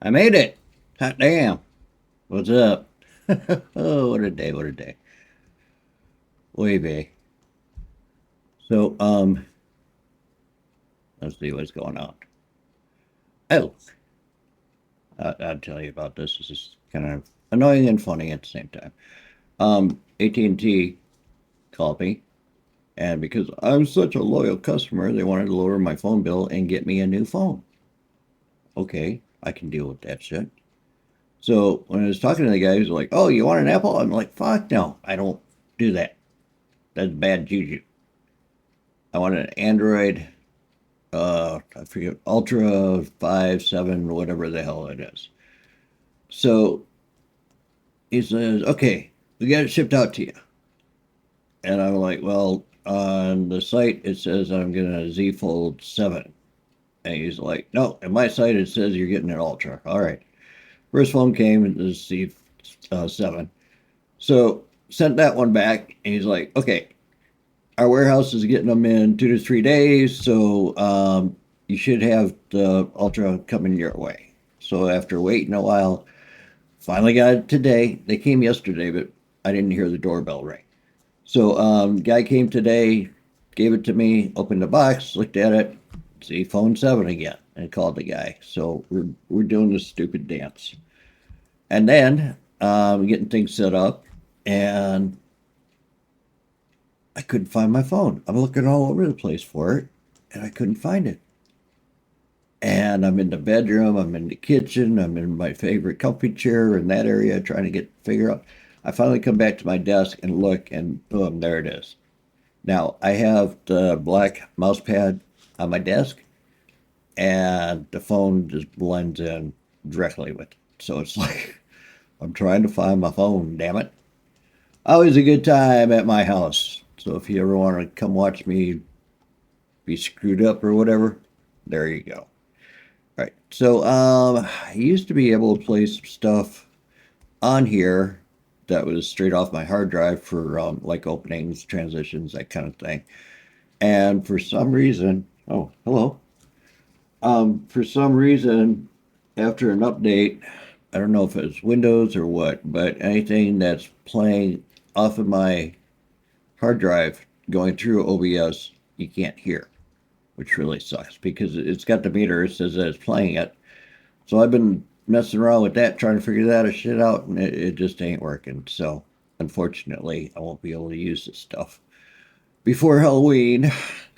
I made it. Hot damn. What's up? Oh, what a day, what a day. Oy vey. So, let's see what's going on. Oh, I'll tell you about this. This is kind of annoying and funny at the same time. AT&T called me, and because I'm such a loyal customer, they wanted to lower my phone bill and get me a new phone. Okay, I can deal with that shit. So when I was talking to the guy, he was like, "Oh, you want an Apple?" I'm like, "Fuck no, I don't do that. That's bad juju. I want an Android I forget, Ultra 5, 7, whatever the hell it is." So he says, "Okay, we got it shipped out to you." And I'm like, "Well, on the site it says I'm getting a Z Fold 7." And he's like, "No, in my site it says you're getting an Ultra." All right. First phone came, the Z 7. So sent that one back, and he's like, "Okay, our warehouse is getting them in 2 to 3 days, so you should have the Ultra coming your way." So after waiting a while, finally got it today. They came yesterday, but I didn't hear the doorbell ring. So guy came today, gave it to me, opened the box, looked at it, see phone 7 again, and called the guy. So we're doing this stupid dance, and then getting things set up, and I couldn't find my phone. I'm looking all over the place for it, and I couldn't find it. And I'm in the bedroom, I'm in the kitchen, I'm in my favorite comfy chair in that area trying to figure out. I finally come back to my desk and look, and boom, there it is. Now I have the black mouse pad on my desk, and the phone just blends in directly with it. So it's like I'm trying to find my phone, damn it. Always a good time at my house. So if you ever want to come watch me be screwed up or whatever, there you go. All right. So I used to be able to play some stuff on here that was straight off my hard drive for like openings, transitions, that kind of thing. And for some reason, oh, hello. For some reason, after an update, I don't know if it's Windows or what, but anything that's playing off of my hard drive going through OBS, you can't hear, which really sucks because it's got the meter, it says that it's playing it. So I've been messing around with that, trying to figure that shit out, and it just ain't working. So unfortunately, I won't be able to use this stuff before Halloween.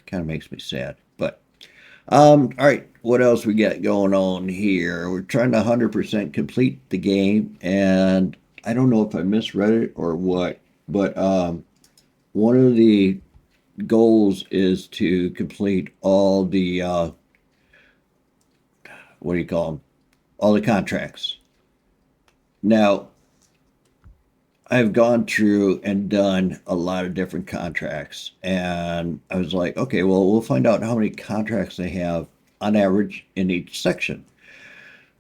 Kind of makes me sad, but all right. What else we got going on here? We're trying to 100% complete the game, and I don't know if I misread it or what, but one of the goals is to complete all the what do you call them? All the contracts. Now, I've gone through and done a lot of different contracts, and I was like, okay, well, we'll find out how many contracts they have on average in each section.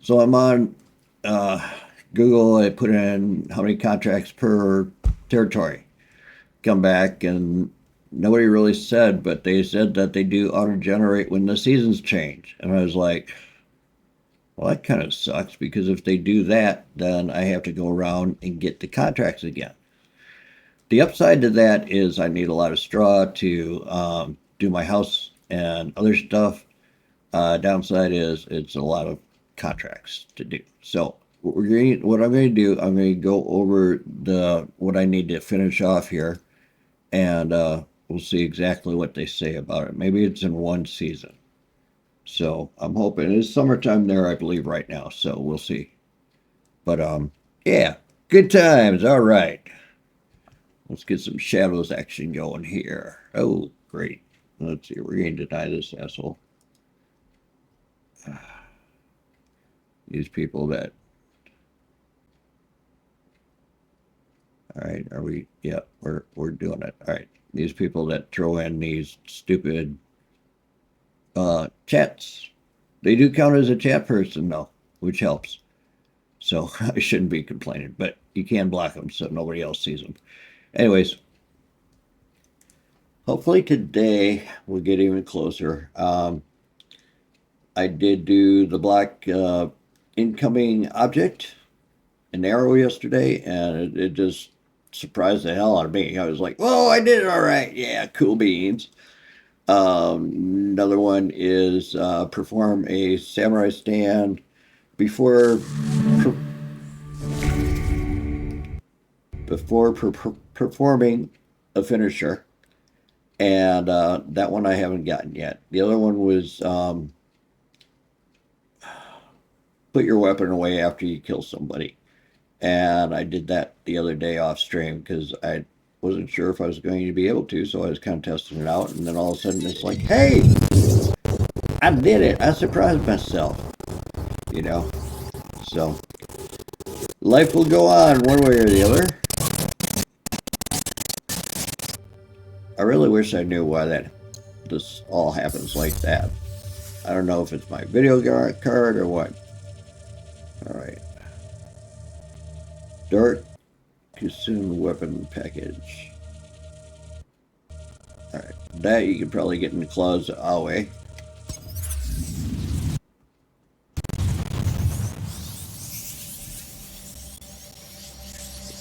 So I'm on uh, Google. I put in how many contracts per territory. Come back, and nobody really said, but they said that they do auto generate when the seasons change. And I was like, well, that kind of sucks because if they do that, then I have to go around and get the contracts again. The upside to that is I need a lot of straw to do my house and other stuff. Downside is it's a lot of contracts to do. So what I'm going to do, I'm going to go over the what I need to finish off here, and we'll see exactly what they say about it. Maybe it's in one season. So I'm hoping it's summertime there, I believe, right now. So we'll see. But yeah, good times. All right. Let's get some shadows action going here. Oh, great. Let's see. We're going to deny this asshole. These people that. All right. Are we? Yeah, we're doing it. All right. These people that throw in these stupid chats. They do count as a chat person though, which helps. So I shouldn't be complaining, but you can block them so nobody else sees them. Anyways, hopefully today we'll get even closer. I did do the black incoming object, an arrow yesterday, and it just surprised the hell out of me. I was like, whoa, I did it all right. Yeah, cool beans. Another one is perform a samurai stand before per, performing a finisher, and that one I haven't gotten yet. The other one was put your weapon away after you kill somebody, and I did that the other day off stream because I wasn't sure if I was going to be able to, so I was kind of testing it out, and then all of a sudden it's like, hey, I did it. I surprised myself, you know. So life will go on one way or the other. I really wish I knew why this all happens like that. I don't know if it's my video card or what. All right. Dark consumed weapon package. All right. That you can probably get in the closet away.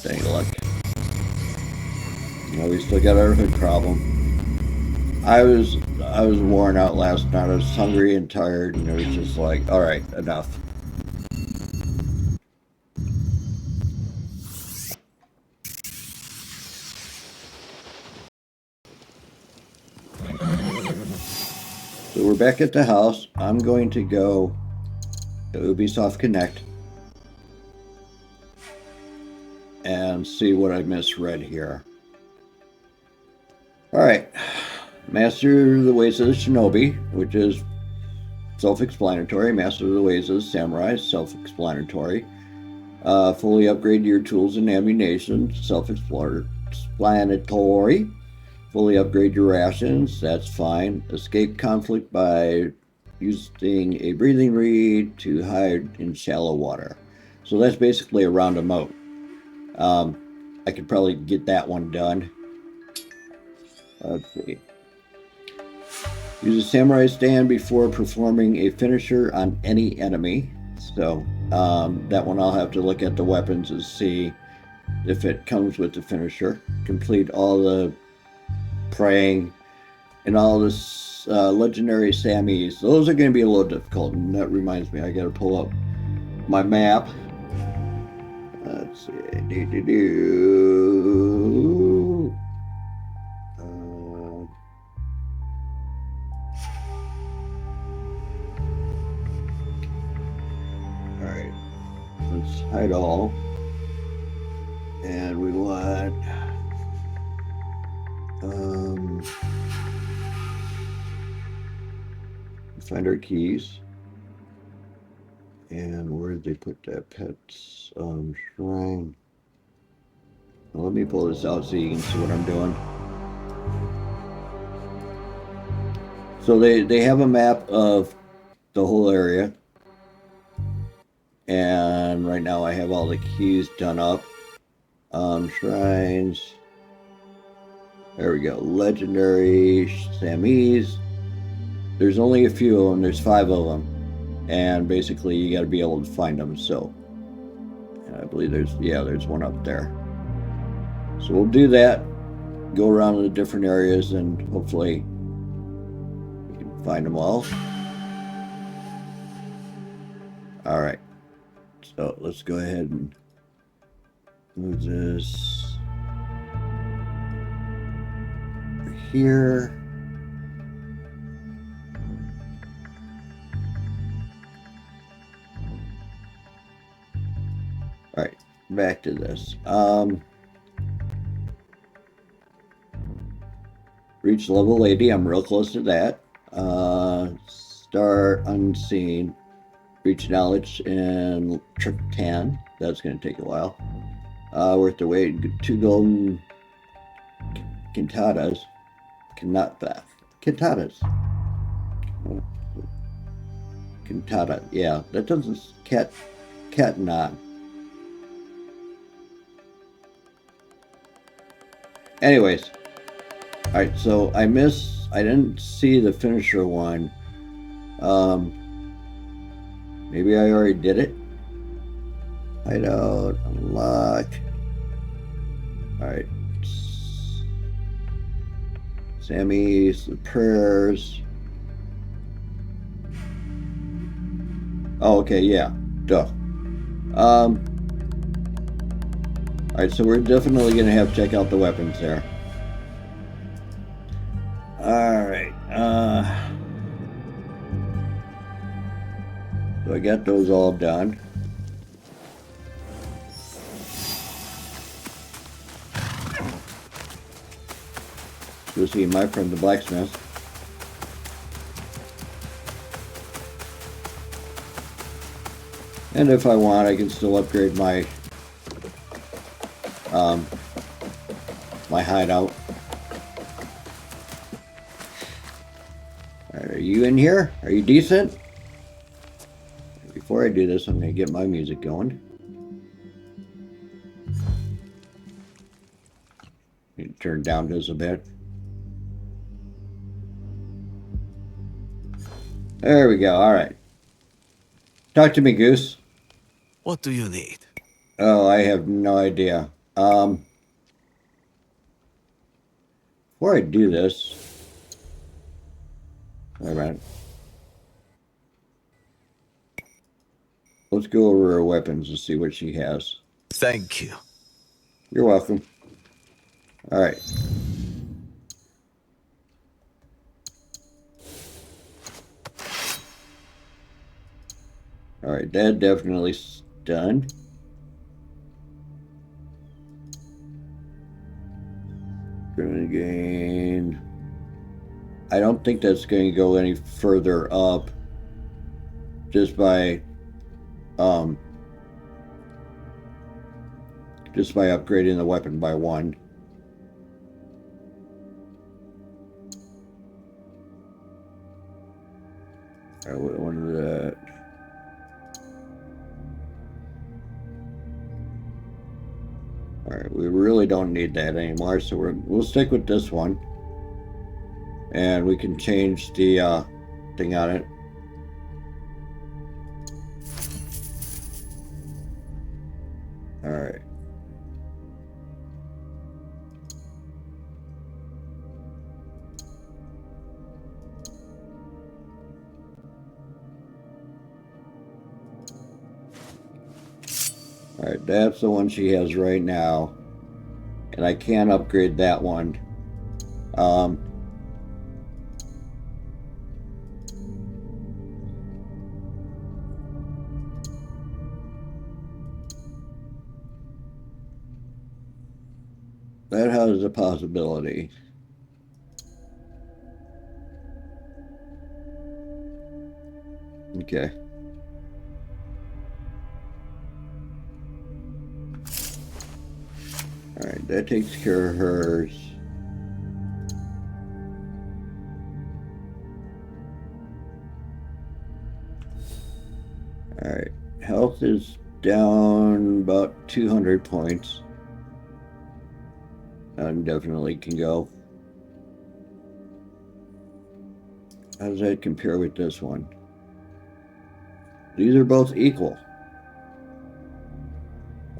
Any luck. You know, we still got our hood problem. I was worn out last night. I was hungry and tired, and it was just like, all right, enough. So we're back at the house. I'm going to go to Ubisoft Connect and see what I misread here. All right. Master the ways of the shinobi, which is self-explanatory. Master the ways of the samurai, self-explanatory. Fully upgrade your tools and ammunition, self-explanatory. Fully upgrade your rations, that's fine. Escape conflict by using a breathing reed to hide in shallow water. So that's basically a round emote. I could probably get that one done. Let's see. Use a samurai stand before performing a finisher on any enemy. So that one I'll have to look at the weapons and see if it comes with the finisher. Complete all the praying and all this legendary Samis. Those are going to be a little difficult, and that reminds me, I got to pull up my map. Let's see. Alright, let's hide all, and we want find our keys. And where did they put that pet's shrine? Well, let me pull this out so you can see what I'm doing. So they have a map of the whole area. And right now I have all the keys done up. Shrines. There we go. Legendary Samis. There's only a few of them. There's 5 of them. And basically you got to be able to find them. So I believe there's one up there. So we'll do that. Go around to the different areas and hopefully we can find them all. All right. So let's go ahead and move this here. All right, back to this. Reach level 80. I'm real close to that. Start unseen. Reach knowledge in trick 10. That's going to take a while. Worth the wait. 2 golden kintadas. Kintadas. Kintada. Yeah, that doesn't cat not. Anyways, all right. So I didn't see the finisher one. Maybe I already did it. Hideout, unlock. Alright. Sammy's, the prayers. Oh, okay, yeah. Duh. Alright, so we're definitely gonna have to check out the weapons there. Alright, so I got those all done. Go see my friend the blacksmith. And if I want, I can still upgrade my my hideout. Alright, are you in here? Are you decent? Before I do this, I'm going to get my music going. Need to turn down this a bit. There we go. Alright. Talk to me, Goose. What do you need? Oh, I have no idea. Before I do this... Wait a minute. Let's go over her weapons and see what she has. Thank you. You're welcome. Alright. Alright, that definitely done. Gonna gain... I don't think that's going to go any further up. Just by upgrading the weapon by 1. Alright, what one is that? Alright, we really don't need that anymore, so we'll stick with this one. And we can change the thing on it. Alright. Alright, that's the one she has right now. And I can't upgrade that one. That has a possibility. Okay. Alright, that takes care of hers. Alright, health is down about 200 points. Definitely can go. How does that compare with this one? These are both equal.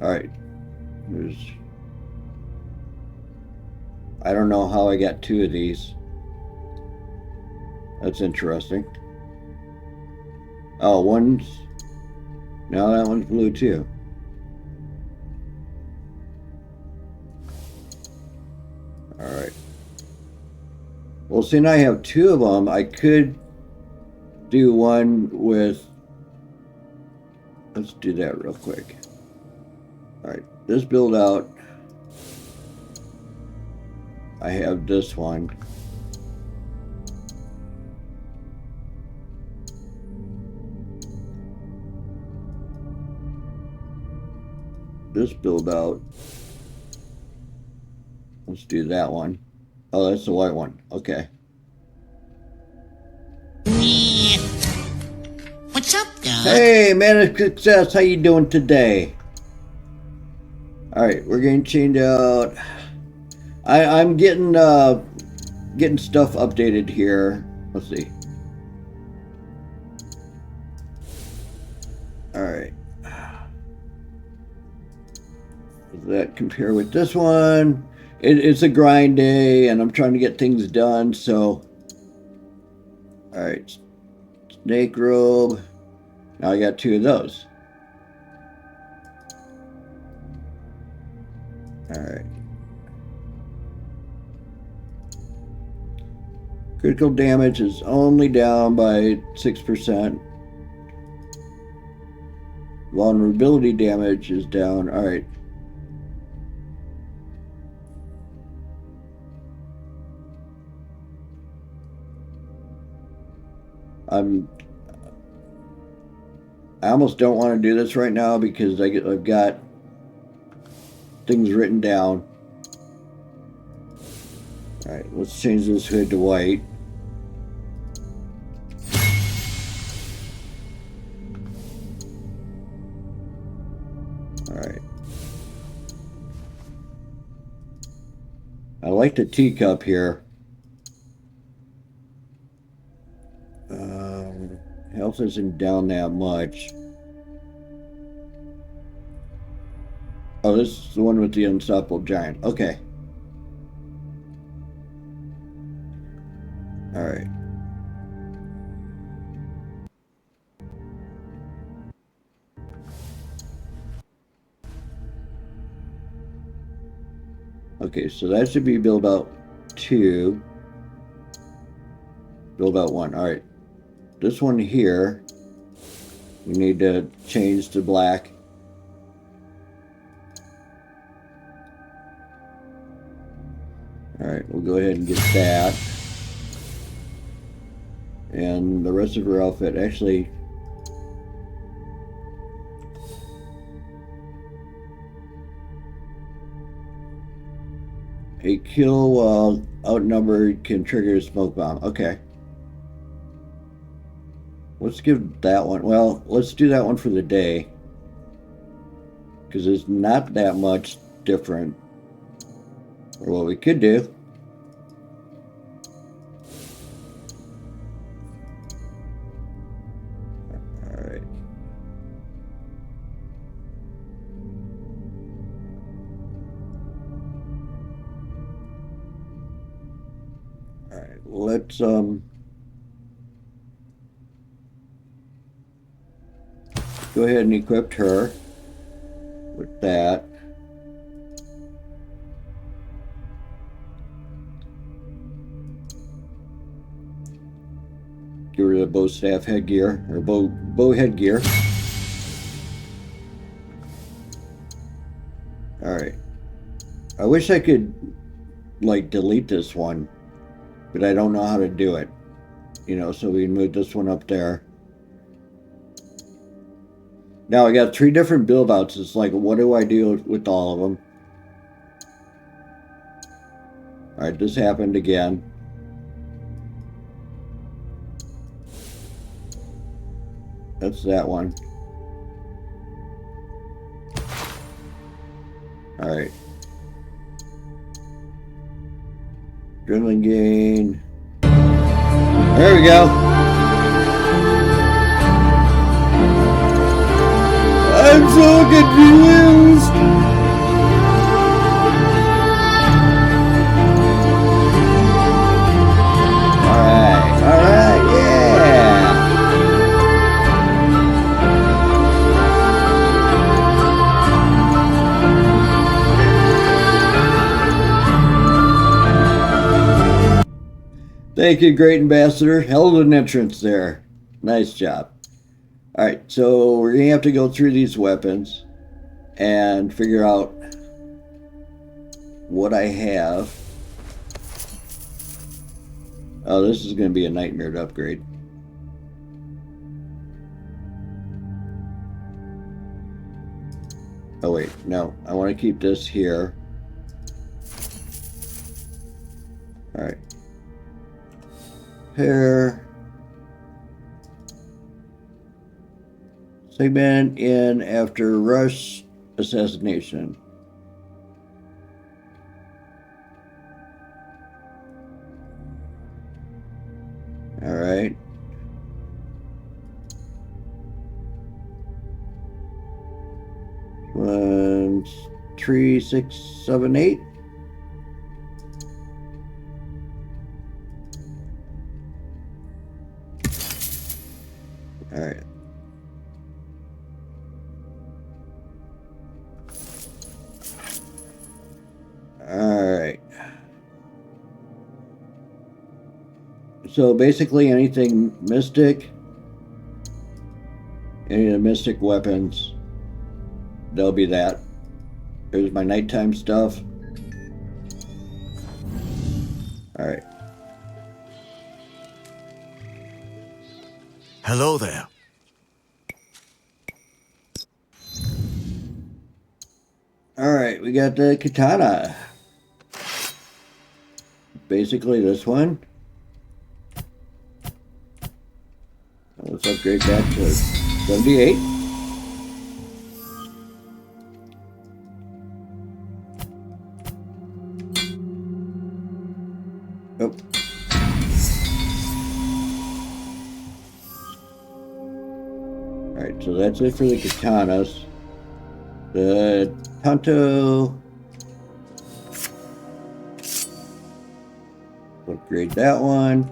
Alright. I don't know how I got 2 of these. That's interesting. Oh, one's... Now that one's blue too. Alright. Well, seeing I have 2 of them, I could do one with... Let's do that real quick. Alright, this build out. I have this one. This build out. Let's do that one. Oh, that's the white one. Okay. What's up, Doc? Hey, man of success. How you doing today? Alright, we're going to change out... I'm getting stuff updated here. Let's see. Alright. does that compare with this one? It's a grind day, and I'm trying to get things done, so... Alright. Snake robe. Now I got 2 of those. Alright. Critical damage is only down by 6%. Vulnerability damage is down. Alright. I almost don't want to do this right now because I've got things written down. Alright, let's change this hood to white. Alright. I like the teacup here. Health isn't down that much. Oh, this is the one with the unstoppable giant. Okay. Alright. Okay, so that should be build out 2. Build out 1. Alright. This one here, we need to change to black. Alright, we'll go ahead and get that. And the rest of her outfit, actually... A kill while outnumbered can trigger a smoke bomb. Okay. Let's give that one... Well, let's do that one for the day. Because it's not that much different. Or what we could do. Alright. Alright, let's go ahead and equip her with that. Get rid of the bow staff headgear, or bow headgear. Alright. I wish I could, like, delete this one, but I don't know how to do it. You know, so we can move this one up there. Now I got 3 different build outs. It's like, what do I do with all of them? Alright, this happened again. That's that one. Alright. Adrenaline gain. There we go. I'm so confused. Alright, yeah. Thank you, Great Ambassador. Held an entrance there. Nice job. Alright, so we're going to have to go through these weapons and figure out what I have. Oh, this is going to be a nightmare to upgrade. Oh wait, no. I want to keep this here. Alright. Pair. Segment in after rush assassination. Alright. One's 3, 6, 7, 8. All right. All right. So basically anything mystic, any of the mystic weapons, there'll be that. There's my nighttime stuff. All right. Hello there. All right, we got the katana. Basically this one. Let's upgrade that to 78. Oh. Alright, so that's it for the katanas. The Tanto. Upgrade that one.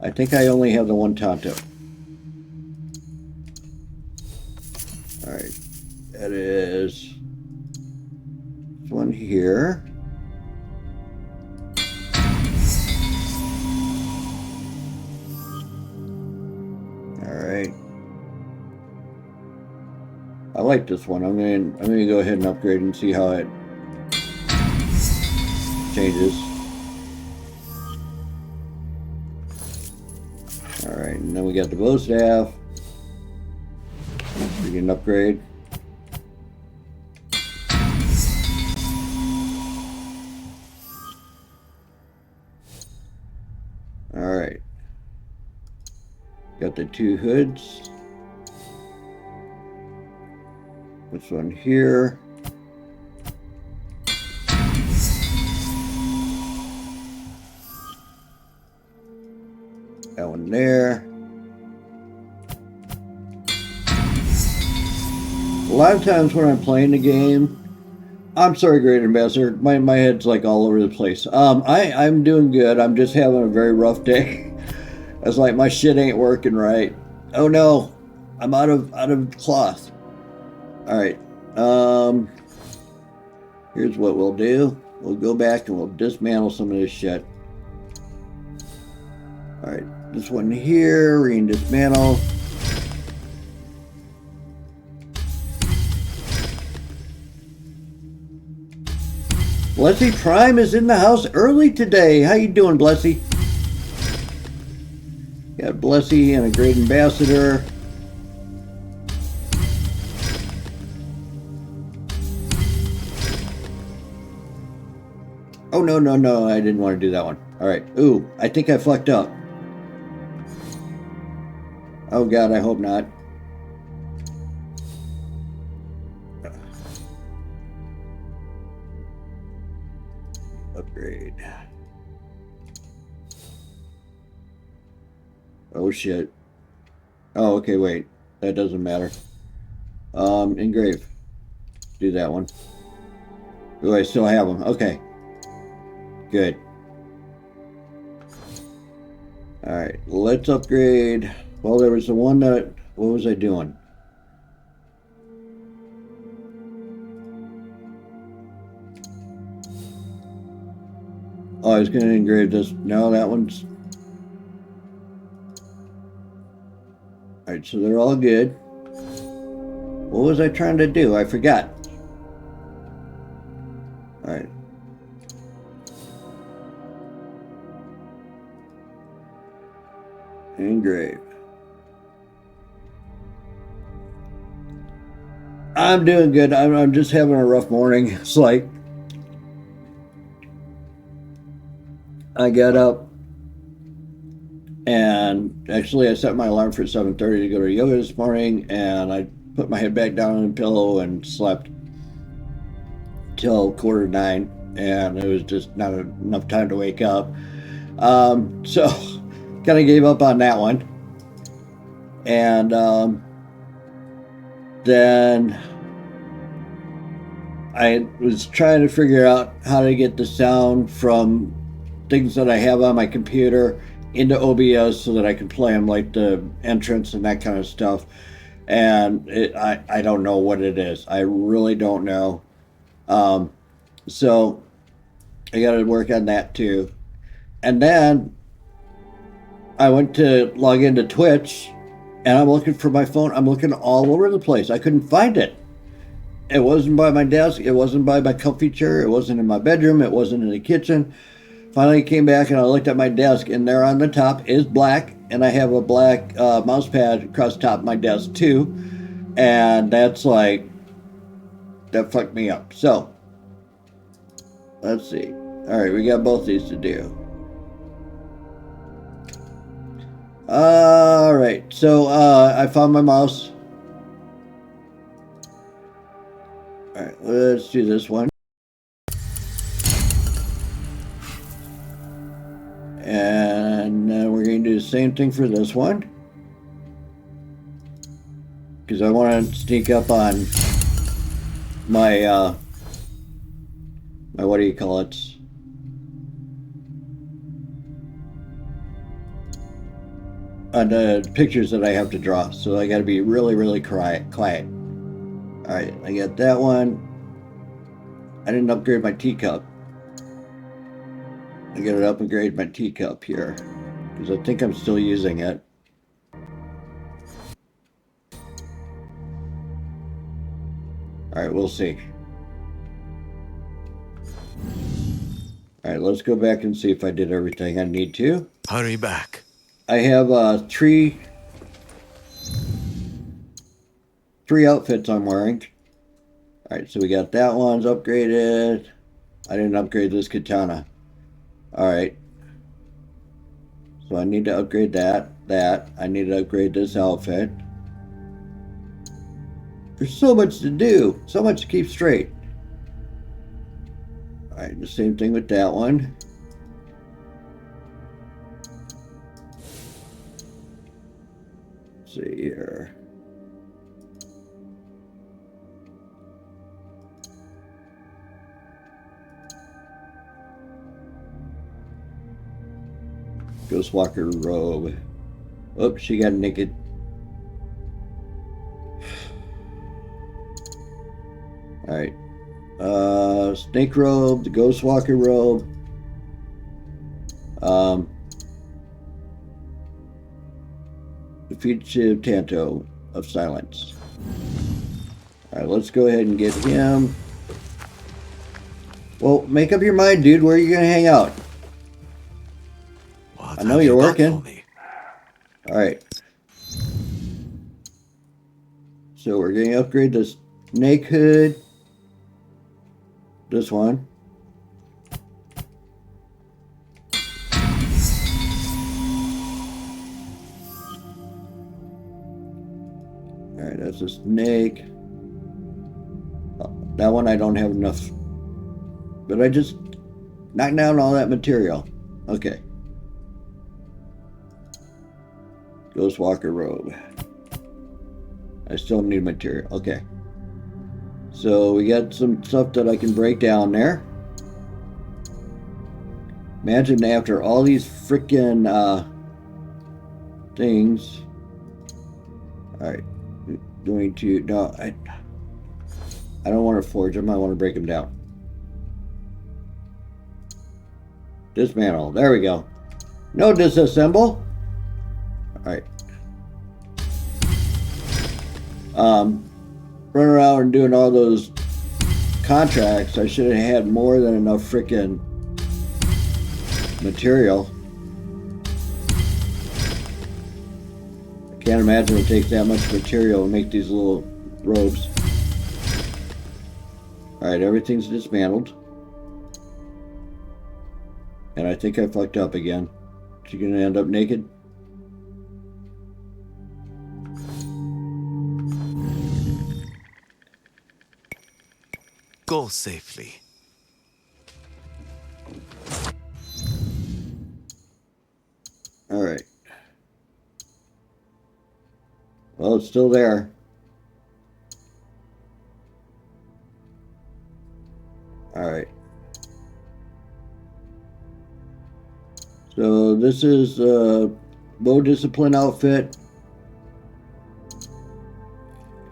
I think I only have the one Tanto. Alright, that is this one here. Alright. I like this one. I'm gonna go ahead and upgrade and see how it changes. Alright, and then we got the bow staff. We can upgrade. Alright. Got the two hoods. This one here. That one there. A lot of times when I'm playing the game, I'm sorry, Great Ambassador, my head's like all over the place. I'm doing good. I'm just having a very rough day. It's like my shit ain't working right. Oh no, I'm out of cloth. All right. Here's what we'll do. We'll go back and we'll dismantle some of this shit. All right, this one here we can dismantle. Blessy Prime is in the house early today. How you doing, Blessy? Got Blessy and a Great Ambassador. Oh, no, I didn't want to do that one. All right. Ooh, I think I fucked up. Oh, God, I hope not. Upgrade. Oh, shit. Oh, okay, wait. That doesn't matter. Engrave. Do that one. Oh, I still have them. Okay. Good. Alright, let's upgrade. Well, there was the one that... What was I doing? Oh, I was going to engrave this. No, that one's... Alright, so they're all good. What was I trying to do? I forgot. Alright. Engrave. I'm doing good. I'm just having a rough morning. It's like I got up and actually I set my alarm for 7:30 to go to yoga this morning, and I put my head back down on the pillow and slept till 8:45. and it was just not enough time to wake up. So kind of gave up on that one. And then I was trying to figure out how to get the sound from things that I have on my computer into OBS so that I can play them, like the entrance and that kind of stuff. And I don't know what it is. I really don't know. So I got to work on that too. And then I went to log into Twitch, and I'm looking for my phone. I'm looking all over the place. I couldn't find it. It wasn't by my desk. It wasn't by my comfy chair. It wasn't in my bedroom. It wasn't in the kitchen. Finally came back and I looked at my desk, and there on the top is black, and I have a black mouse pad across the top of my desk too. And that's like, that fucked me up. So, let's see. All right, we got both these to do. All right, so I found my mouse. All right, let's do this one. And we're going to do the same thing for this one. Because I want to sneak up on my, my, what do you call it? On the pictures that I have to draw. So I got to be really, really quiet. All right, I got that one. I didn't upgrade my teacup. I got to upgrade my teacup here because I think I'm still using it. All right, we'll see. All right, let's go back and see if I did everything I need to. Hurry back. I have three outfits I'm wearing. All right, so we got that one's upgraded. I didn't upgrade this katana. All right. So I need to upgrade that. I need to upgrade this outfit. There's so much to do. So much to keep straight. All right, the same thing with that one. Let's see here. Ghostwalker robe. Oops, she got naked. Alright. Snake robe, the Ghostwalker robe. The fugitive Tanto of Silence. Alright, let's go ahead and get him. Well, make up your mind, dude. Where are you gonna hang out? What I know have you're you done working. for me? All right. So we're going to upgrade this snake hood. This one. All right, that's a snake. That one I don't have enough. But I just knocked down all that material. Okay. Ghostwalker robe. I still need material. Okay. So we got some stuff that I can break down there. Imagine after all these freaking things. Alright. Going to... No, I don't want to forge them. I want to break them down. Dismantle. There we go. No disassemble. Alright. Running around and doing all those contracts, I should have had more than enough freaking material. I can't imagine it takes that much material to make these little robes. Alright, everything's dismantled. And I think I fucked up again. She gonna end up naked? Go safely. Alright. Well, it's still there. Alright. So this is a bow discipline outfit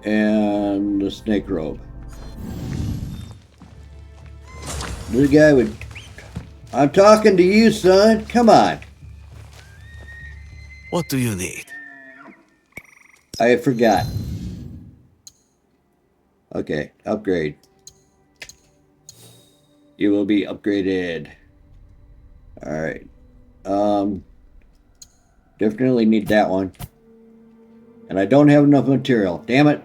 and the snake robe. This guy would... I'm talking to you, son. Come on. What do you need? I forgot. Okay, upgrade. You will be upgraded. Alright. Definitely need that one. And I don't have enough material. Damn it.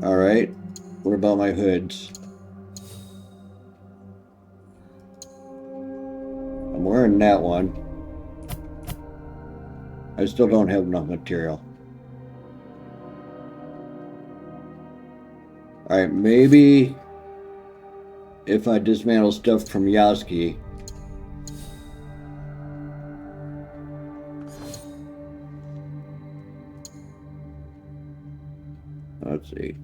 Alright. What about my hoods? I'm wearing that one. I still don't have enough material. Alright, maybe if I dismantle stuff from Yasuki. Let's see.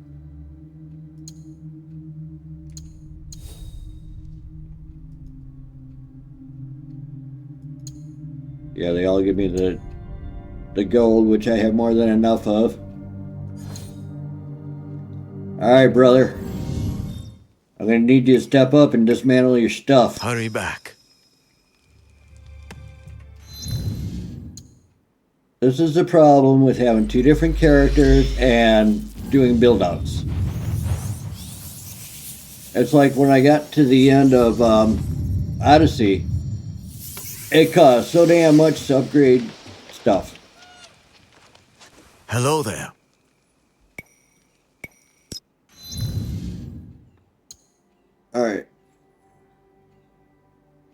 Yeah, they all give me the gold, which I have more than enough of. Alright, brother. I'm gonna need you to step up and dismantle your stuff. Hurry back. This is the problem with having two different characters and doing build-outs. It's like when I got to the end of Odyssey, it cost so damn much to upgrade stuff. Hello there. Alright.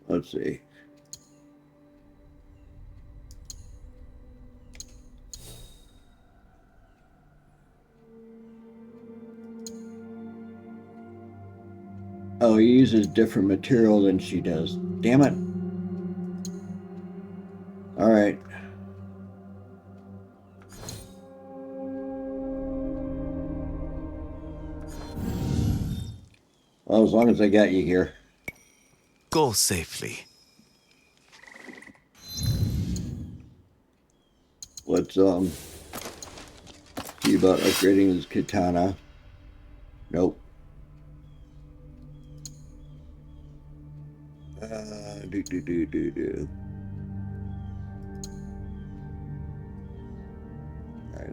Let's see. Oh, he uses different material than she does. Damn it. Alright. Well, as long as I got you here. Go safely. Let's see about upgrading his katana. Nope. Alright,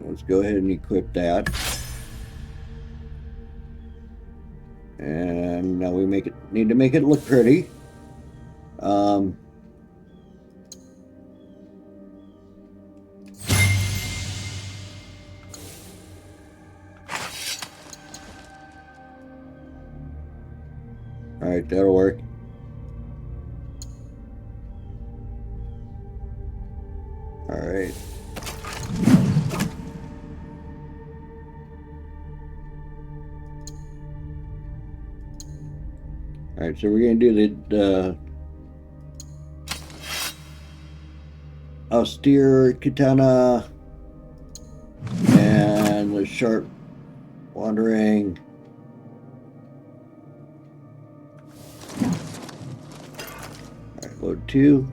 let's go ahead and equip that. And now we need to make it look pretty. Alright, that'll work. Alright. Alright, so we're going to do the austere katana and the sharp wandering. Alright, load 2.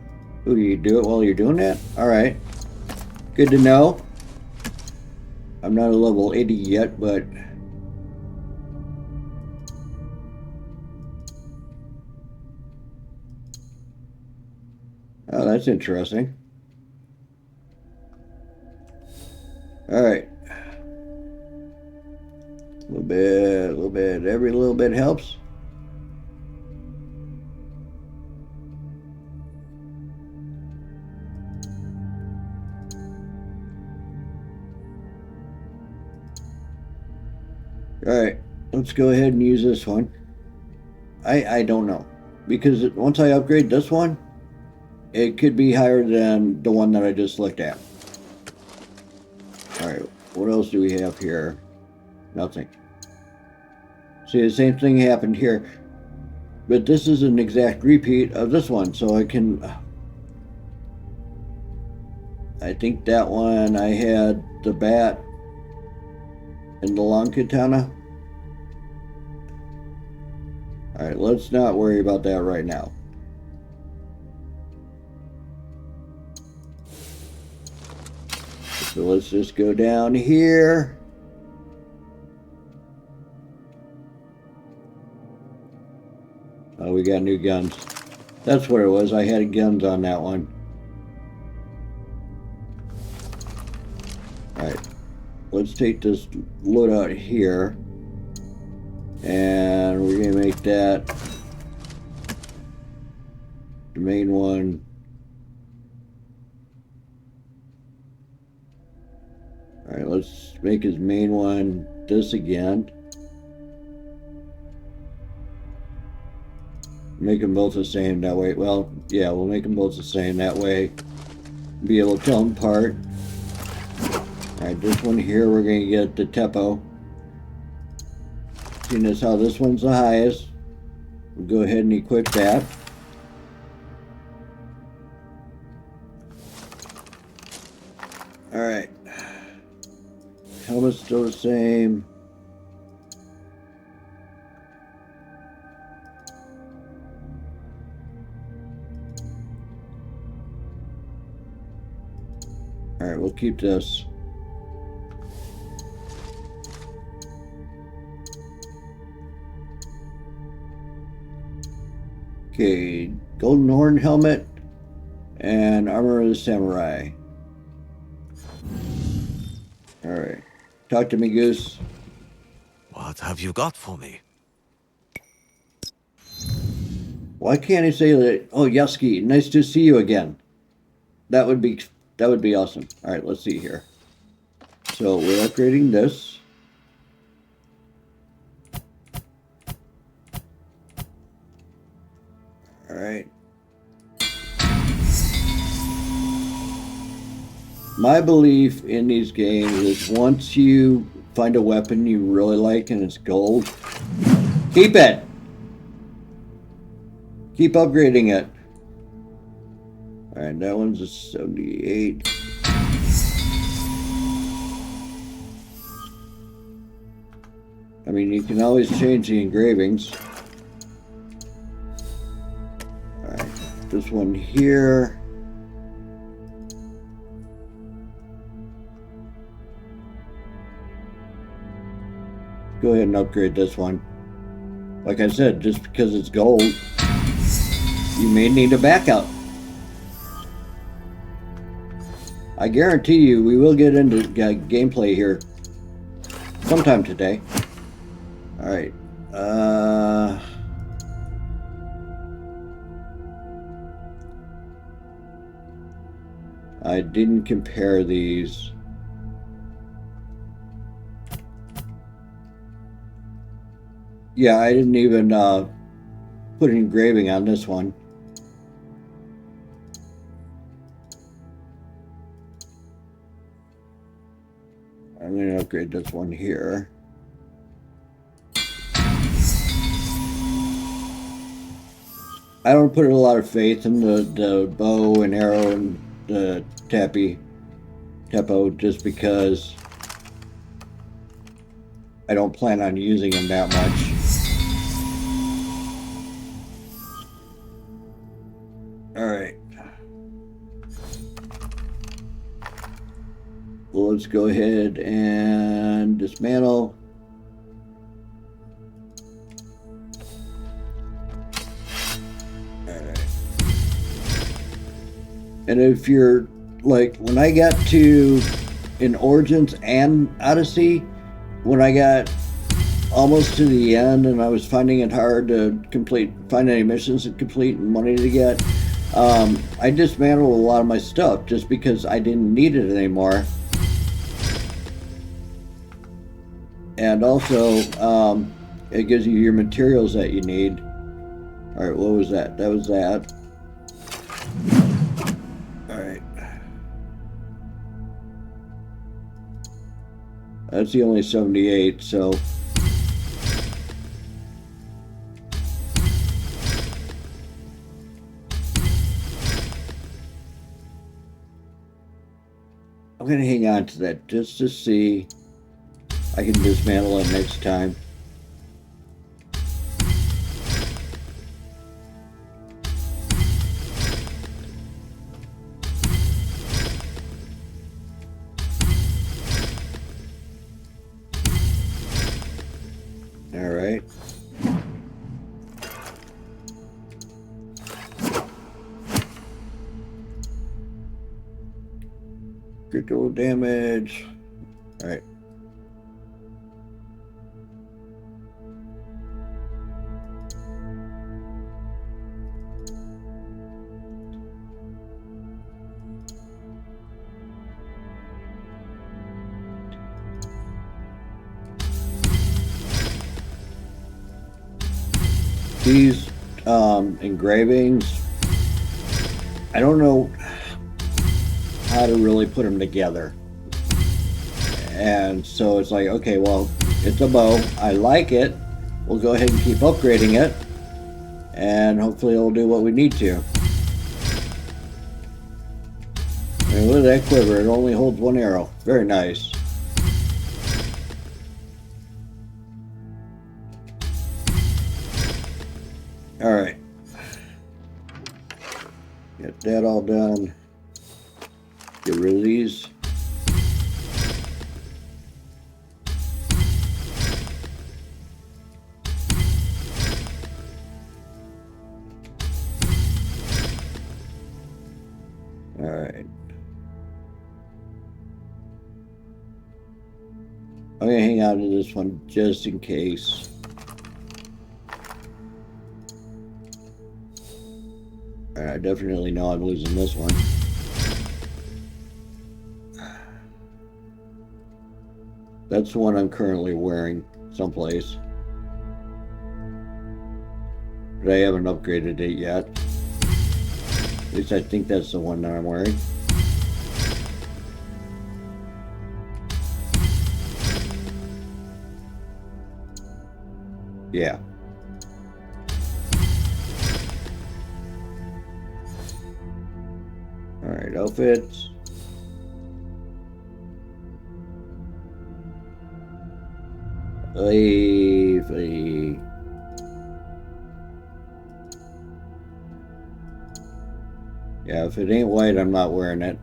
Ooh, you do it while you're doing that? Alright. Good to know. I'm not a level 80 yet, but... Oh, that's interesting. Alright. A little bit. Every little bit helps. Alright, let's go ahead and use this one. I don't know. Because once I upgrade this one, it could be higher than the one that I just looked at. Alright, what else do we have here? Nothing. See, the same thing happened here. But this is an exact repeat of this one, so I can... I think that one I had the bat and the long katana. Alright, let's not worry about that right now. So let's just go down here. Oh, we got new guns. That's what it was. I had guns on that one. Alright. Let's take this loadout here. And we're going to make that the main one. Alright, let's make his main one this again. Make them both the same that way. Well, yeah, we'll make them both the same that way. Be able to tell them apart. Alright, this one here, we're going to get the Teppo. Seeing as how this one's the highest, we'll go ahead and equip that. Alright. Helmet's still the same. Alright, we'll keep this. Okay, golden horn helmet and armor of the samurai. Alright. Talk to me, Goose. What have you got for me? Why can't I say that? Oh, Yasuki, nice to see you again. That would be awesome. Alright, let's see here. So we're upgrading this. Alright. My belief in these games is once you find a weapon you really like and it's gold, keep it! Keep upgrading it. Alright, that one's a 78. I mean, you can always change the engravings. Alright, this one here. Go ahead and upgrade this one. Like I said, just because it's gold, you may need a backup. I guarantee you we will get into gameplay here sometime today. Alright. I didn't compare these. Yeah, I didn't even put an engraving on this one. I'm going to upgrade this one here. I don't put a lot of faith in the bow and arrow and the Teppo just because I don't plan on using them that much. Alright. Well, let's go ahead and dismantle. Alright. And if you're like, when I got to in Origins and Odyssey, when I got almost to the end and I was finding it hard to find any missions to complete and money to get, I dismantled a lot of my stuff just because I didn't need it anymore. And also, it gives you your materials that you need. Alright, what was that? That was that. Alright. That's the only 78, so... I'm gonna hang on to that just to see. I can dismantle it next time. All right. Critical damage. All right. These engravings, I don't know how to really put them together. And so it's like, okay, well, it's a bow. I like it. We'll go ahead and keep upgrading it. And hopefully it'll do what we need to. And look at that quiver. It only holds one arrow. Very nice. All right. Get that all done. Get rid of these. All right. I'm gonna hang on to this one just in case. All right, I definitely know I'm losing this one. That's the one I'm currently wearing someplace. But I haven't upgraded it yet. At least I think that's the one that I'm wearing. Yeah. Alright, outfits. Leafy. Yeah, if it ain't white, I'm not wearing it.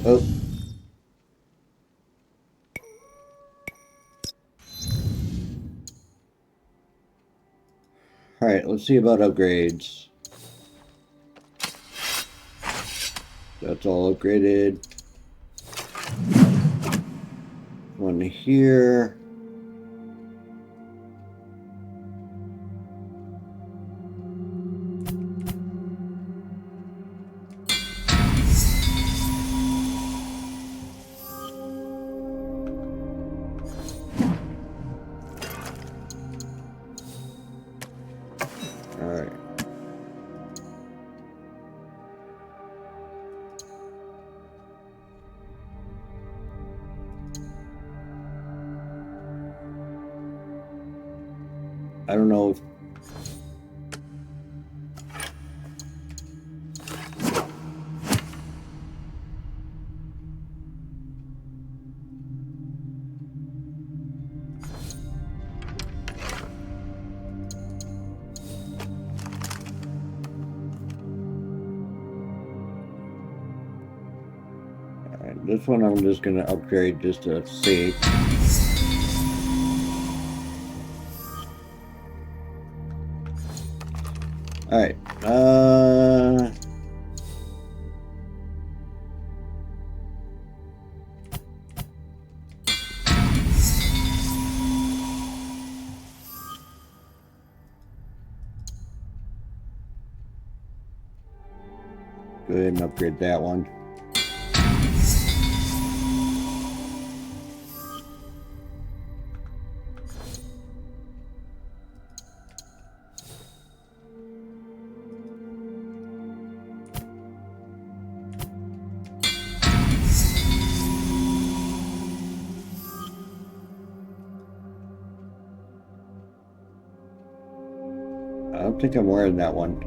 Oh. Alright, let's see about upgrades. That's all upgraded. One here. Alright. I don't know if this one I'm just gonna upgrade just to see. Alright, go ahead and upgrade that one. don't think I'm wearing that one.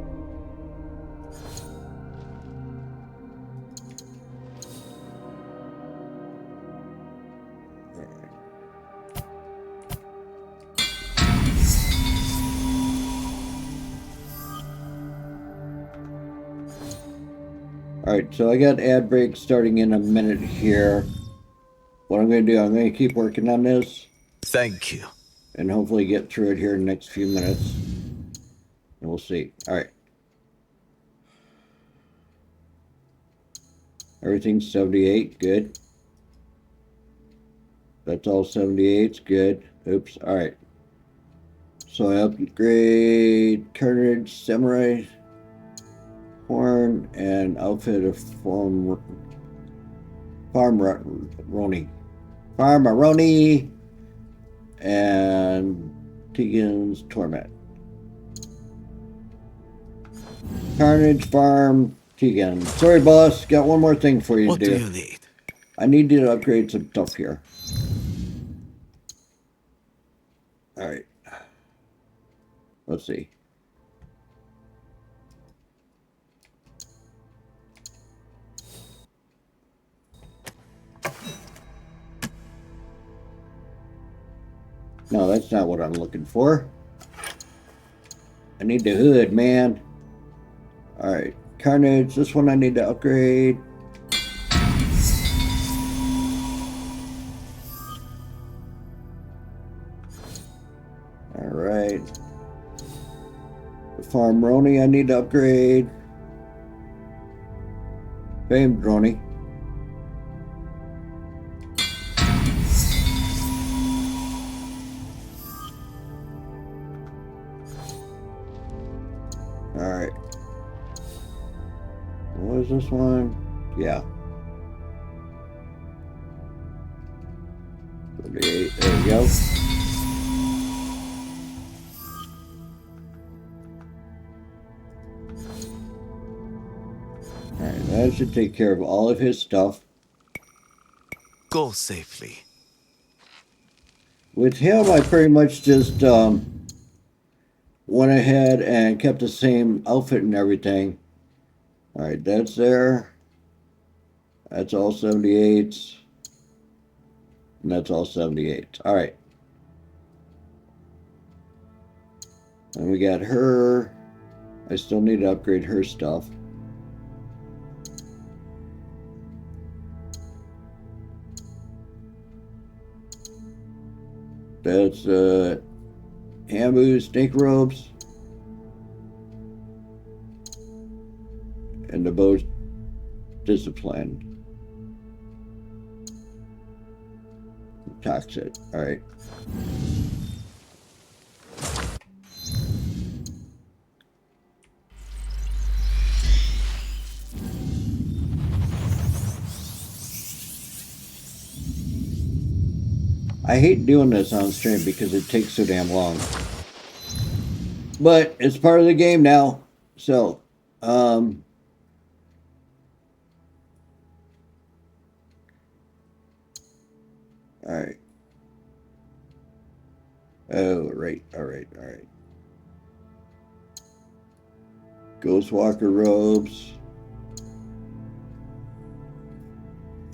Alright, so I got ad break starting in a minute here. What I'm going to do, I'm going to keep working on this. Thank you. And hopefully get through it here in the next few minutes. And we'll see. Alright. Everything's 78, good. That's all 78s, good. Oops, alright. So I upgrade Carnage, Samurai, Horn, and outfit of Farmaroni, and Tegan's Torment. Carnage, Farm, Tegan. Sorry, boss. Got one more thing for you What to do do. you need? I need you to upgrade some stuff here. Alright. Let's see. No, that's not what I'm looking for. I need the hood, man. Alright. Carnage, this one I need to upgrade. Alright. The Farmaroni I need to upgrade. Famed Droney. Alright. What is this one? Yeah. 38. There we go. Alright, that should take care of all of his stuff. Go safely. With him, I pretty much just went ahead and kept the same outfit and everything. Alright, that's there. That's all 78s. And that's all 78s. Alright. And we got her. I still need to upgrade her stuff. That's Hambu, snake robes. And the bow's disciplined. Toxic. Alright. I hate doing this on stream because it takes so damn long. But it's part of the game now. So, alright. Oh, right, alright. Ghostwalker robes.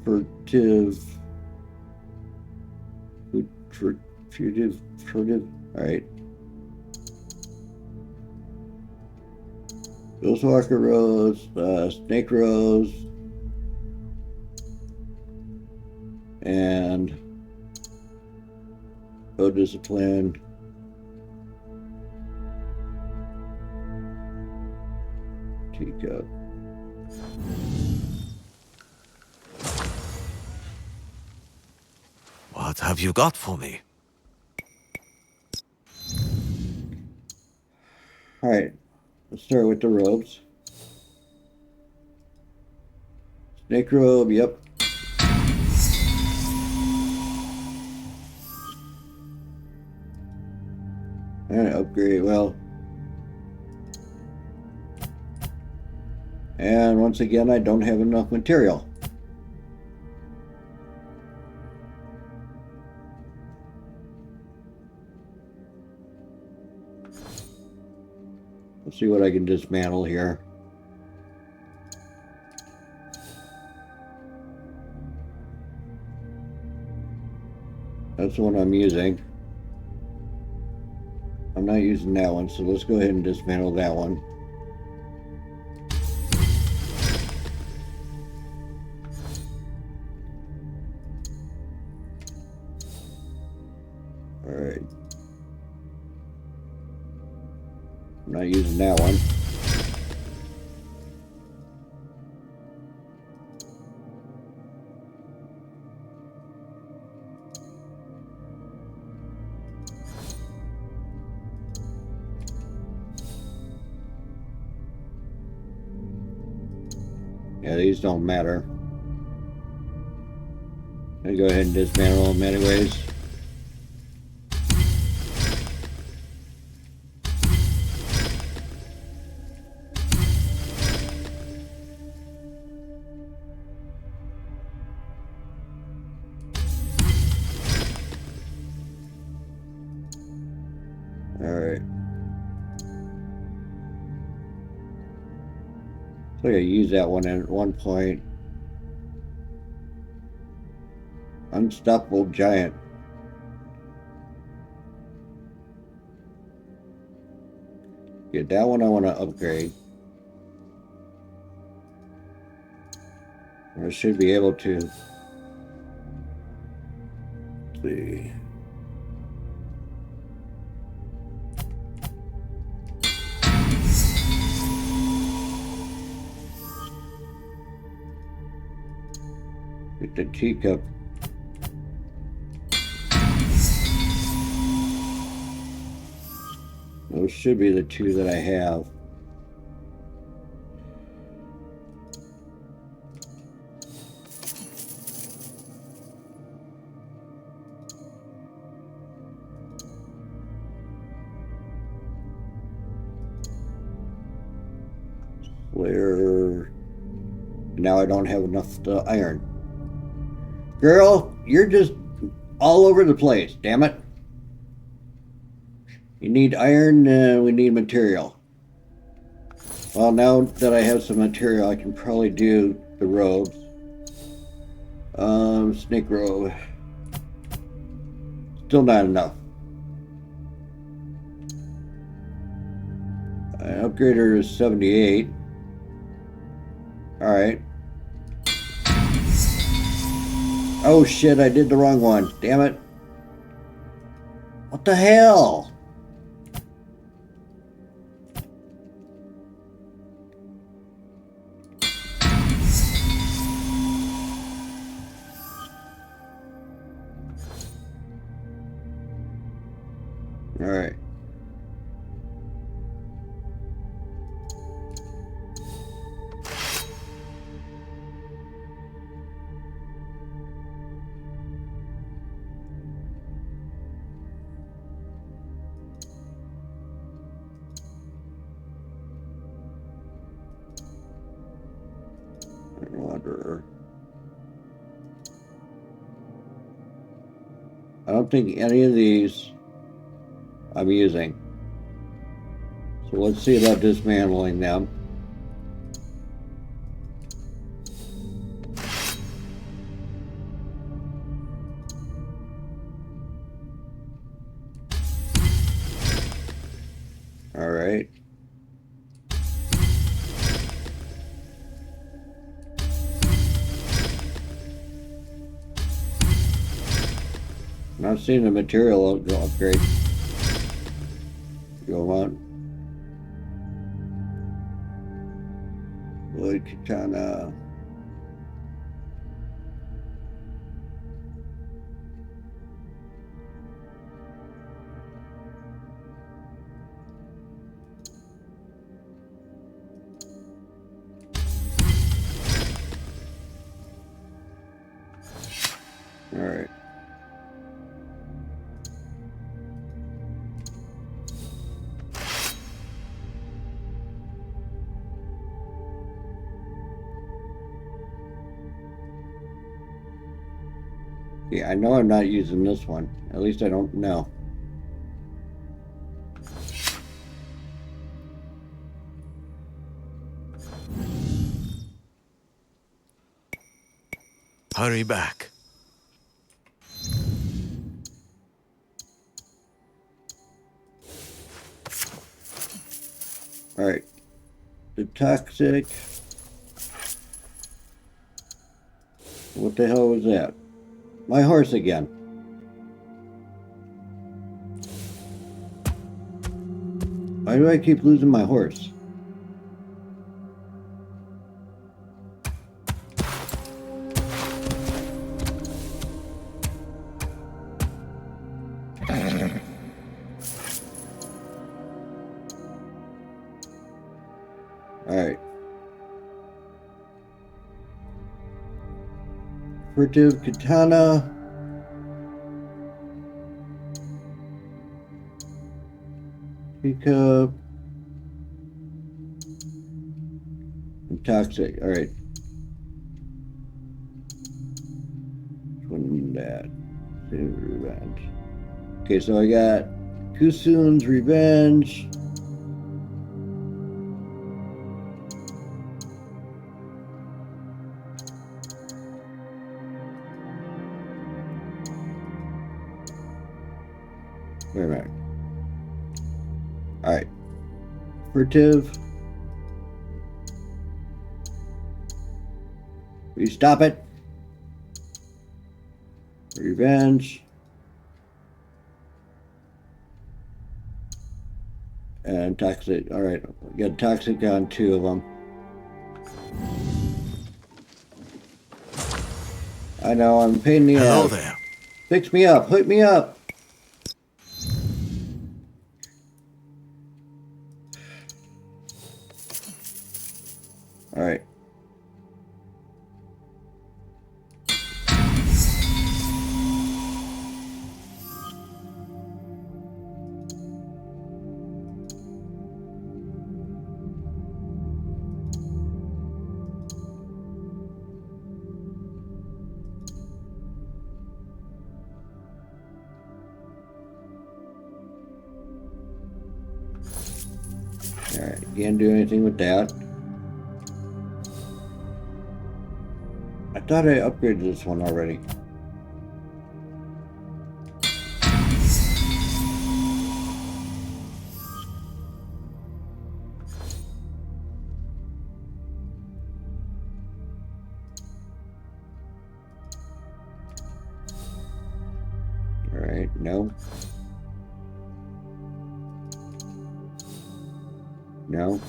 Furtive. Alright. Ghostwalker robes, snake robes. And Bow discipline. Teacup. What have you got for me? Alright, let's start with the robes. Snake robe, yep. And upgrade, well. And once again, I don't have enough material. Let's see what I can dismantle here. That's the one I'm using. I'm not using that one, so let's go ahead and dismantle that one. Alright. I'm not using that one. Yeah, these don't matter. I'm gonna go ahead and dismantle them anyways. Alright. So I use that one at one point. Unstoppable giant. Yeah, that one I want to upgrade. I should be able to. Let's see. Get the teacup. Those should be the two that I have. Where now I don't have enough iron. Girl, you're just all over the place, damn it. You need iron, we need material. Well, now that I have some material, I can probably do the robes. Snake robe. Still not enough. Upgrader is 78. Alright. Oh shit, I did the wrong one. Damn it. What the hell? Alright. Wanderer. I don't think any of these I'm using. So let's see about dismantling them. All right. Not seeing the material upgrade. Go on. Wood katana. All right. Yeah, I know I'm not using this one. At least I don't know. Hurry back. Alright. The toxic. What the hell was that? My horse again. Why do I keep losing my horse? Alright. Furtive katana. Teacup. And toxic. Alright. Which one that? Revenge. Okay, so I got Kusun's Revenge. Wait a minute. Alright. Furtive. Will you stop it? Revenge. And toxic. Alright. Got toxic on 2 of them. I know, I'm a pain in the Hello ass. there. Fix me up. Hook me up. Alright. Alright, can't do anything with that. I thought I upgraded this one already. Alright, no. No.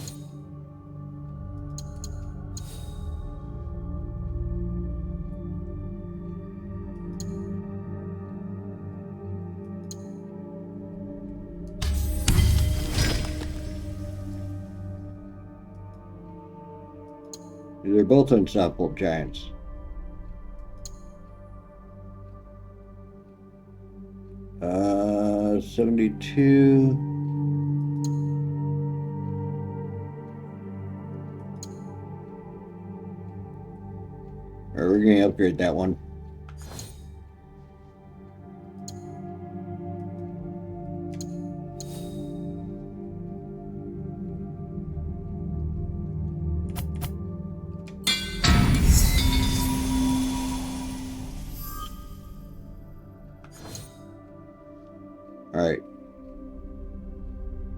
They're both unstoppable giants. Uh, 72. Alright, we're gonna upgrade that one. Alright.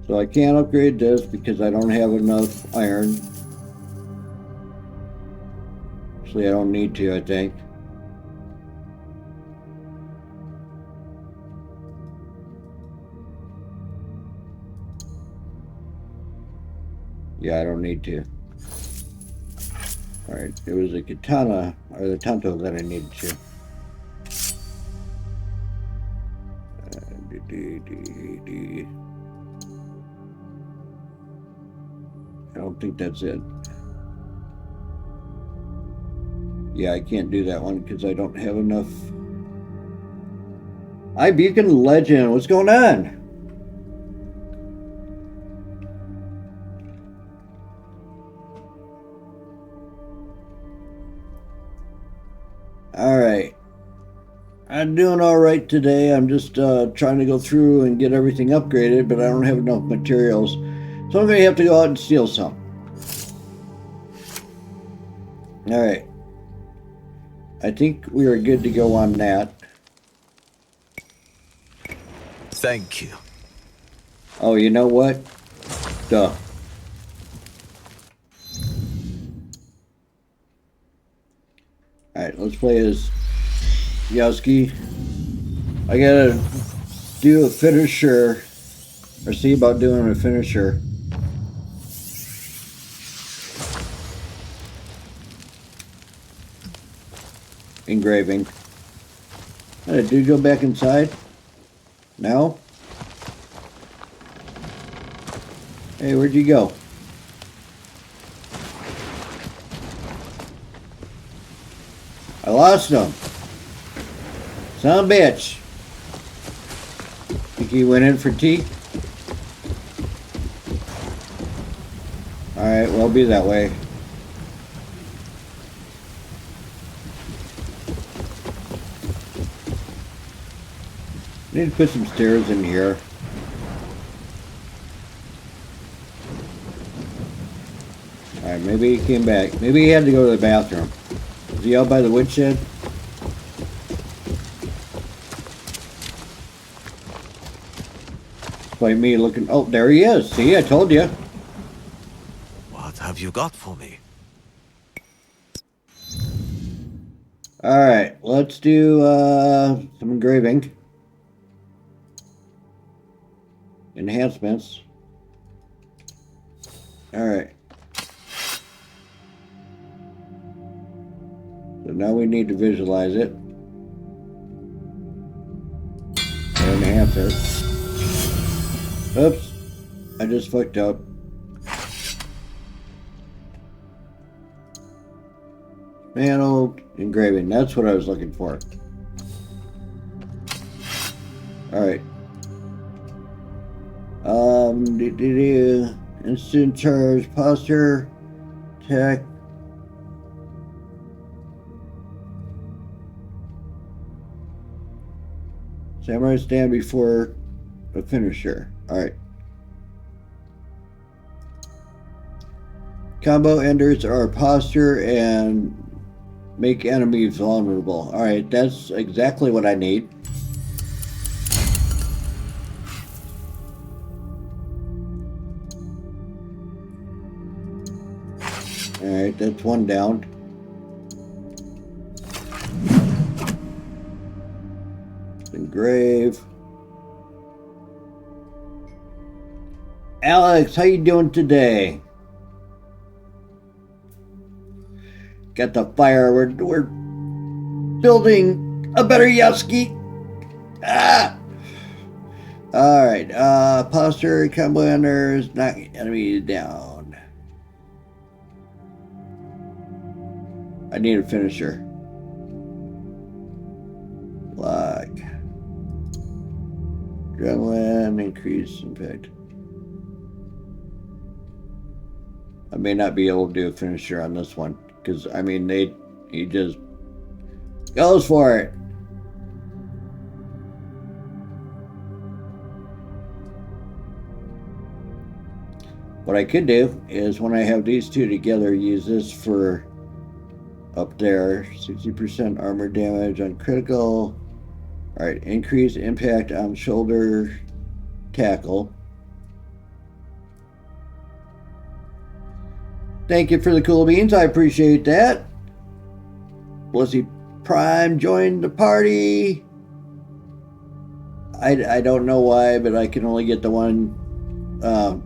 So I can't upgrade this because I don't have enough iron. Actually, I don't need to, I think. Yeah, I don't need to. Alright, it was the katana, or the tanto that I needed to. I don't think that's it. Yeah, I can't do that one because I don't have enough. Beacon Legend, what's going on? Alright. I'm doing alright today. I'm just trying to go through and get everything upgraded, but I don't have enough materials. So I'm going to have to go out and steal some. Alright. I think we are good to go on that. Thank you. Oh, you know what? Duh. Alright, let's play as Yosky. I gotta do a finisher. Or see about doing a finisher. Engraving. Did you go back inside? No? Hey, where'd you go? I lost him. Son of a bitch. Think he went in for tea? Alright, well, be that way. Need to put some stairs in here. Alright, maybe he came back. Maybe he had to go to the bathroom. Is he out by the woodshed? Like me looking. Oh, there he is. See, I told you. What have you got for me? Alright, let's do some engraving. Enhancements. Alright. So now we need to visualize it. And enhance it. Oops. I just fucked up. Panel engraving. That's what I was looking for. Alright. Instant charge, posture, tech. Samurai stand before a finisher. Alright. Combo enders are posture and make enemies vulnerable. Alright, that's exactly what I need. Alright, that's one down. Engrave. Alex, how you doing today? Got the fire. We're building a better Yosky. Ah! Alright, posture, combo enders, knock enemy down. I need a finisher. Block. Adrenaline, increase impact. I may not be able to do a finisher on this one. Because, I mean, he just goes for it. What I could do is when I have these two together, use this for up there. 60% armor damage on critical. Alright, increase impact on shoulder tackle. Thank you for the cool beans. I appreciate that. Blissy Prime joined the party. I don't know why, but I can only get the one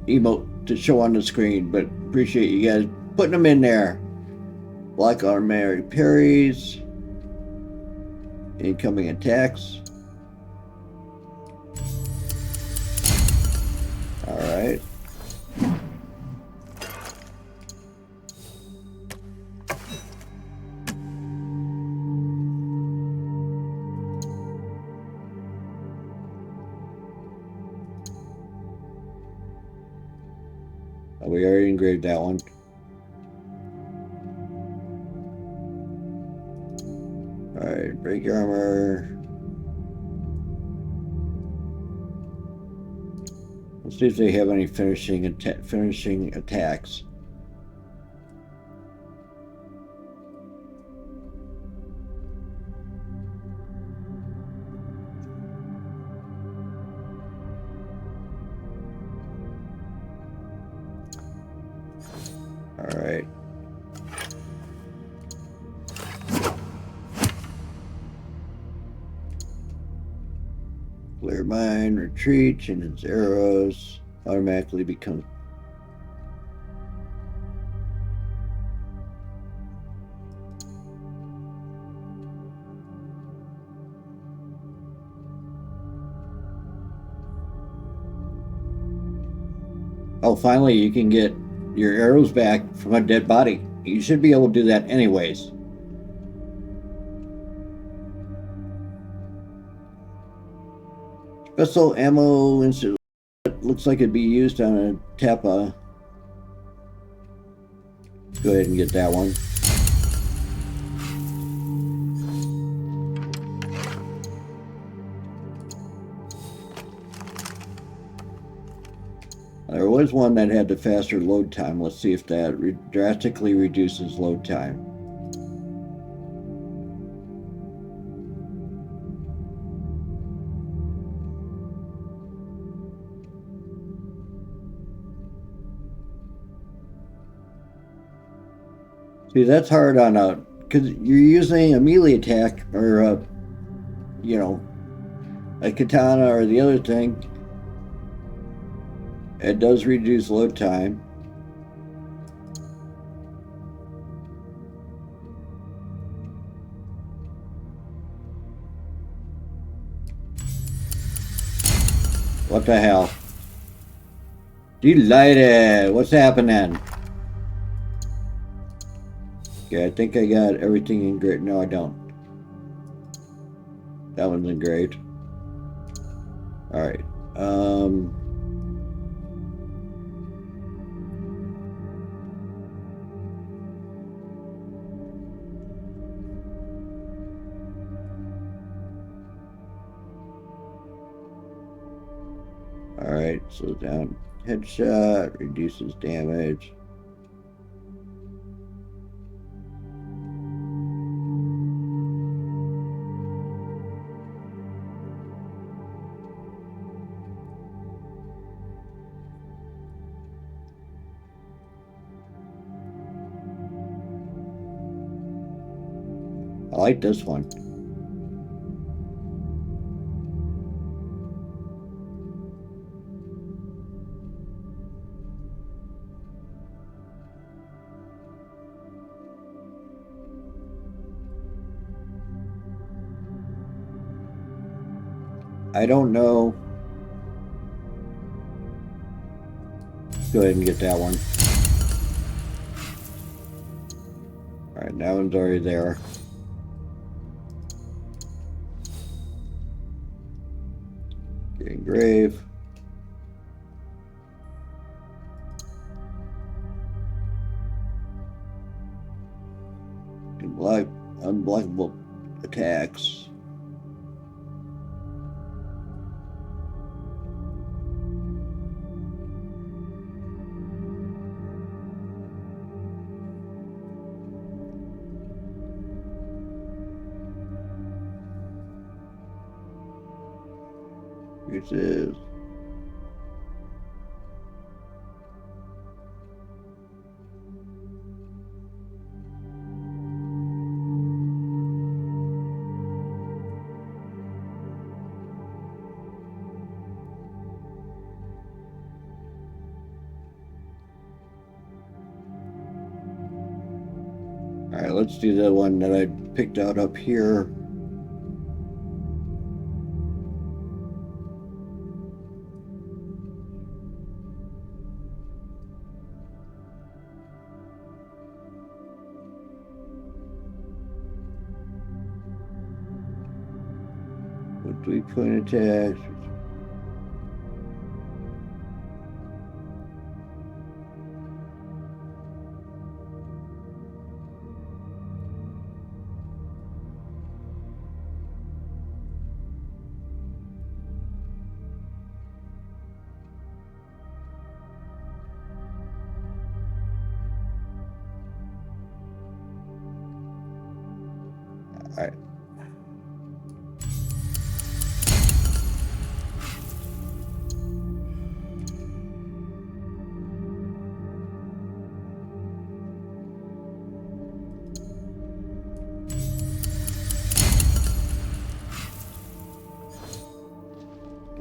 emote to show on the screen. But appreciate you guys putting them in there. Block automatic parries. Incoming attacks. Alright. Oh, we already engraved that one. Alright, break armor. Let's see if they have any finishing attacks. Nuclear mine retreats and its arrows automatically become. Oh, finally you can get your arrows back from a dead body. You should be able to do that anyways. Special ammo instant. Looks like it'd be used on a Tappa. Go ahead and get that one. There was one that had the faster load time. Let's see if that drastically reduces load time. See, that's hard on a, because you're using a melee attack or a, you know, a katana or the other thing. It does reduce load time. What the hell? Delighted! What's happening? Okay, I think I got everything in great. No, I don't. That one's in great. Alright. Alright, so down. Headshot reduces damage. I like this one. I don't know. Go ahead and get that one. Alright, that one's already there. Engrave. And block unblockable attacks. This is all right. Let's do the one that I picked out up here. With 3-point attacks. All right.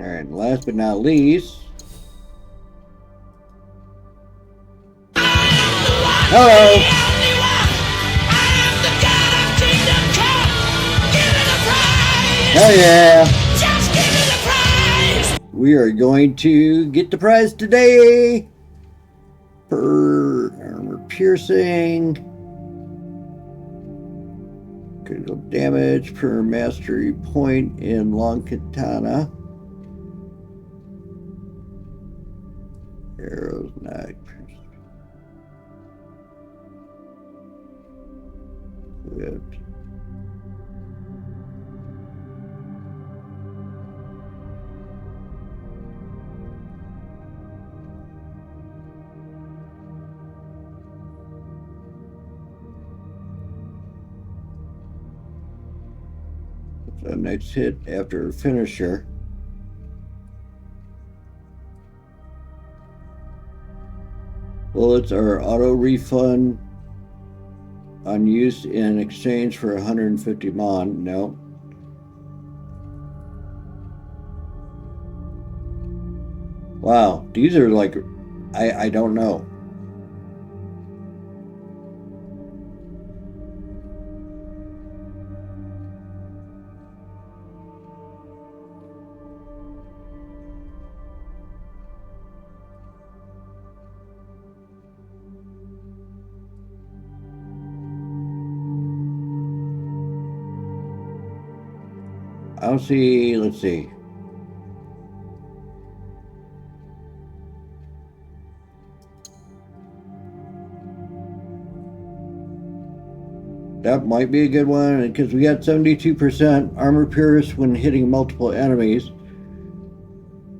Alright, last but not least. Hello! Hell yeah! Just give me the prize! We are going to get the prize today! Per armor piercing. Critical damage per mastery point in long katana. Arrows, knife. Good. So next hit after finisher. Bullets are auto refund on use in exchange for 150 mon. No. Wow, these are like, I don't know. I don't see, let's see. That might be a good one because we got 72% armor pierce when hitting multiple enemies,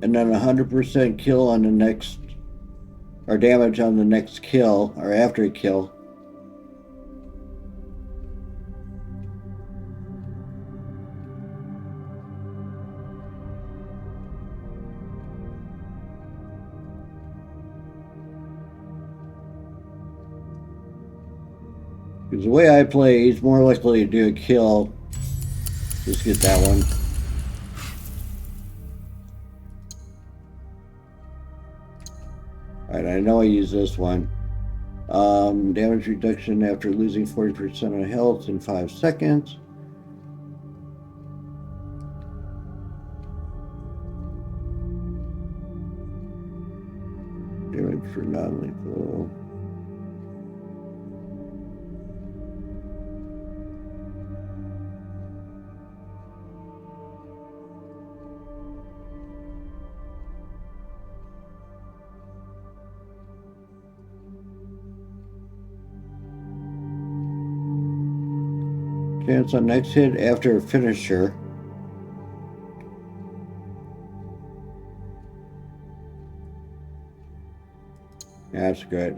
and then 100% kill on the next, or damage on the next kill, or after a kill. Because the way I play, he's more likely to do a kill. Just get that one. Alright, I know I use this one. Damage reduction after losing 40% of health in 5 seconds. Damage for non-lethal. Chance on next hit after a finisher. Yeah, that's good.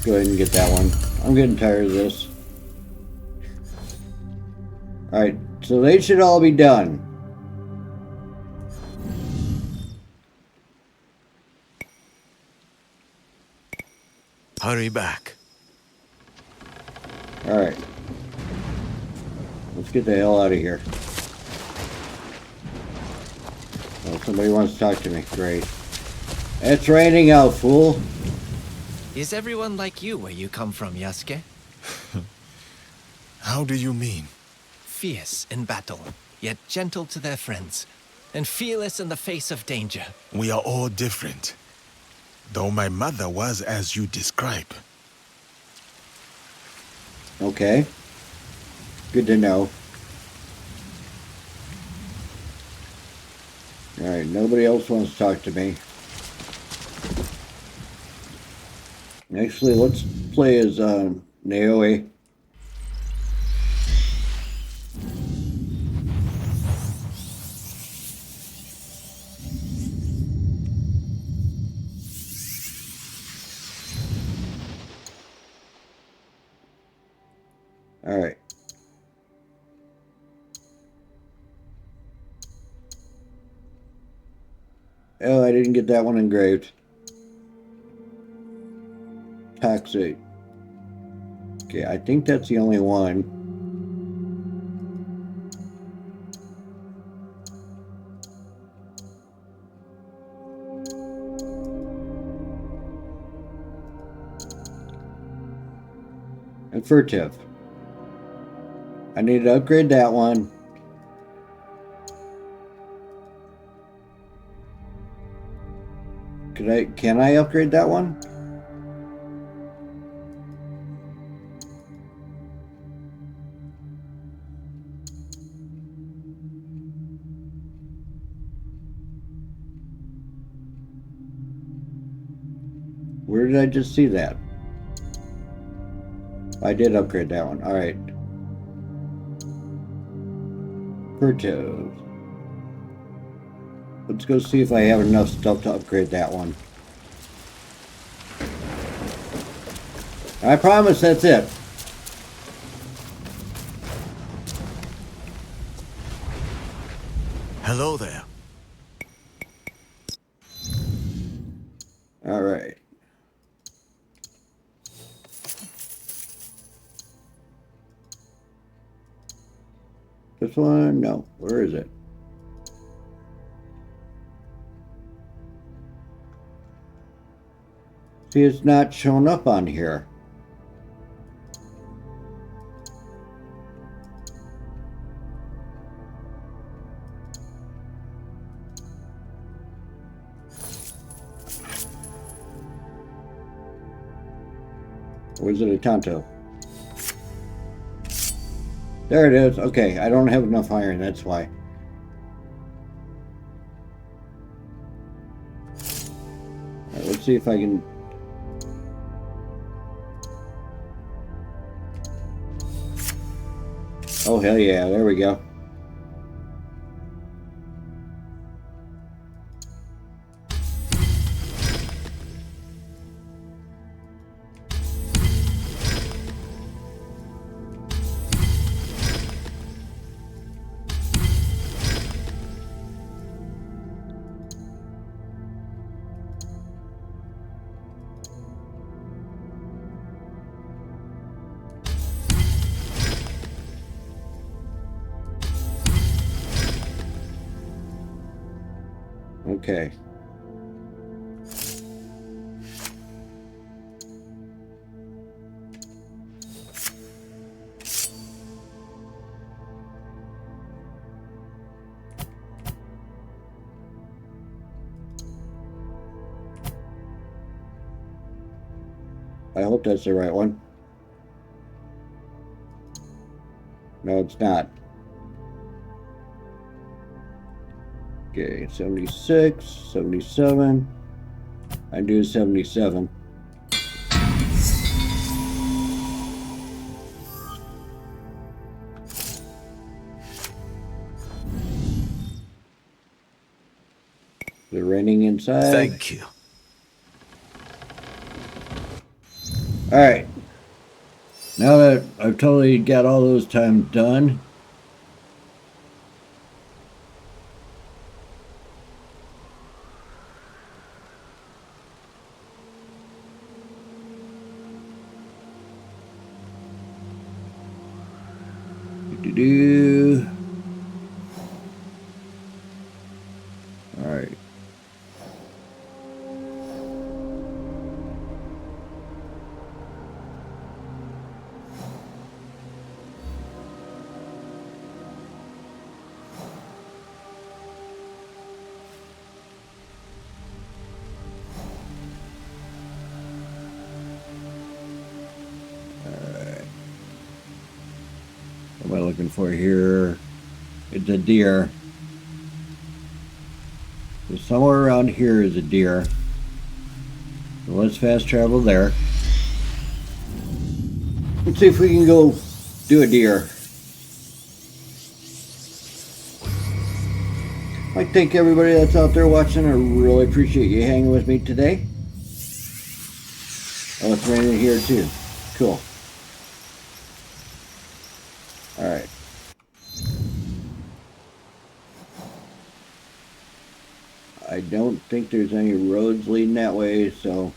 Go ahead and get that one. I'm getting tired of this. Alright, so they should all be done. Hurry back. Alright. Let's get the hell out of here. Oh, somebody wants to talk to me. Great. It's raining out, fool. Is everyone like you where you come from, Yasuke? How do you mean? Fierce in battle, yet gentle to their friends, and fearless in the face of danger. We are all different. Though my mother was as you describe. Okay. Good to know. Alright, nobody else wants to talk to me. Actually, let's play as Naoe. All right. I didn't get that one engraved. Toxic. Okay, I think that's the only one. And furtive. I need to upgrade that one. Can I upgrade that one? Where did I just see that? I did upgrade that one. Alright. Furtive. Let's go see if I have enough stuff to upgrade that one. I promise that's it. Hello there. All right. This one? No. Where is it? See, it's not showing up on here. Where's it a Tonto? There it is. Okay, I don't have enough iron, that's why. Alright, let's see if I can... Oh, hell yeah, there we go. Okay. I hope that's the right one. No, it's not. Okay, 76, 77. I do 77. The raining inside. Thank you. Alright. Now that I've totally got all those times done, do. Alright. What am I looking for here? It's a deer. So somewhere around here is a deer. So let's fast travel there. Let's see if we can go do a deer. I'd like to thank everybody that's out there watching. I really appreciate you hanging with me today. Oh, it's raining here too. Cool. Alright. I I don't think there's any roads leading that way, so.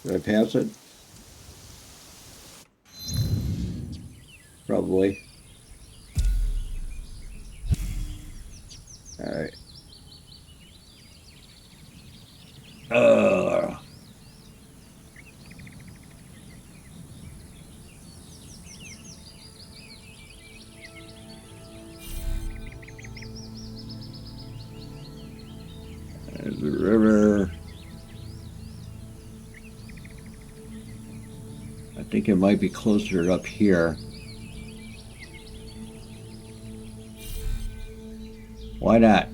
Did I pass it? Probably. All right. There's the river. I think it might be closer up here. Why not?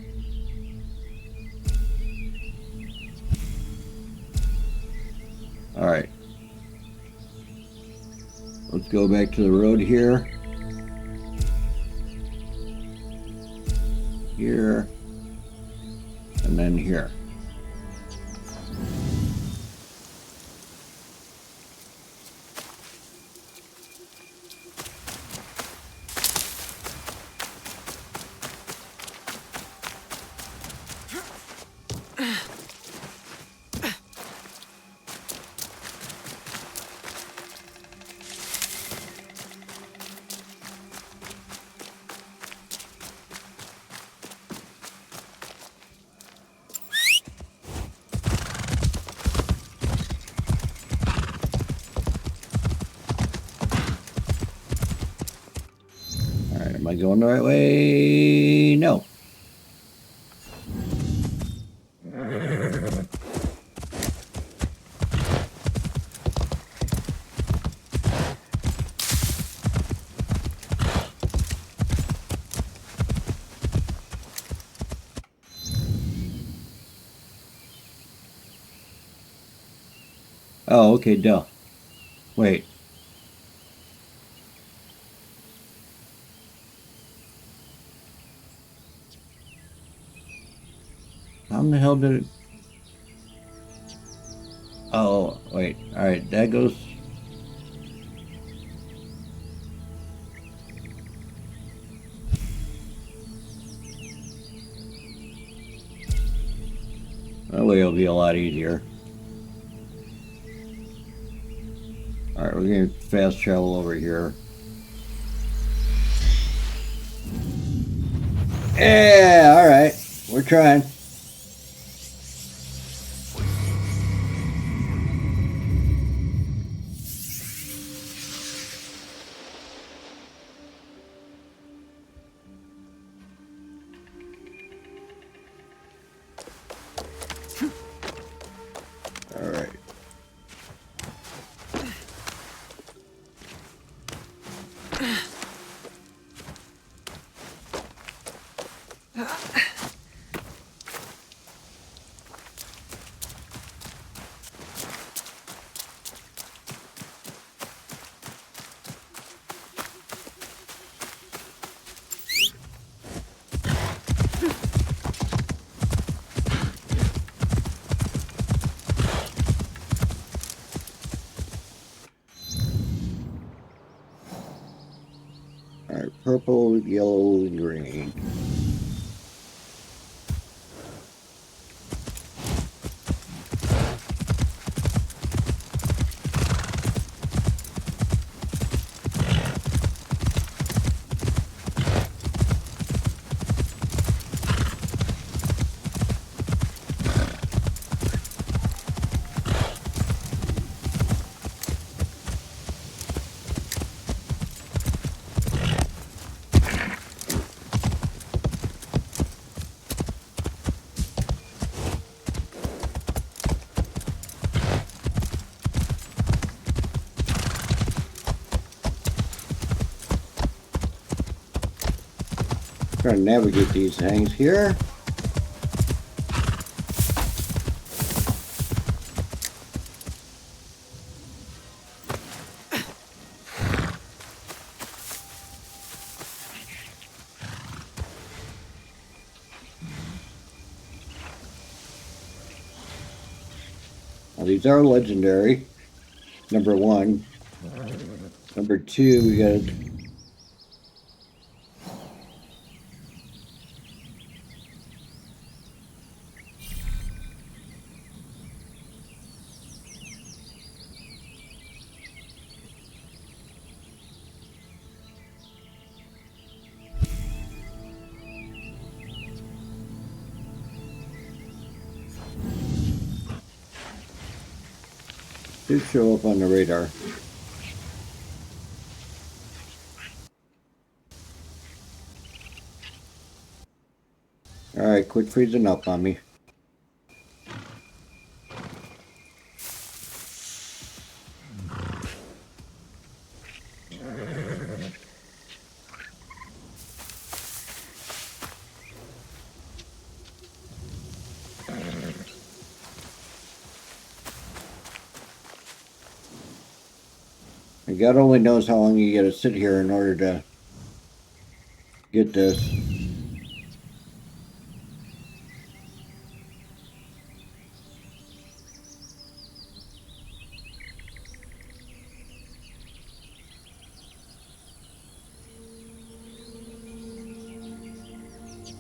All right. Let's go back to the road here. Here. And then here. Am I going the right way? No. Oh, okay, duh. Wait. How in the hell did it... Oh, wait. Alright, that goes... That way it'll be a lot easier. Alright, we're going to fast travel over here. Yeah, alright. We're trying. Alright. Alright, purple, yellow, green. Trying to navigate these things here. Now, these are legendary. Number 1. Number 2, we got. Should show up on the radar. Alright, quit freezing up on me. And God only knows how long you gotta sit here in order to get this.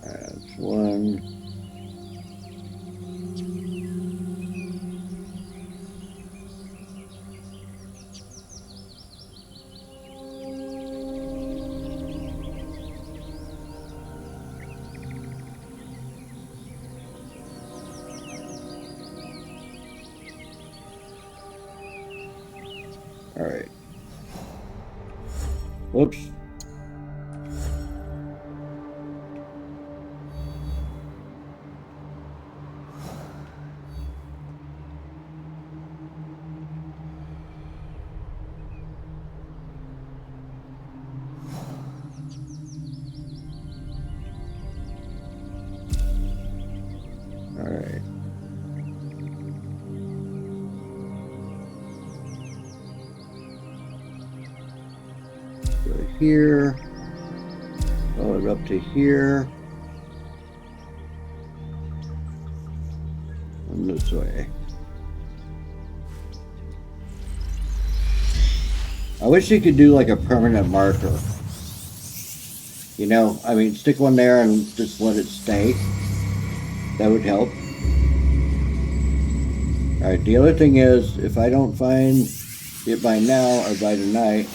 That's 1. Alright. Whoops. Alright. Go here. Follow it up to here. And this way. I wish you could do like a permanent marker. You know, I mean, stick one there and just let it stay. That would help. Alright, the other thing is, if I don't find it by now or by tonight,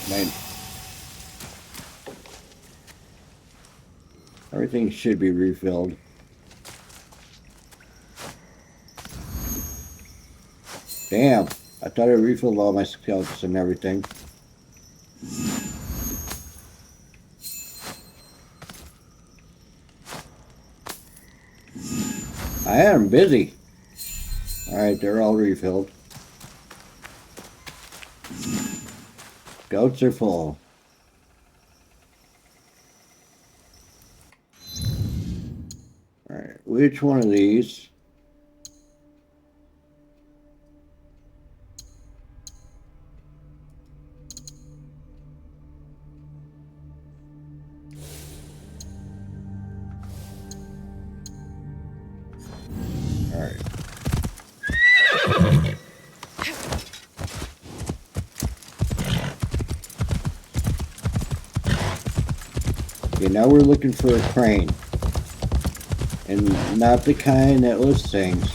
everything should be refilled. Damn, I thought I refilled all my scouts and everything. I am busy. Alright, they're all refilled. Goats are full. Alright, which one of these? Alright. Okay, now we're looking for a crane. And not the kind that lifts things.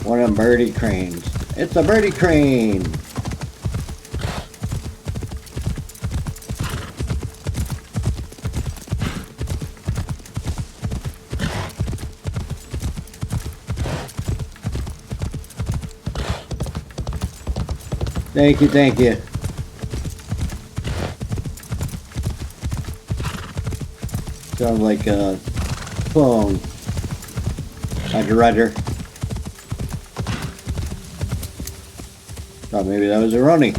One of them birdie cranes. It's a birdie crane! Thank you, thank you. Sounds like a phone. Roger, Roger. Thought maybe that was a Ronnie.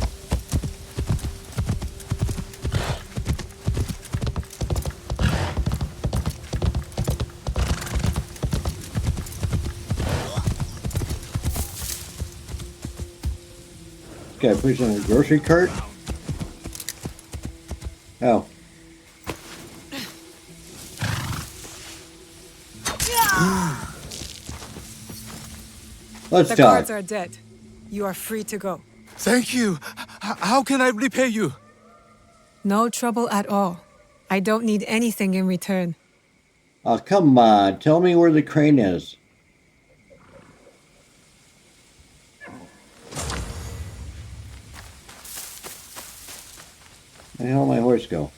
Okay, push on a grocery cart. Oh. Let's The talk. guards are dead. You are free to go. Thank you. How can I repay you? No trouble at all. I don't need anything in return. Oh, come on. Tell me where the crane is. Where the hell did my horse go?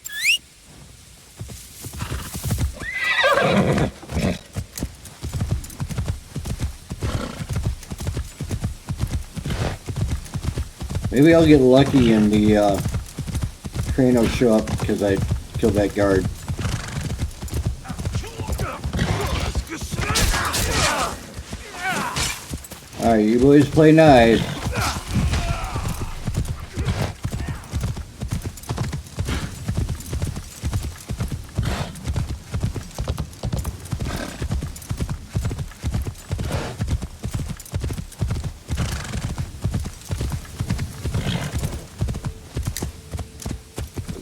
Maybe I'll get lucky and the crane will show up because I killed that guard. Alright, you boys play nice.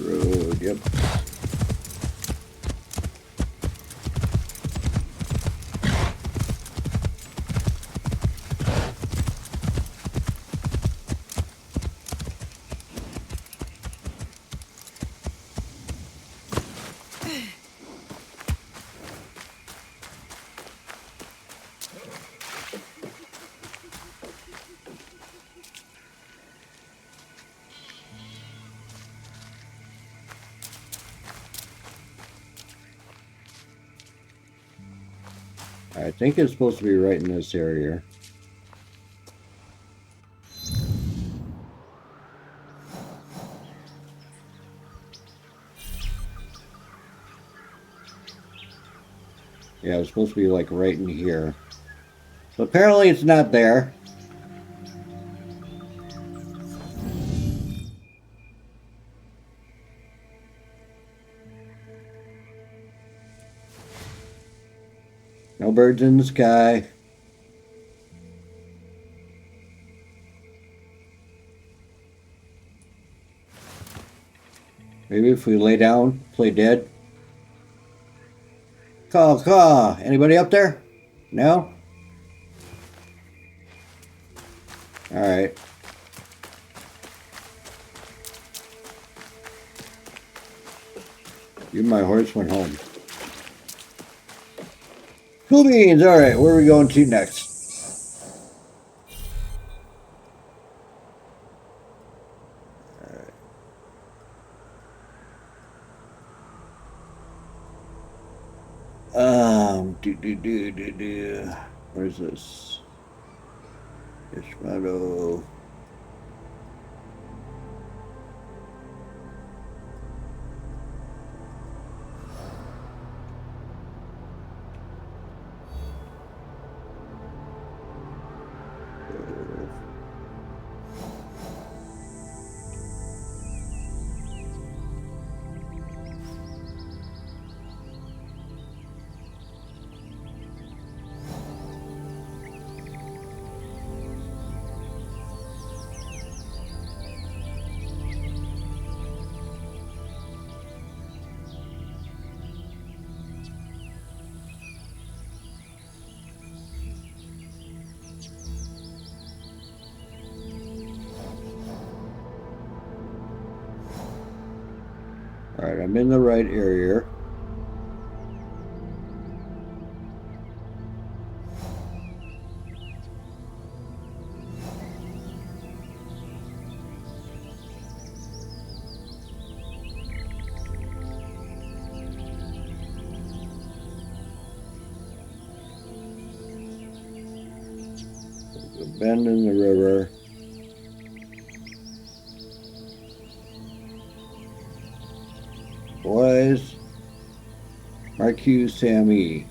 Road, yep. I think it's supposed to be right in this area. Yeah, it's supposed to be like right in here. So apparently it's not there. No birds in the sky. Maybe if we lay down, play dead. Caw, caw. Anybody up there? No? Alright. You and my horse went home. Cool beans. Alright, where are we going to next? Where's this? Ishmael. Alright, I'm in the right area. There's a bend in the river. Boys, Marquis Sammy.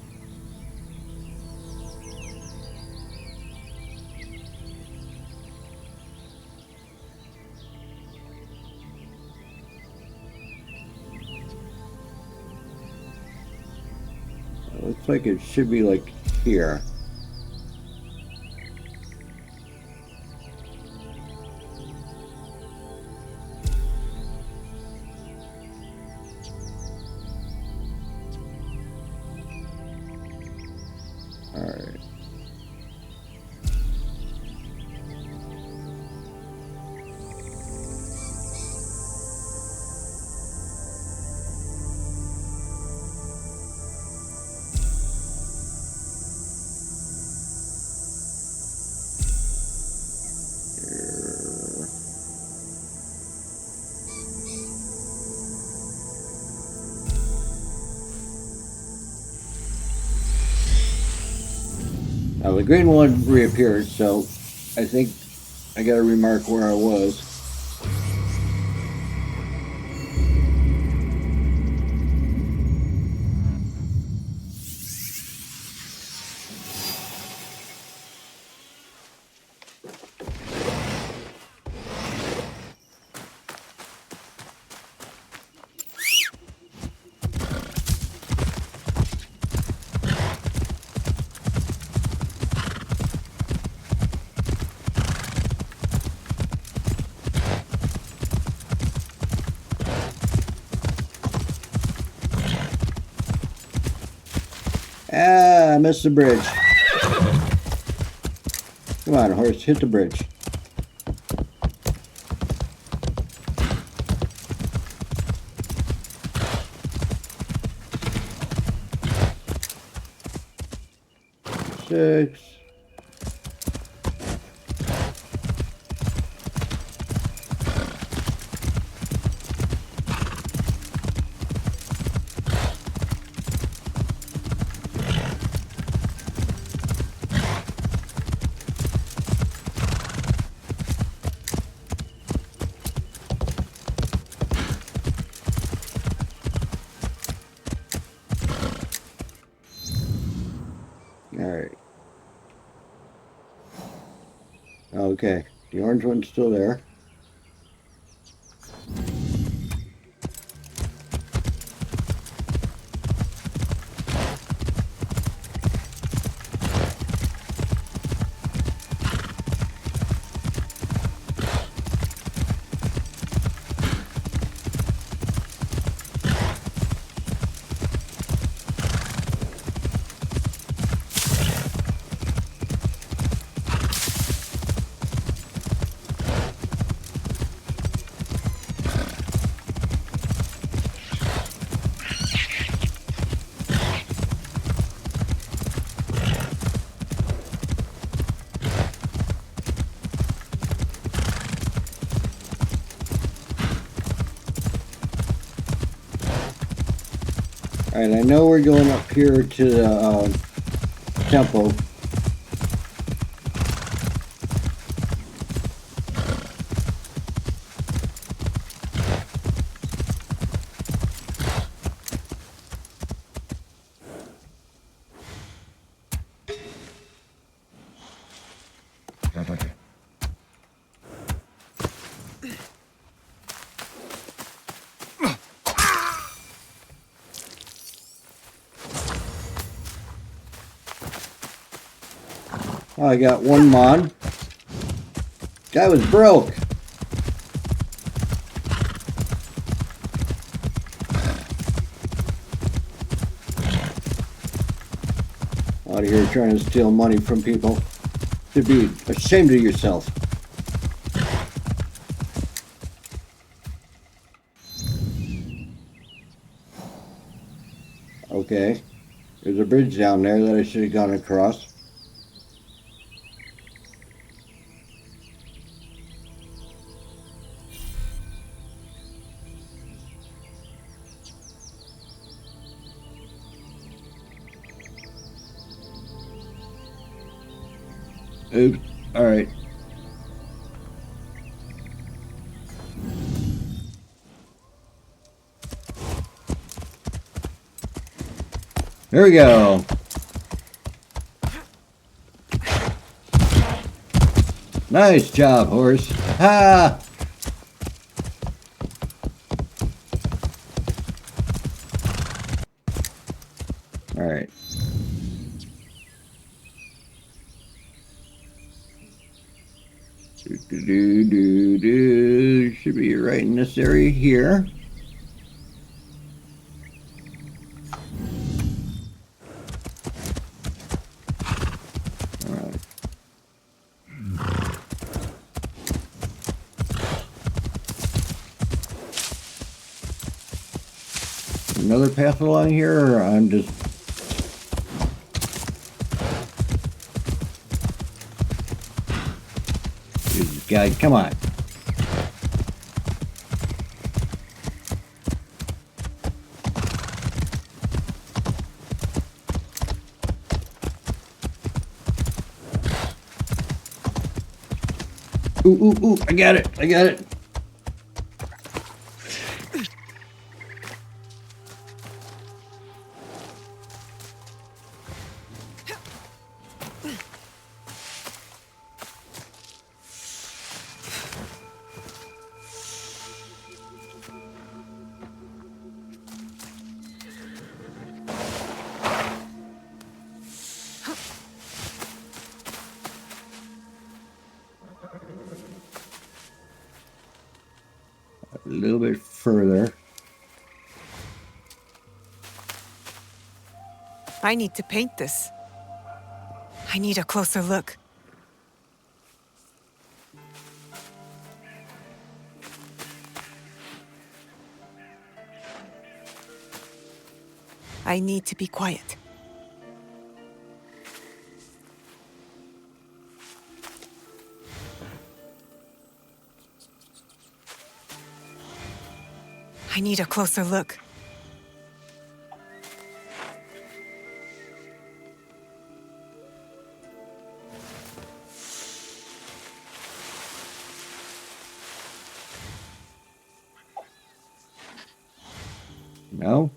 It looks like it should be like here. Alright. Now the green one reappeared, so I think I gotta remark where I was. Ah, I missed the bridge. Come on, horse, hit the bridge. Six. All right. Okay, the orange one's still there. Alright, I know we're going up here to the temple. Oh, I got one mod. Guy was broke. Out of here trying to steal money from people. Should be ashamed of yourself. Okay. There's a bridge down there that I should have gone across. Oops. Alright. There we go. Nice job, horse. Ha! Alright. Should be right in this area here. Alright. Another path along here, or I'm just... Jesus, guy, come on. Ooh, I got it. I got it. A little bit further. I need to paint this. I need a closer look. I need to be quiet. I need a closer look. No?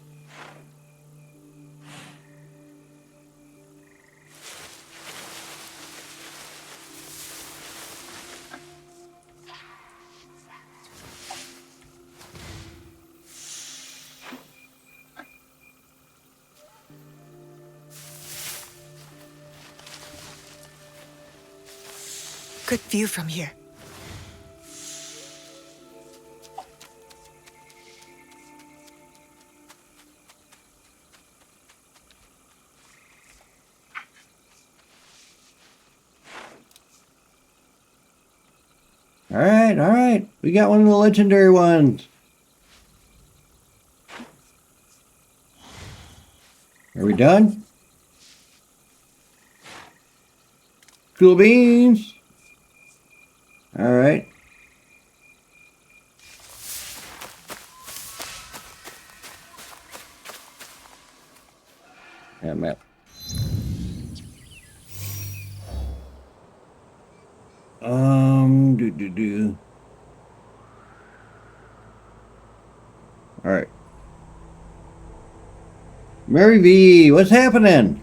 Good view from here. All right. We got one of the legendary ones. Are we done? Cool beans. All right. Yeah, map. Do. All right. Mary V, what's happening?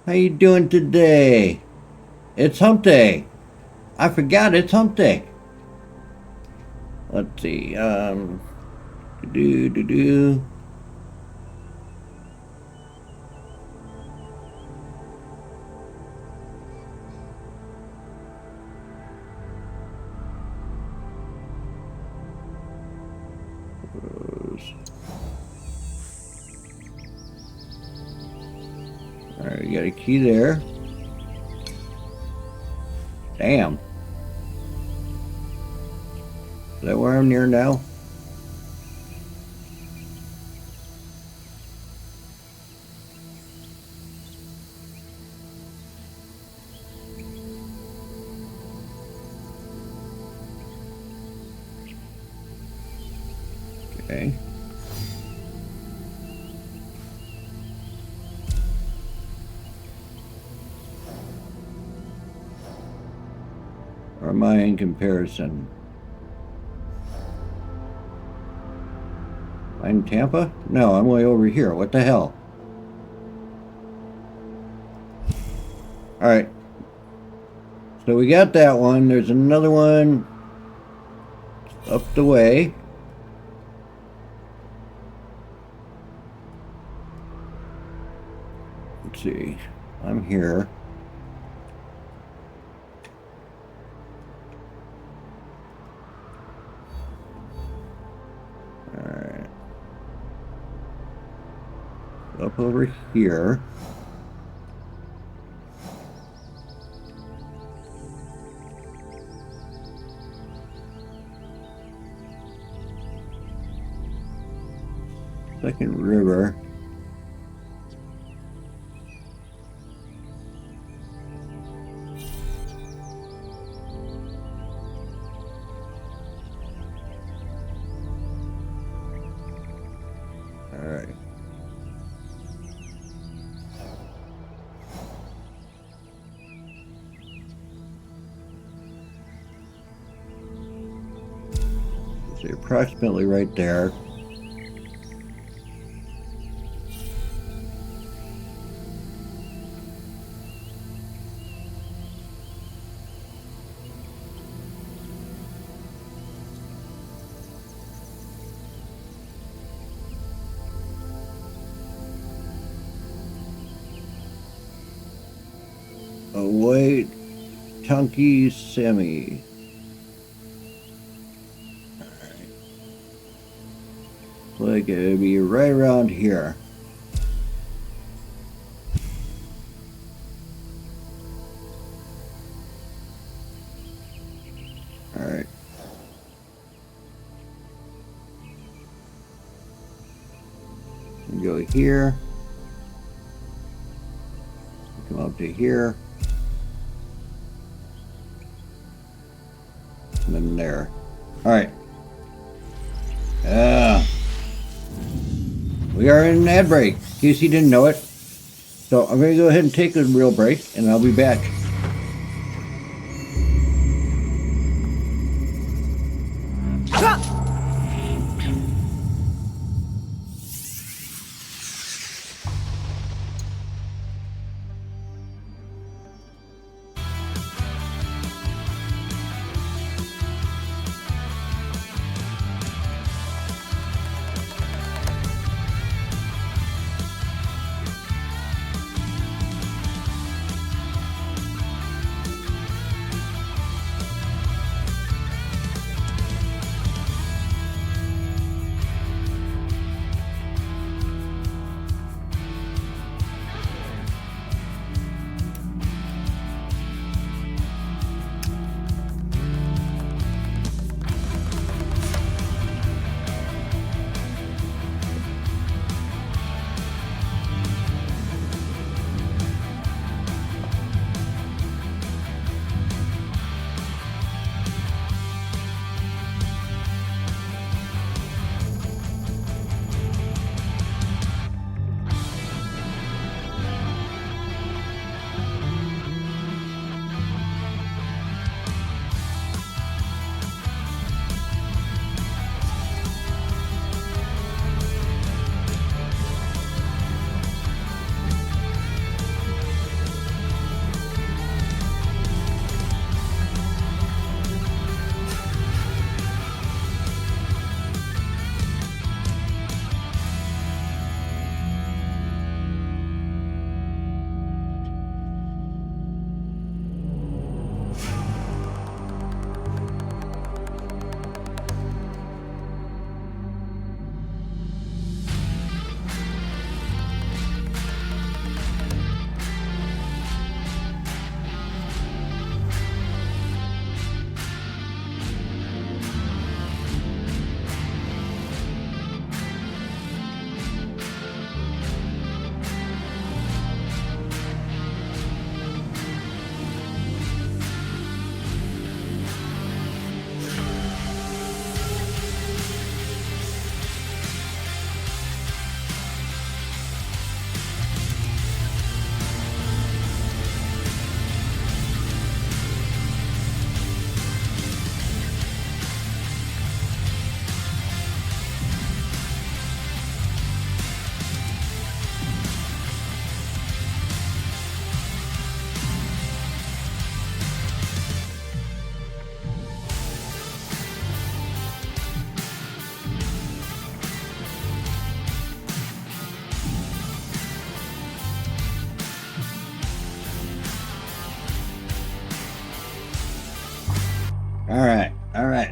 How you doing today? It's hump day. I forgot it's hump day. Let's see. Do. Alright, you got a key there. Damn. Is that where I'm near now? Okay. Or am I in comparison? Am I in Tampa? No, I'm way over here. What the hell? Alright. So we got that one. There's another one up the way. Let's see. I'm here. Alright. Up over here. Second river. All right. So you're approximately right there. Await Chunky Sammy. Like it would be right around here. Alright. Go here. Come up to here. And then there. Alright. We are in an ad break, in case you didn't know it. So I'm going to go ahead and take a real break, and I'll be back.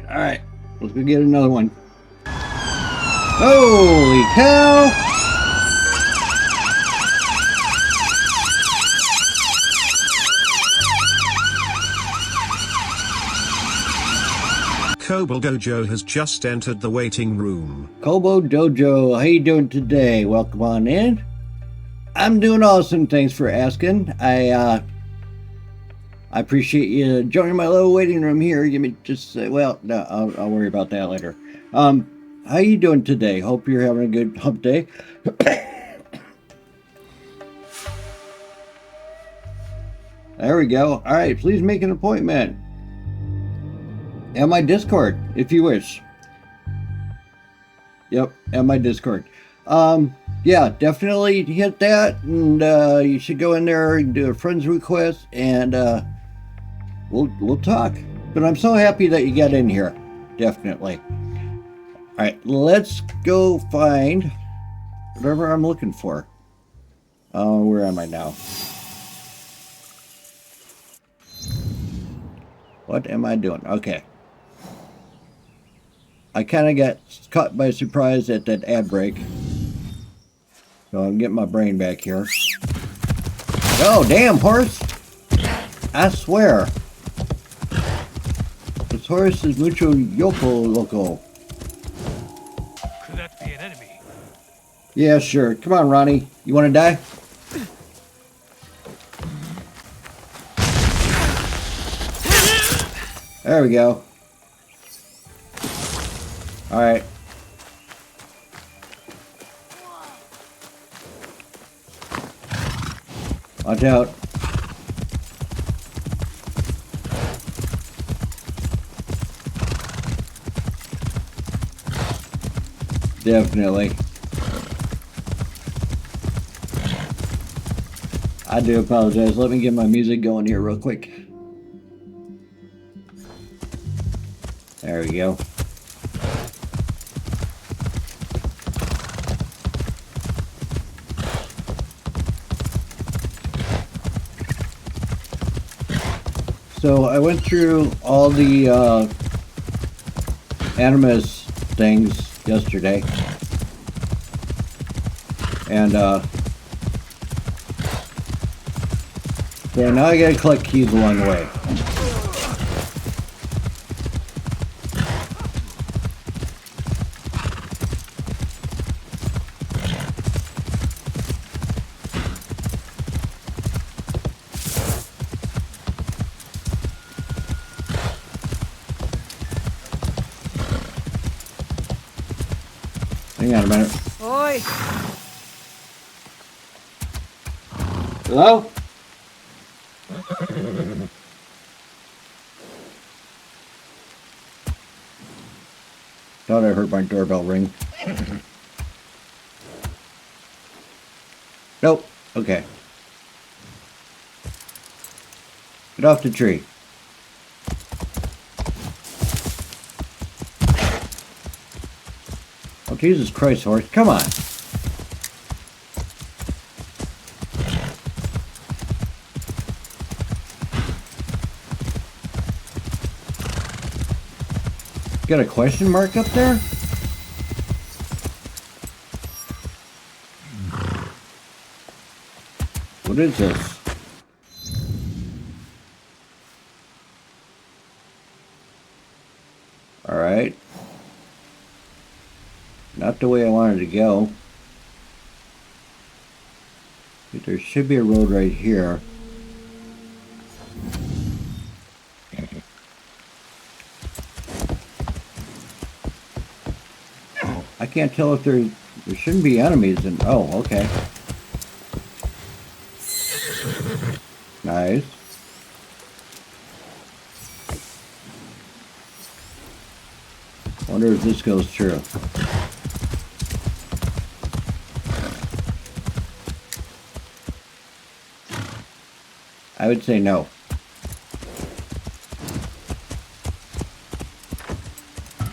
All right. Let's go get another one. Holy cow! Kobo Dojo has just entered the waiting room. Kobo Dojo, how you doing today? Welcome on in. I'm doing awesome. Thanks for asking. I appreciate you joining my little waiting room here. Give me just well, no, I'll worry about that later. How you doing today? Hope you're having a good hump day. There we go. All right, please make an appointment. And my Discord, if you wish. Yep, and my Discord. Yeah, definitely hit that, and you should go in there and do a friends request, and we'll talk. But I'm so happy that you got in here. Definitely. All right, let's go find whatever I'm looking for. Where am I now? What am I doing? Okay. I kind of got caught by surprise at that ad break. So I'm getting my brain back here. Oh, damn, horse! I swear. This horse is mucho yopo loco. Could that be an enemy? Yeah, sure. Come on, Ronnie. You want to die? There we go. Alright. Watch out. Definitely. I do apologize. Let me get my music going here real quick. There we go. So I went through all the Animus things yesterday, and so now I gotta collect keys along the way. Hang on a minute. Oi! Hello? Thought I heard my doorbell ring. Nope. Okay. Get off the tree. Oh, Jesus Christ, horse. Come on. Got a question mark up there? What is this? All right. Not the way I wanted to go. There should be a road right here. I can't tell if there shouldn't be enemies in. Oh, okay. Nice. Wonder if this goes through. I would say no.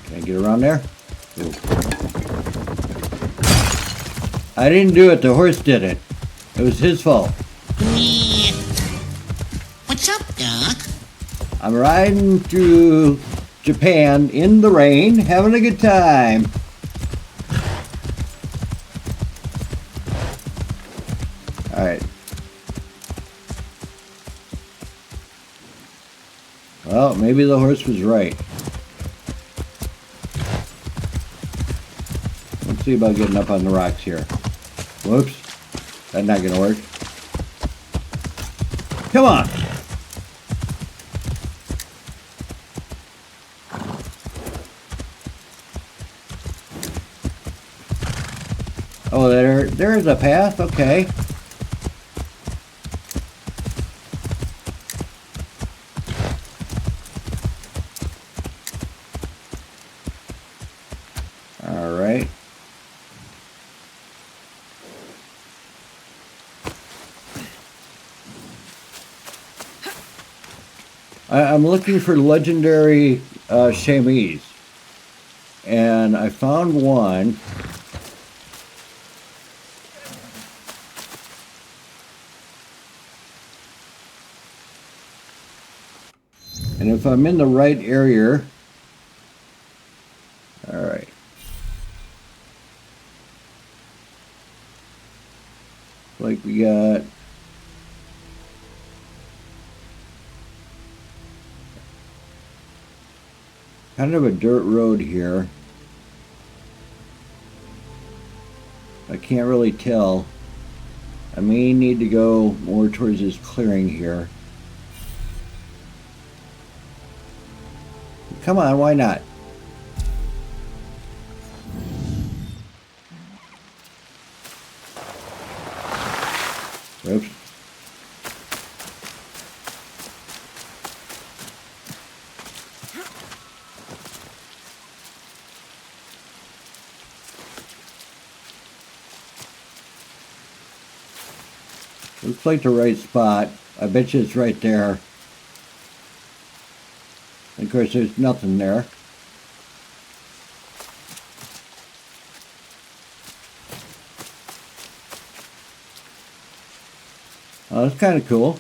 Can I get around there? Ooh. I didn't do it, the horse did it. It was his fault. What's up, Doc? I'm riding through Japan in the rain, having a good time. Alright. Well, maybe the horse was right. Let's see about getting up on the rocks here. Whoops. That's not gonna work. Come on! Oh, there's a path? Okay. Alright. I'm looking for legendary chamois, and I found one. And if I'm in the right area, all right. Like we got kind of a dirt road here. I can't really tell. I may need to go more towards this clearing here. Come on, why not? Oops. Looks like the right spot. I bet you it's right there. Of course, there's nothing there. Oh, that's kind of cool.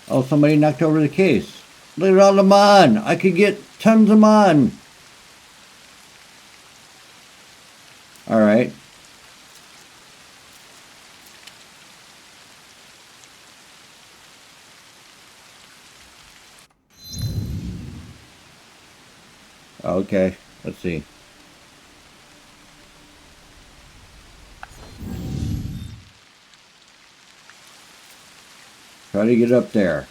Oh, somebody knocked over the case. Look at all the mon. I could get tons of mon. All right. Okay, let's see. Try to get up there.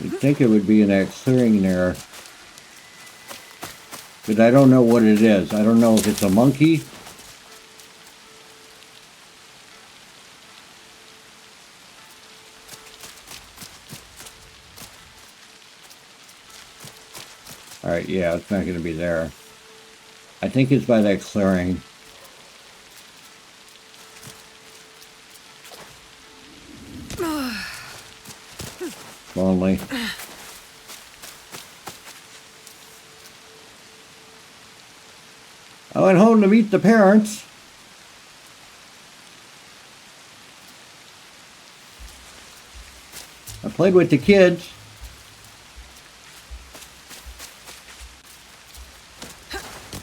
You'd think it would be in that clearing there. But I don't know what it is. I don't know if it's a monkey. Alright, yeah, it's not going to be there. I think it's by that clearing. Lonely. I went home to meet the parents. I played with the kids.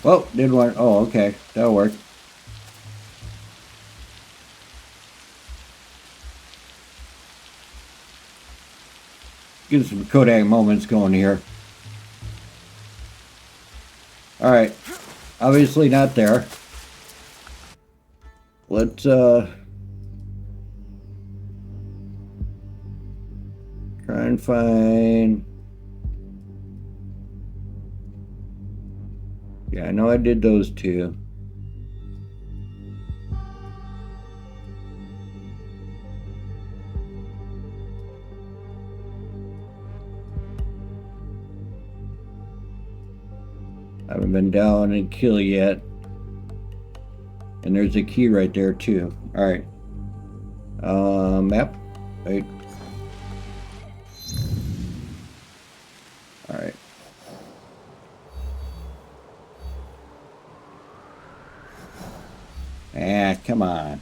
Oh, did one. Oh, okay. That'll work. Get some Kodak moments going here. Alright. Obviously not there. Let's, try and find... Yeah, I know I did those two. I haven't been down and kill yet. And there's a key right there too. Alright. Map. Wait. Alright. Ah, come on.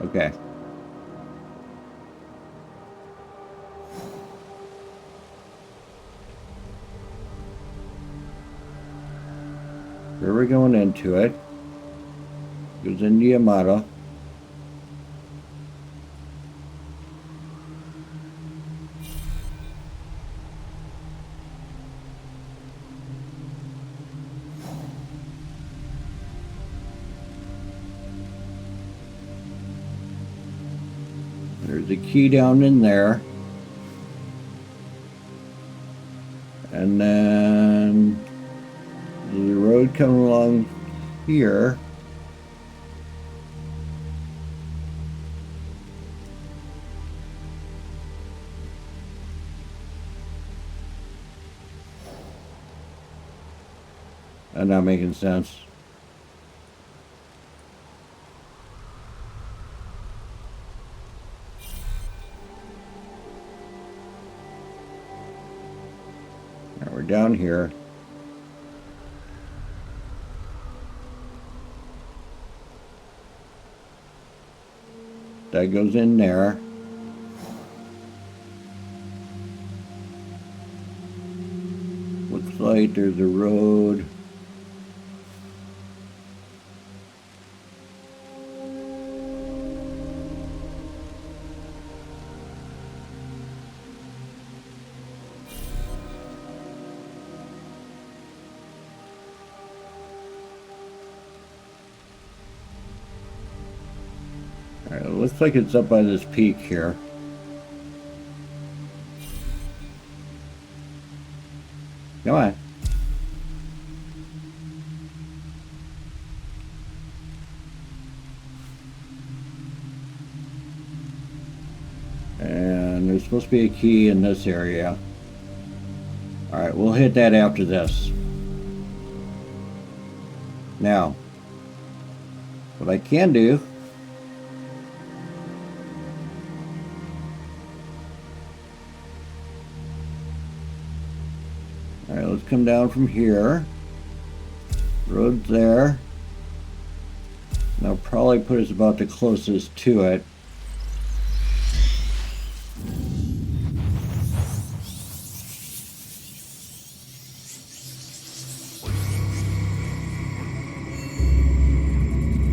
Okay. River going into it. Goes into Yamada. There's a key down in there. And then there's a road coming along here. That's not making sense. Now we're down here. That goes in there. Looks like there's a road. Alright, it looks like it's up by this peak here. Come on. And there's supposed to be a key in this area. Alright, we'll hit that after this. Now, what I can do Alright, let's come down from here. Road's there. That'll probably put us about the closest to it.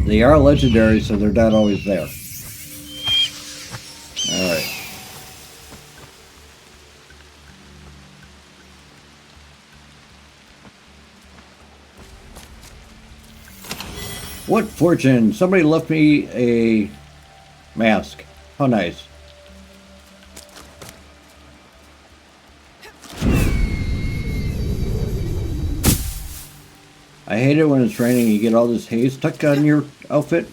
They are legendary, so they're not always there. Alright. What fortune! Somebody left me a mask. How nice. I hate it when it's raining and you get all this haze stuck on your outfit.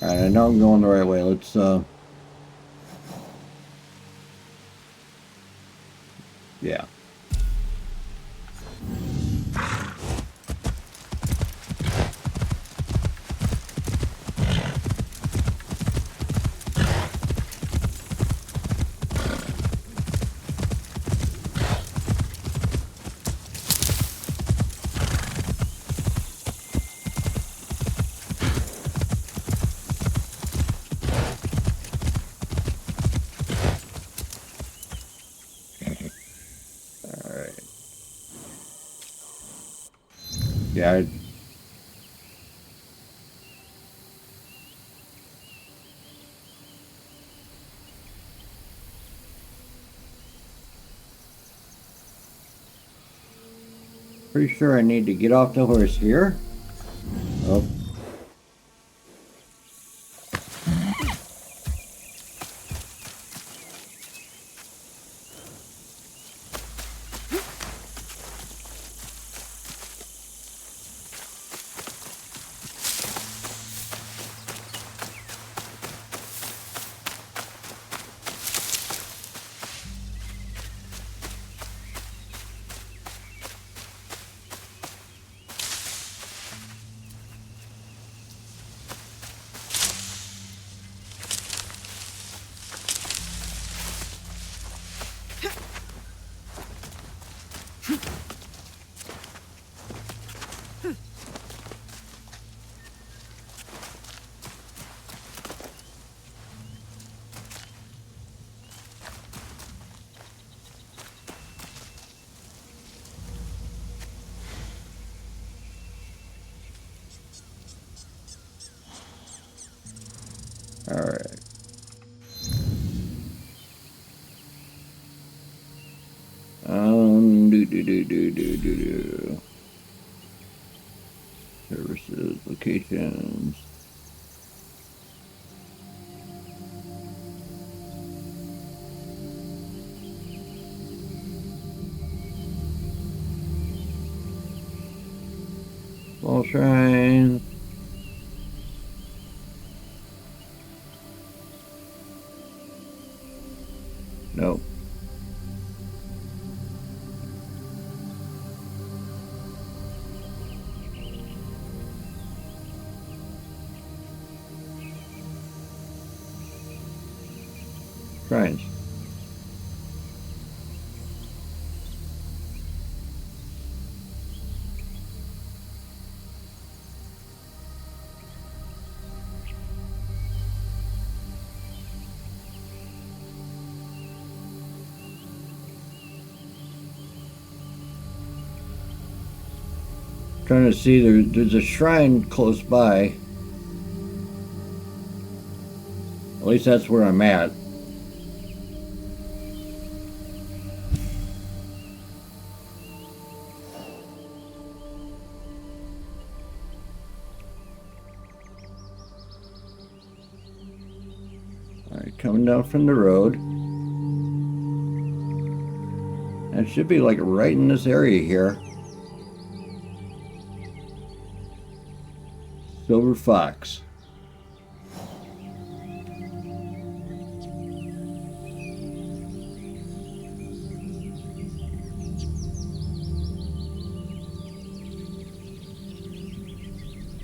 Alright, I know I'm going the right way. Let's yeah. Yeah. Pretty sure I need to get off the horse here. Oh. All right. Do. Services, locations. Small shrine. Nope. Shrines. Trying to see, there's a shrine close by. At least that's where I'm at. Alright, coming down from the road. And it should be like right in this area here. Silver Fox.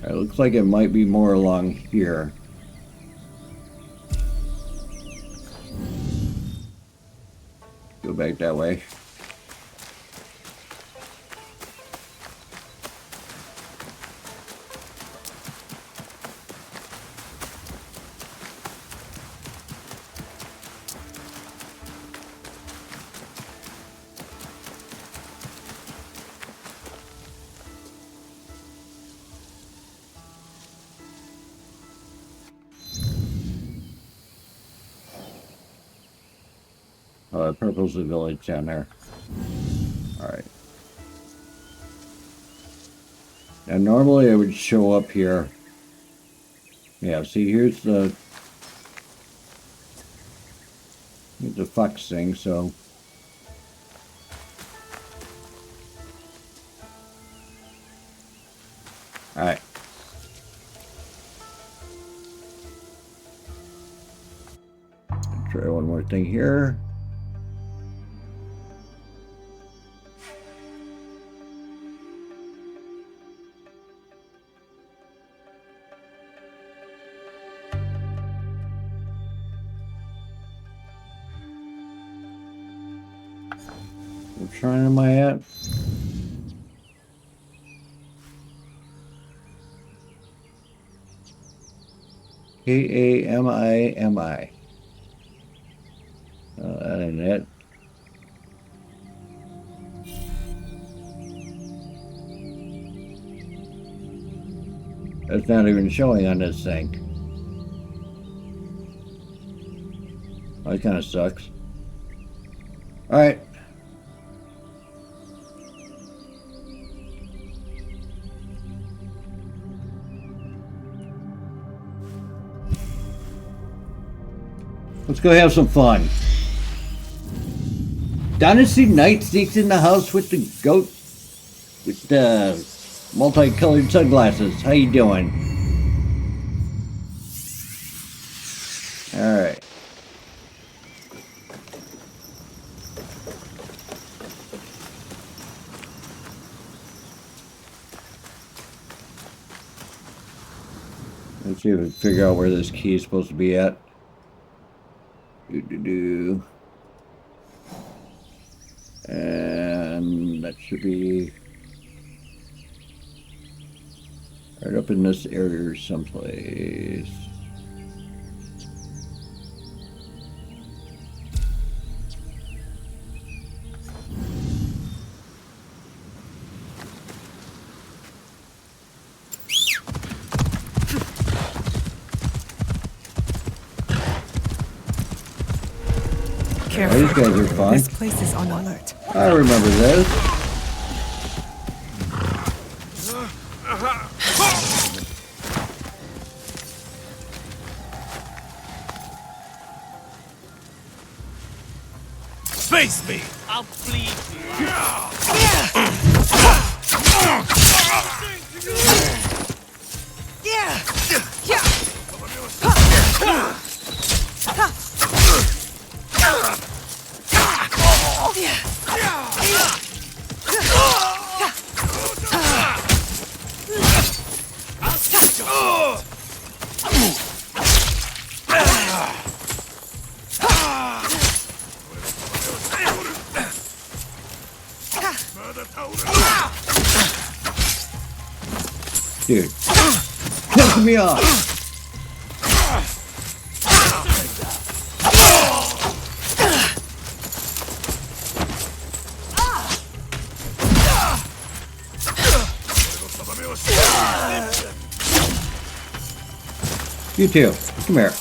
It looks like it might be more along here. Go back that way. Oh, purple's the village down there. Alright. Now normally I would show up here. Yeah, see here's the fox thing, so alright. Try one more thing here. What shrine am I at? K-A-M-I-M-I. That ain't it. That's not even showing on this thing. That kind of sucks. Alright. Let's go have some fun. Dynasty Knight sneaks in the house with the goat with the multicolored sunglasses. How you doing? All right. Let's see if we can figure out where this key is supposed to be at. And that should be right up in this area someplace. Careful. These guys are fun. This place is on alert. I remember this. Face me! I'll bleed you. Dude. Piss me off. You too. Come here.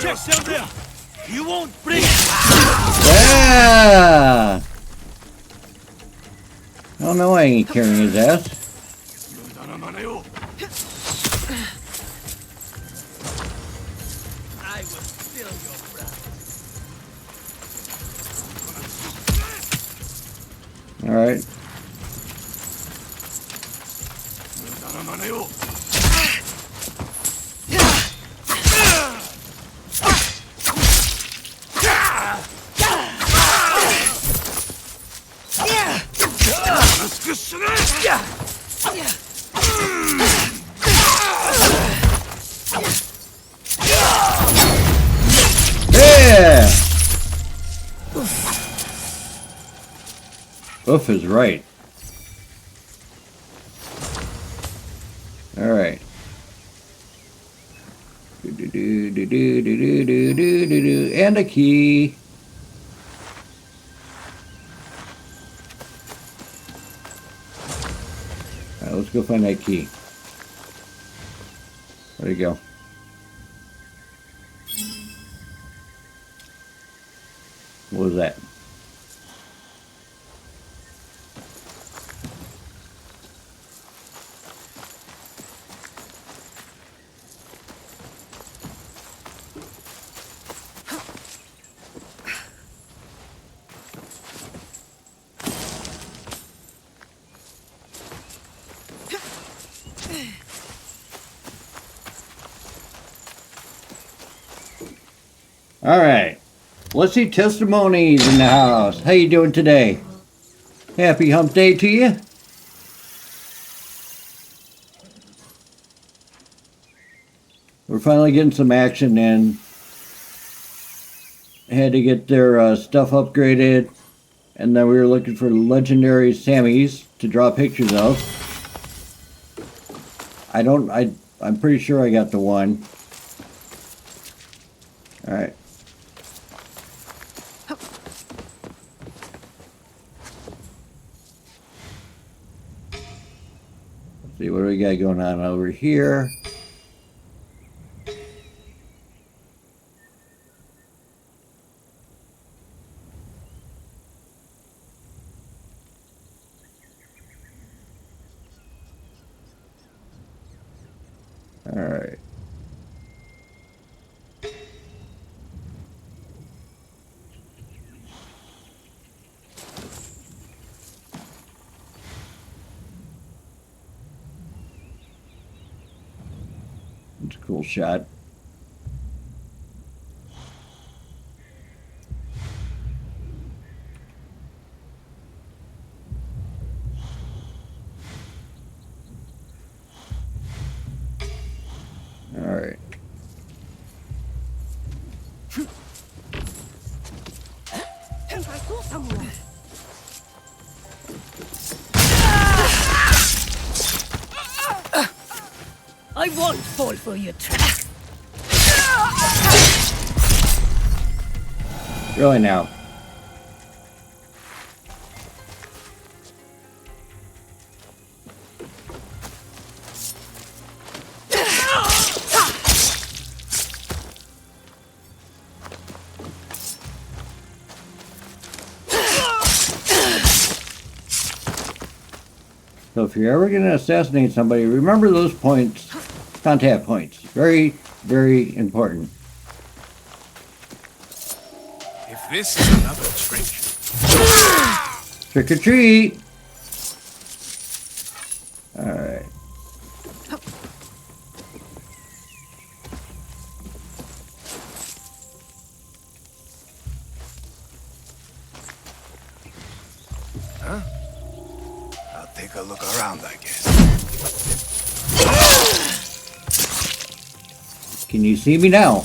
Check down there. You won't bring it. Yeah! I don't know why I ain't carrying his ass. I will steal your bride. Alright. Yeah! Oof is right. Alright. And a key. Alright, let's go find that key. Where'd it go? What was that? All right, let's see testimonies in the house. How you doing today? Happy hump day to you. We're finally getting some action in. Had to get their stuff upgraded, and then we were looking for legendary Sammys to draw pictures of. I'm pretty sure I got the one. All right. See what do we got going on over here. All right. It's a cool shot. All right. I won't fall for your trap. Really now. So if you're ever going to assassinate somebody, remember those points Contact points. Very, very important. If this is another trick. Trick or treat. Alright. I'll take a look around, I guess. Can you see me now?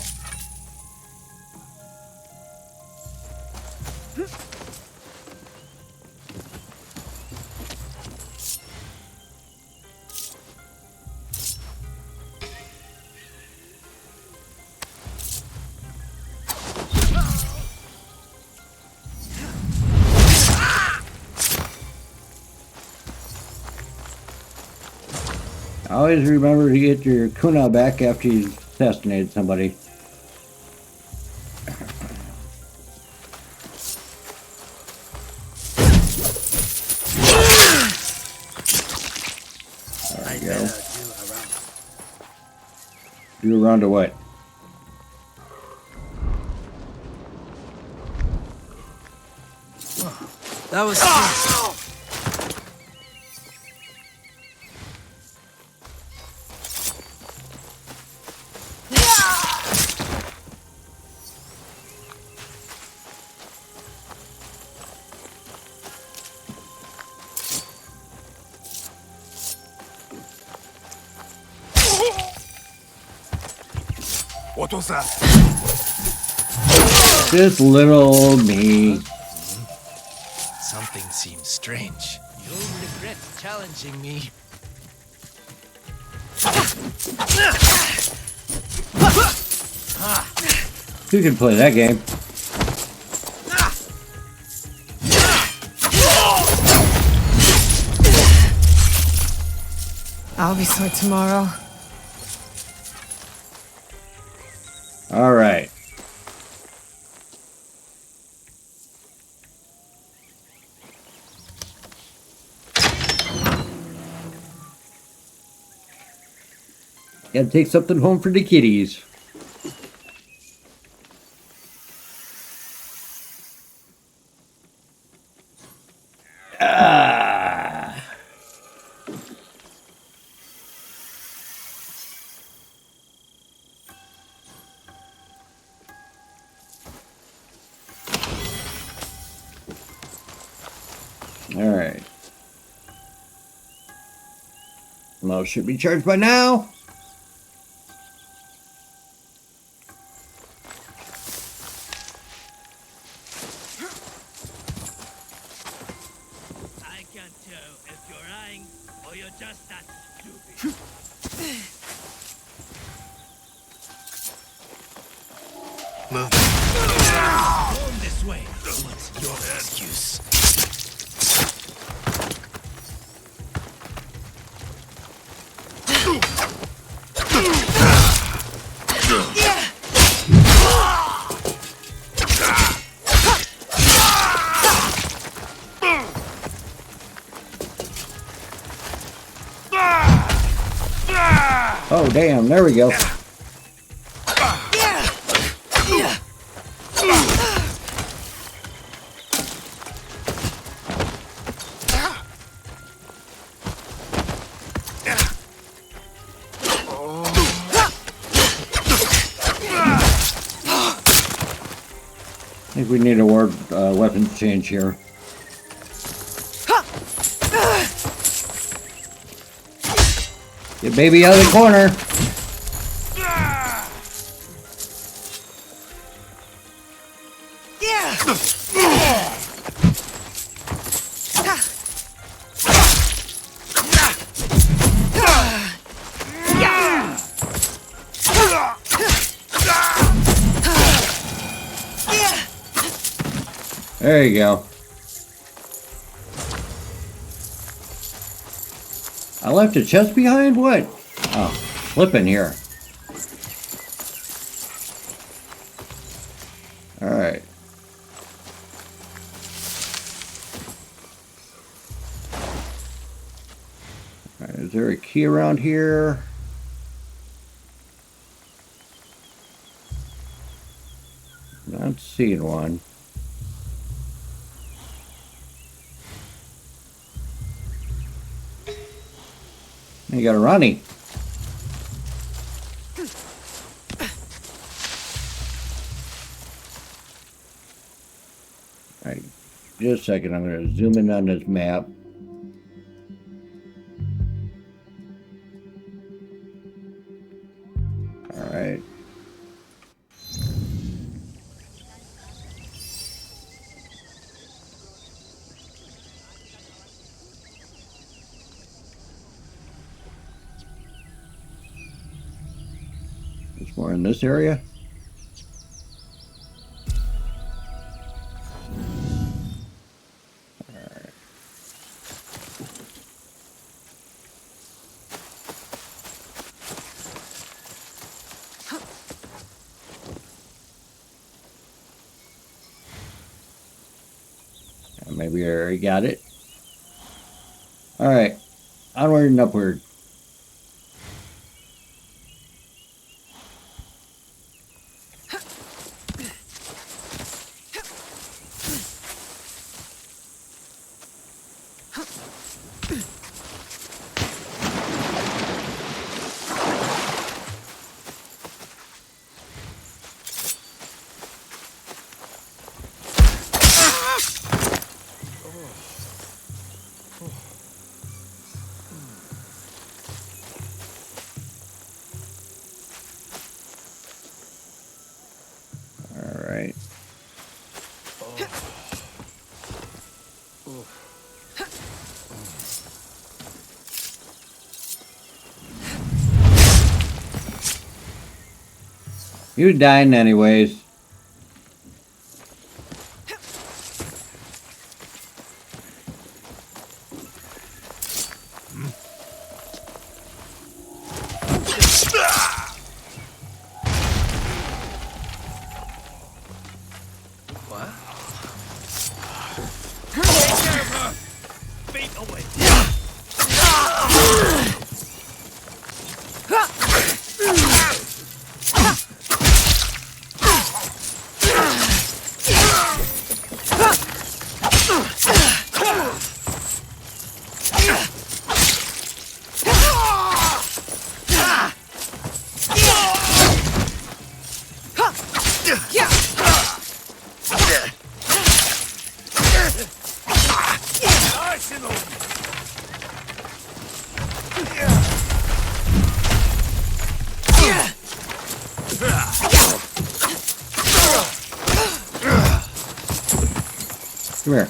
Always remember to get your kuna back after you assassinated somebody. There you go. Do around to what? That was. What was that? Just little old me. Something seems strange. You'll regret challenging me. You can play that game. I'll be sore tomorrow. All right. Gotta take something home for the kiddies. Ah. All right. Mo should be charged by now. I can't tell if you're lying or you're just that stupid. Going this way. What's your excuse? Oh, damn. There we go. I think we need a word weapons change here. Get baby out of the corner. There you go. I left a chest behind? What? Oh, flipping here. Alright. Alright, is there a key around here? Not seeing one. You got a Ronnie. Alright, just a second. I'm going to zoom in on this map. Alright. There's more in this area. Maybe I already got it. Alright. Onward and upward. Alright. You dying anyways. Feet away. Come here.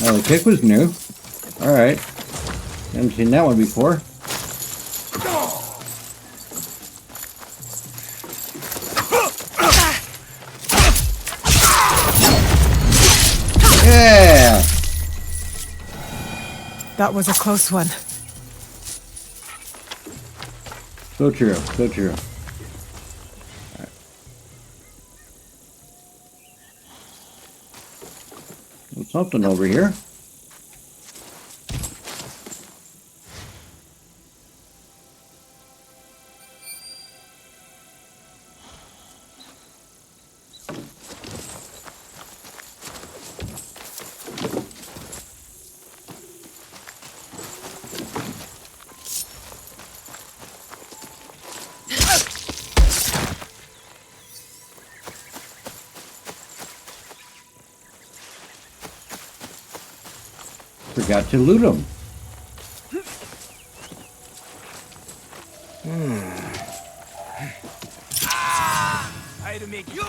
Oh, the kick was new. Alright. Haven't seen that one before. Yeah! That was a close one. So true, so true. Alright. There's something over here. Forgot to loot them. How to make you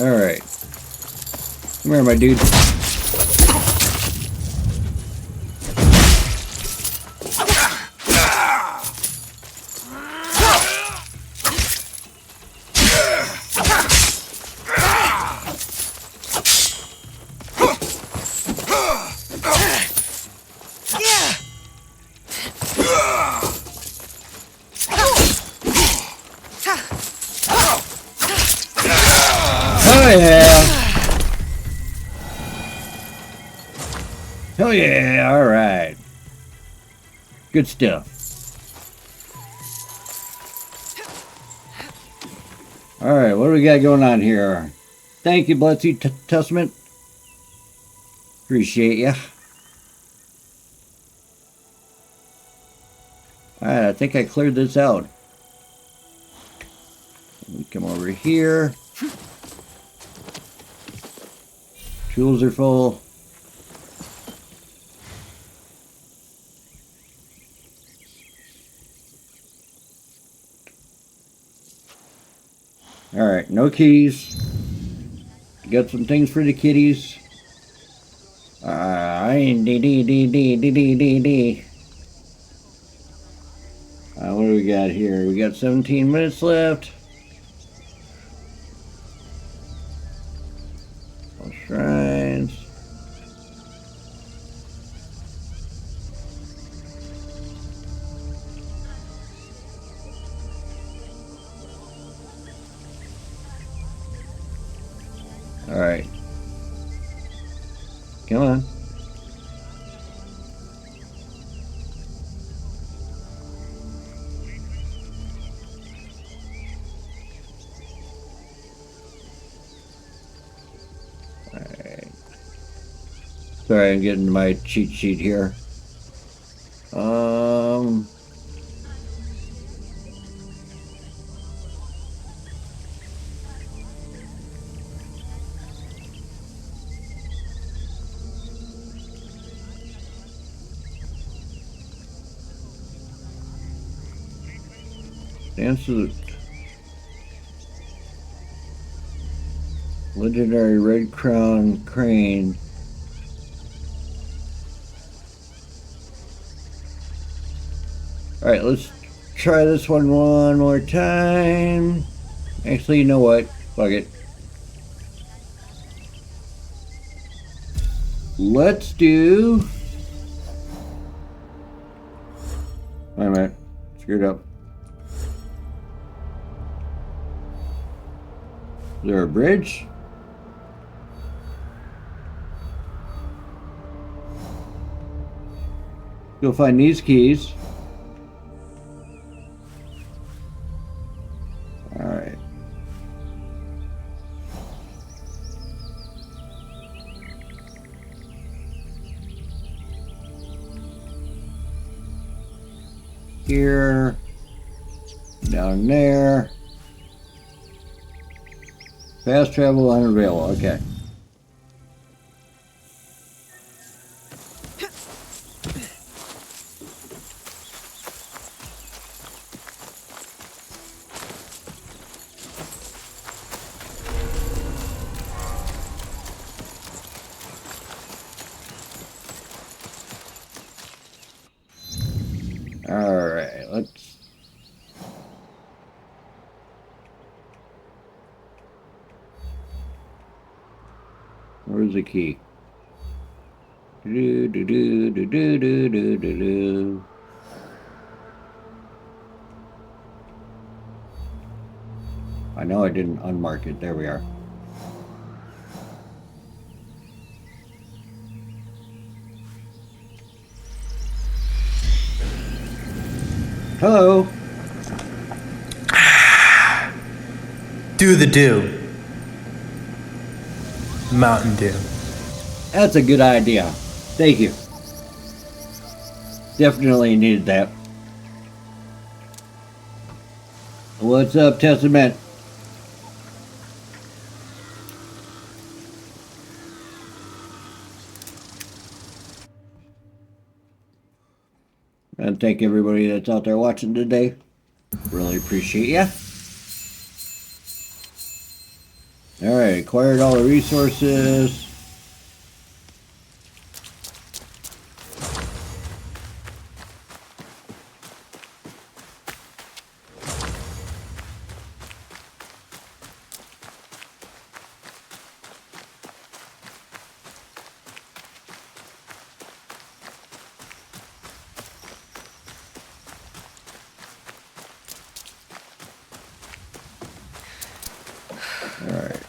Alright. Come here, my dude. Hell yeah, alright. Good stuff. Alright, what do we got going on here? Thank you, Bloodseed Testament. Appreciate ya. Alright, I think I cleared this out. We come over here. Tools are full. Alright, no keys. Got some things for the kitties. What do we got here? We got 17 minutes left. All shrines. All right. Come on. Sorry, I'm getting my cheat sheet here. Dance to the legendary red crown crane. Alright, let's try this one more time. Actually, you know what? Fuck it. Let's do... Wait a minute. Screwed up. Is there a bridge? Go find these keys. Alright. Here. Down there. Fast travel unavailable. Okay. Alright, let's... Where's the key? Do do do do do do do do do. I know I didn't unmark it. There we are. Hello. Do the do. Mountain Dew. That's a good idea. Thank you. Definitely needed that. What's up, Testament? And thank everybody that's out there watching today. Really appreciate ya. Alright, acquired all the resources. Alright.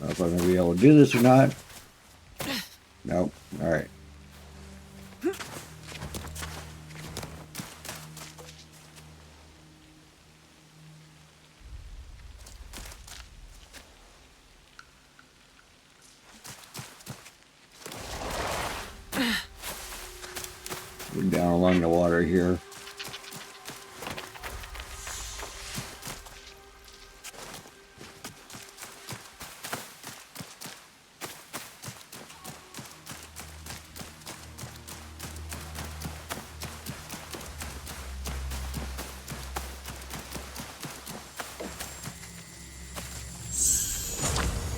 I don't know if I'm going to be able to do this or not. Nope. All right. We're down along the water here.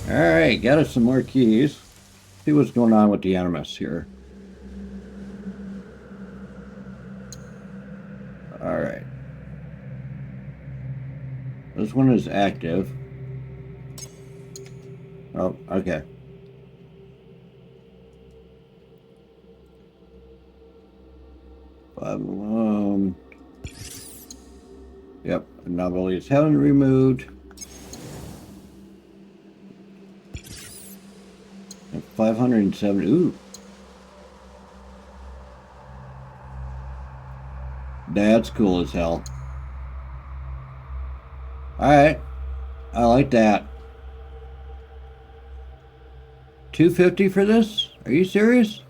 Alright, got us some more keys. See what's going on with the Animus here. Alright. This one is active. Oh, okay. Yep, anomalies haven't removed. And 507. Ooh. That's cool as hell. Alright. I like that. $250 for this? Are you serious?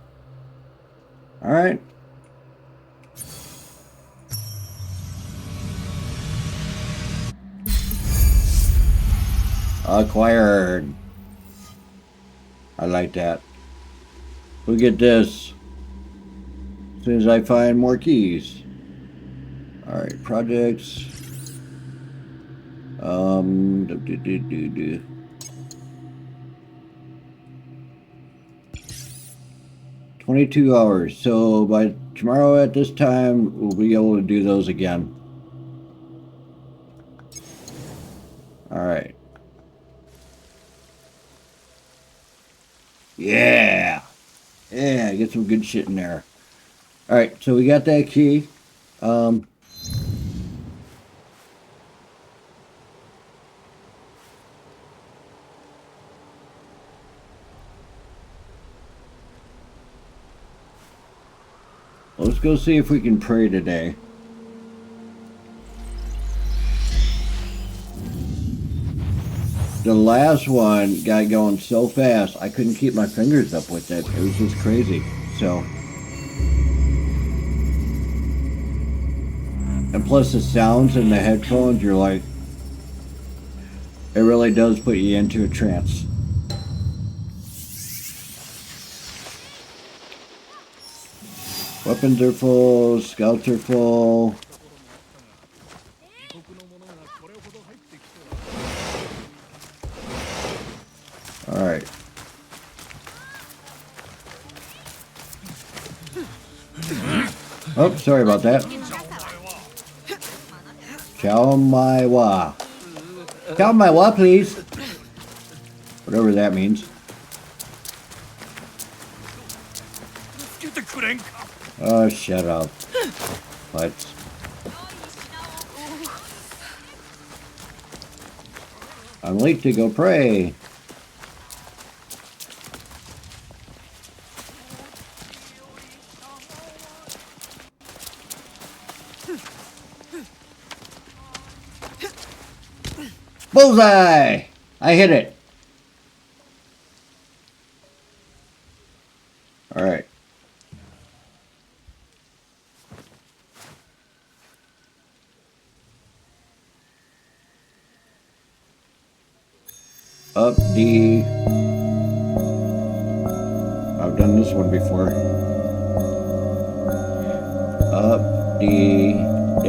Alright. Acquired. I like that. We'll get this as soon as I find more keys. Alright, projects. 22 hours. So by tomorrow at this time, we'll be able to do those again. Alright. Yeah. Yeah, get some good shit in there. Alright, so we got that key. Let's go see if we can pray today. The last one got going so fast, I couldn't keep my fingers up with it. It was just crazy. So, and plus the sounds in the headphones, you're like, it really does put you into a trance. Weapons are full, scouts are full. Alright. Oh, sorry about that. Chow mai wa. Chow mai wa, please. Whatever that means. Oh, shut up. What? I'm late to go pray. Bullseye! I hit it. All right. Up D. I've done this one before. Up D,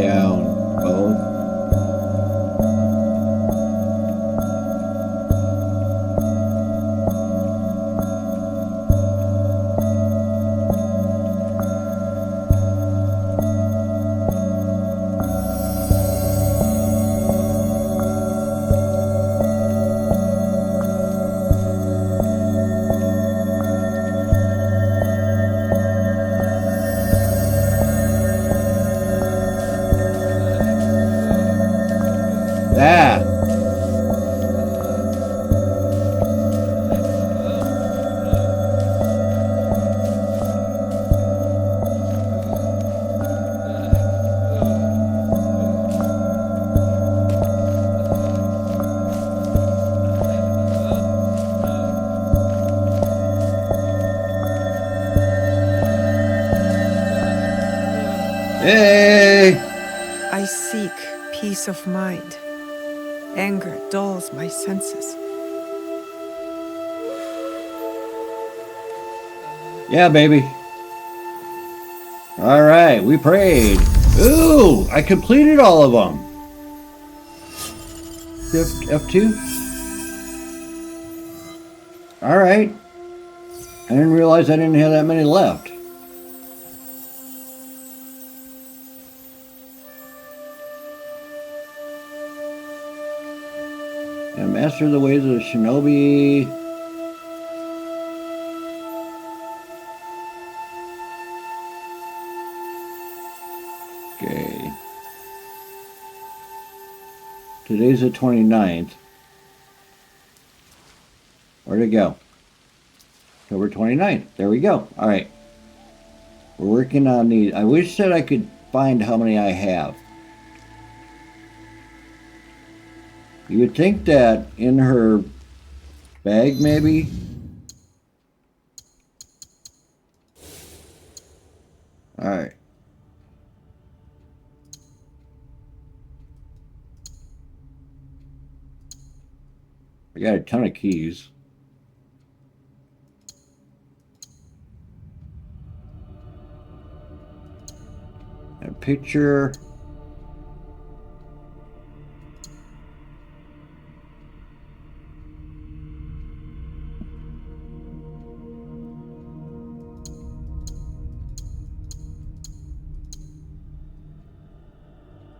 down both. Hey! I seek peace of mind. Anger dulls my senses. Yeah, baby. All right, we prayed. Ooh, I completed all of them. F2? All right. I didn't realize I didn't have that many left. And master the ways of the shinobi. Okay. Today's the 29th. Where'd it go? October 29th. There we go. All right. We're working on these. I wish that I could find how many I have. You would think that in her bag, maybe? All right. I got a ton of keys. A picture.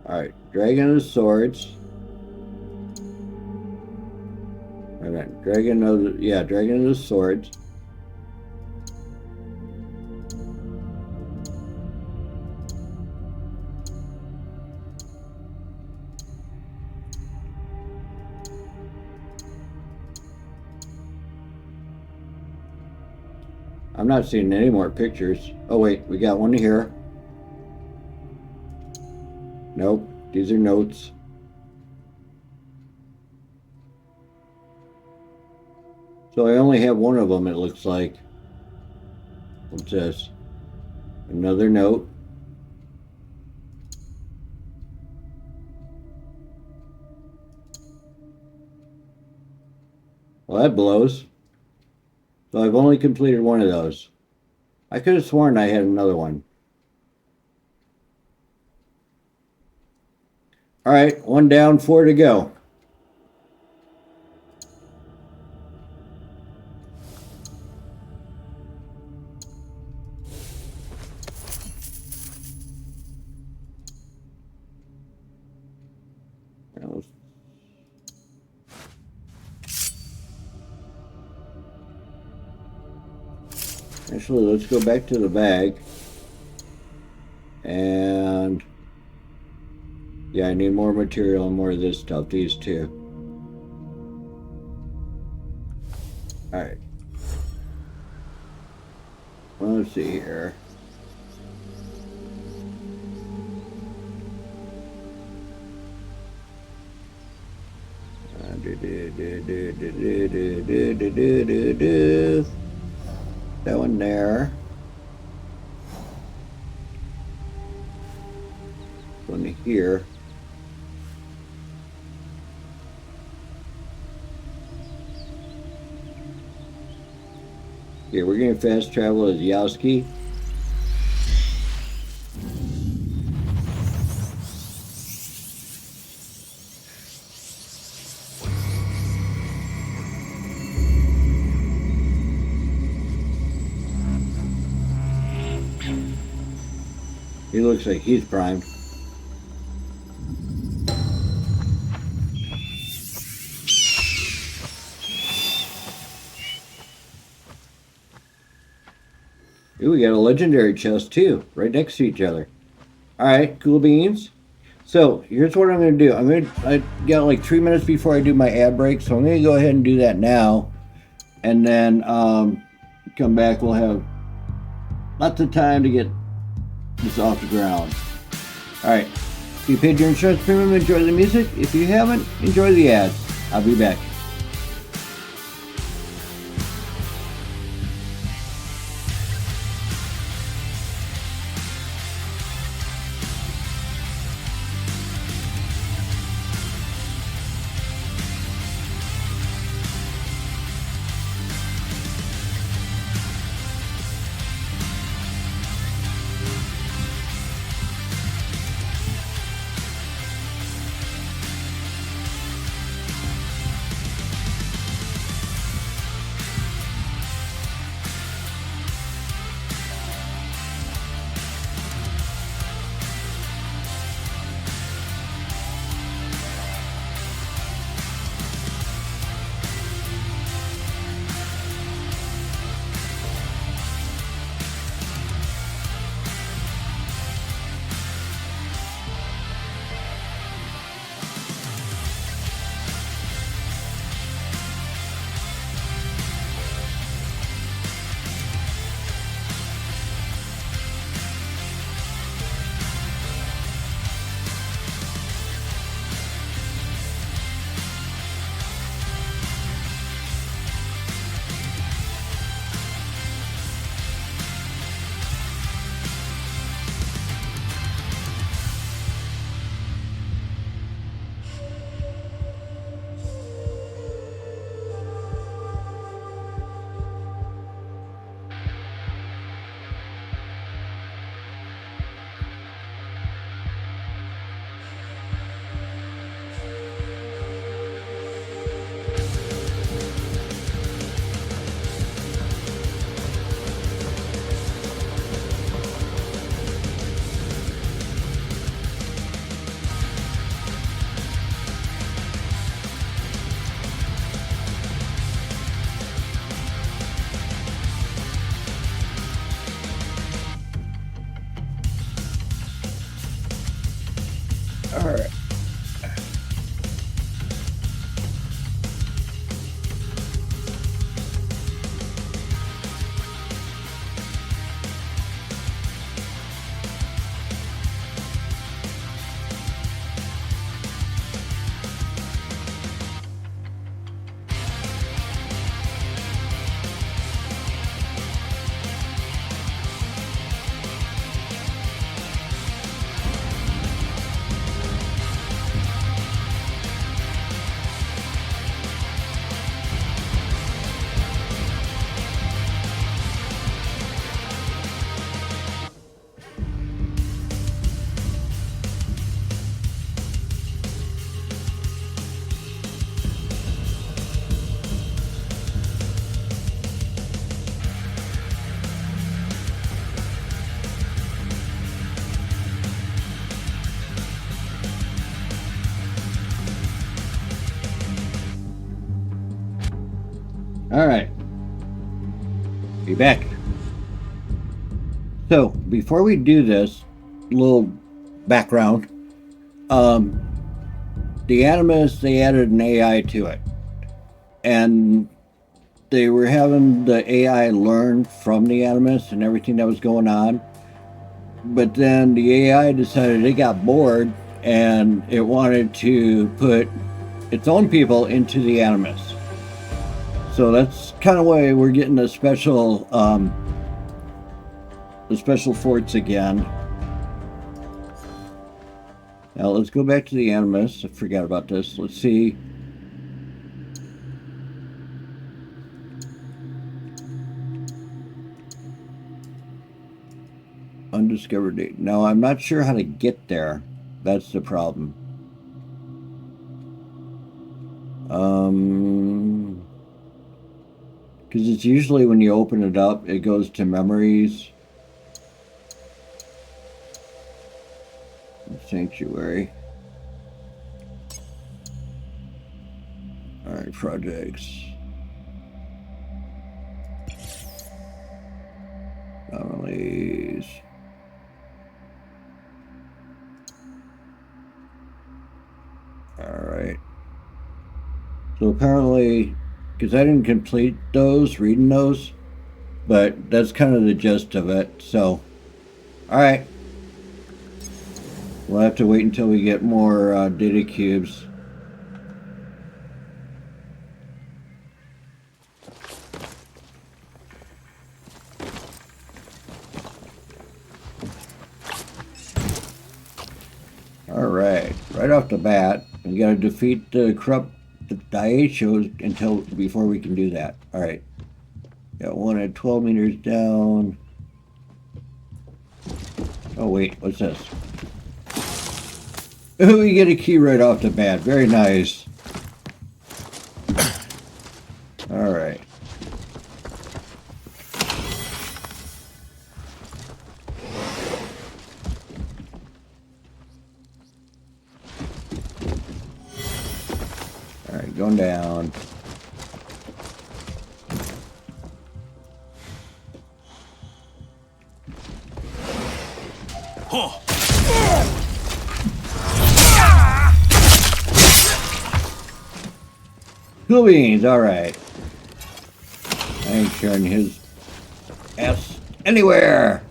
All right, Dragon of Swords. Okay, Dragon of the Swords. I'm not seeing any more pictures. Oh wait, we got one here. Nope, these are notes. So I only have one of them, it looks like. What's this? Another note. Well, that blows. So I've only completed one of those. I could have sworn I had another one. All right, one down, 4 to go. Actually, let's go back to the bag. And yeah, I need more material and more of this stuff, these two. Alright. Well, let's see here. That one there. One here. Okay, we're gonna fast travel as Yasuke. He looks like he's primed. Ooh, we got a legendary chest too, right next to each other. Alright, cool beans. So here's what I'm gonna do. I got like 3 minutes before I do my ad break, so I'm gonna go ahead and do that now. And then come back, we'll have lots of time to get this off the ground. Alright. If you paid your insurance premium, enjoy the music. If you haven't, enjoy the ads. I'll be back. All right. Be back. So, before we do this, little background. The Animus, they added an AI to it. And they were having the AI learn from the Animus and everything that was going on. But then the AI decided it got bored and it wanted to put its own people into the Animus. So that's kind of why we're getting the special forts again. Now let's go back to the Animus. I forgot about this. Let's see. Undiscovered date. Now I'm not sure how to get there. That's the problem. Because it's usually when you open it up, it goes to memories. Sanctuary. All right, projects. Anomalies. All right. So apparently, because I didn't complete those, reading those, but that's kind of the gist of it. So, all right. We'll have to wait until we get more data cubes. Alright, right off the bat, we gotta defeat the corrupt Daishos before we can do that. Alright. Got one at 12 meters down. Oh wait, what's this? Oh, we get a key right off the bat. Very nice. Alright. Alright, going down. Cool beans, alright. I ain't sharing his ass anywhere.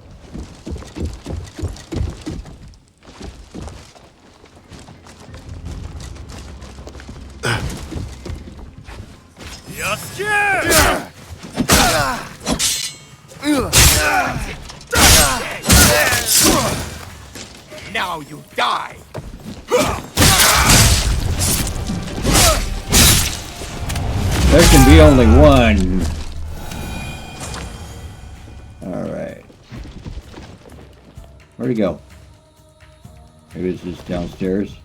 Now you die. There can be only one. Alright. Where'd he go? Maybe it's just downstairs.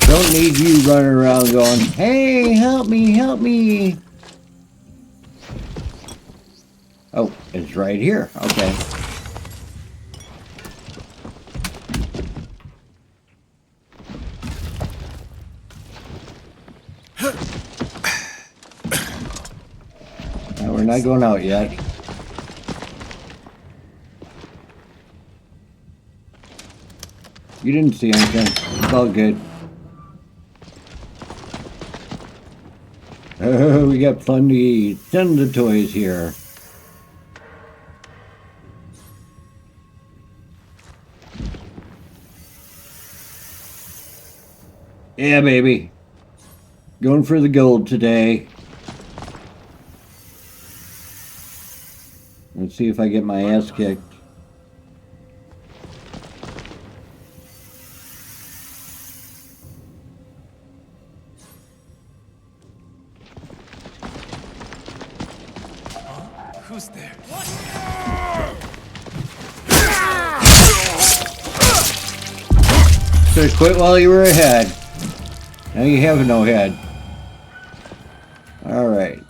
Don't need you running around going, hey, help me, help me. Oh, it's right here. Okay. We're not going out yet. You didn't see anything. It's all good. Oh, we got plenty, tons of toys here. Yeah, baby. Going for the gold today. Let's see if I get my ass kicked. Who's there? Should've quit while you were ahead. Now you have no head. Alright.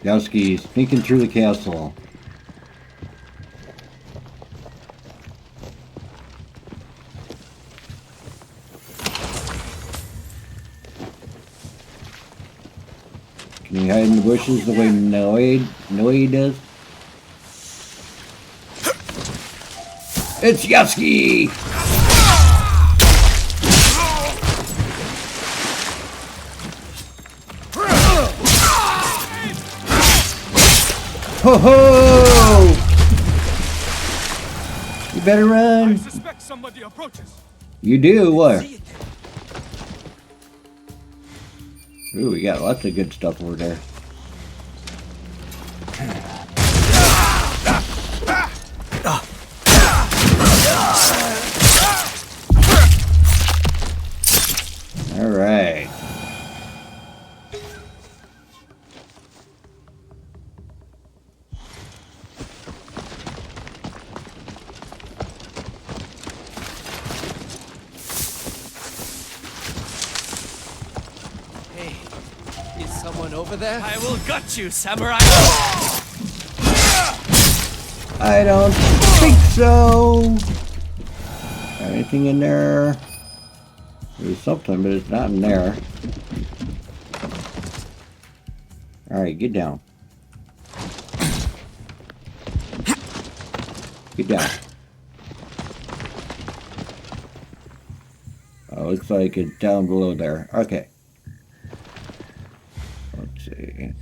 Yowski sneaking through the castle. Can he hide in the bushes the way Noe does? It's Yowski! Ho ho! You better run. I suspect somebody approaches. You do? Where? Ooh, we got lots of good stuff over there. All right. Hey, is someone over there? I will gut you, samurai. I don't think so. Got anything in there? There's something, but it's not in there. Alright, get down. Get down. Oh, looks like it's down below there. Okay. Let's see.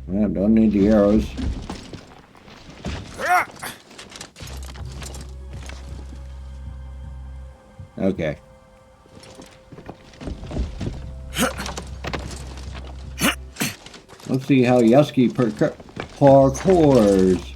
Yeah, don't need the arrows. Okay. Let's see how Yowski parkours.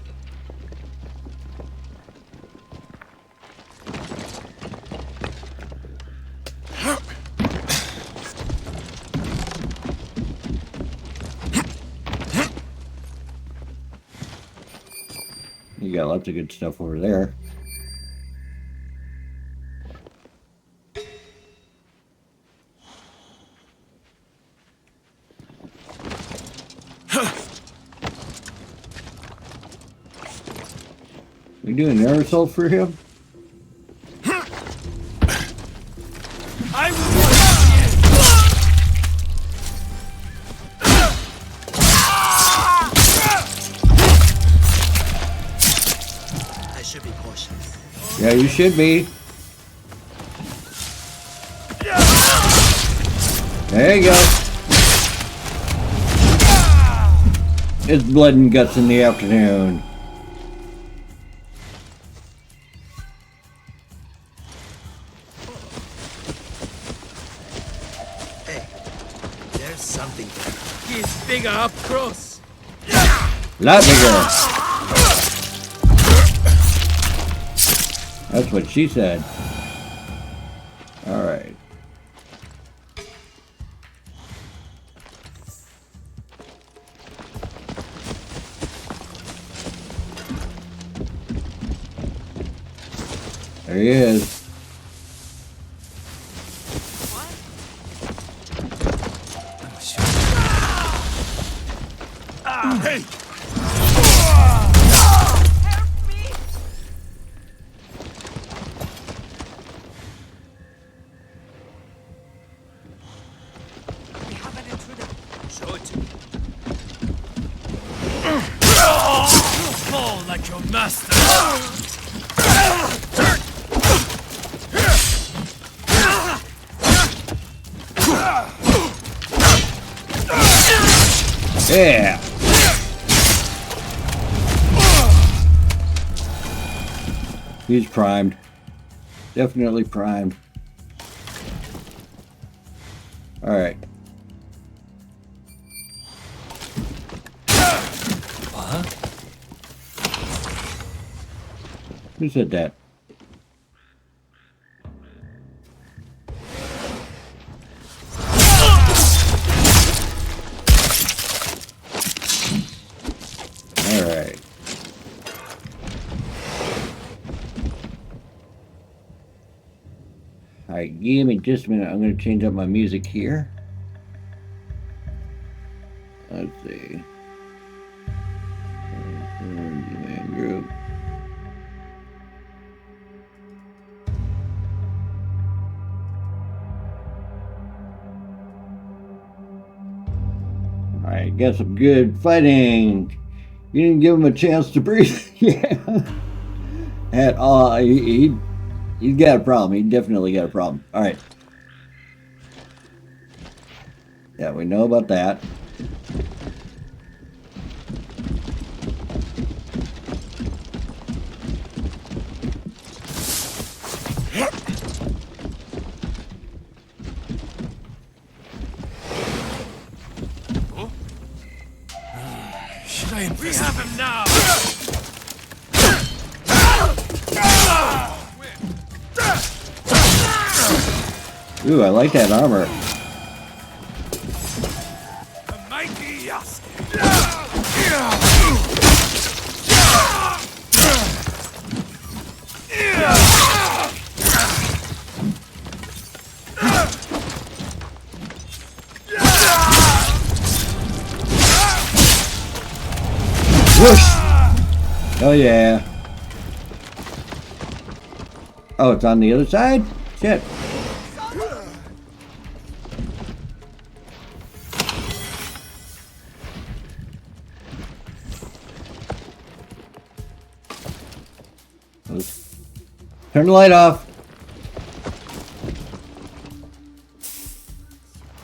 You got lots of good stuff over there. We doing an air assault for him? I will. I should be cautious. Yeah, you should be. There you go. It's blood and guts in the afternoon. Hey, there's something there. He's bigger up close. Lot bigger. That's what she said. All right. There he is. Hey! Show it to me. Fall like your master. Yeah. He's primed. Definitely primed. All right. Who said that? All right. Alright, give me just a minute. I'm going to change up my music here. Let's see. Demand group. Alright, got some good fighting. You didn't give him a chance to breathe. Yeah. At all. He's got a problem. He definitely got a problem. Alright. Yeah, we know about that. Should I We have him now! Ooh, I like that armor. The mighty Yasuke! Whoosh! Oh yeah. Oh, it's on the other side? Shit. Turn the light off.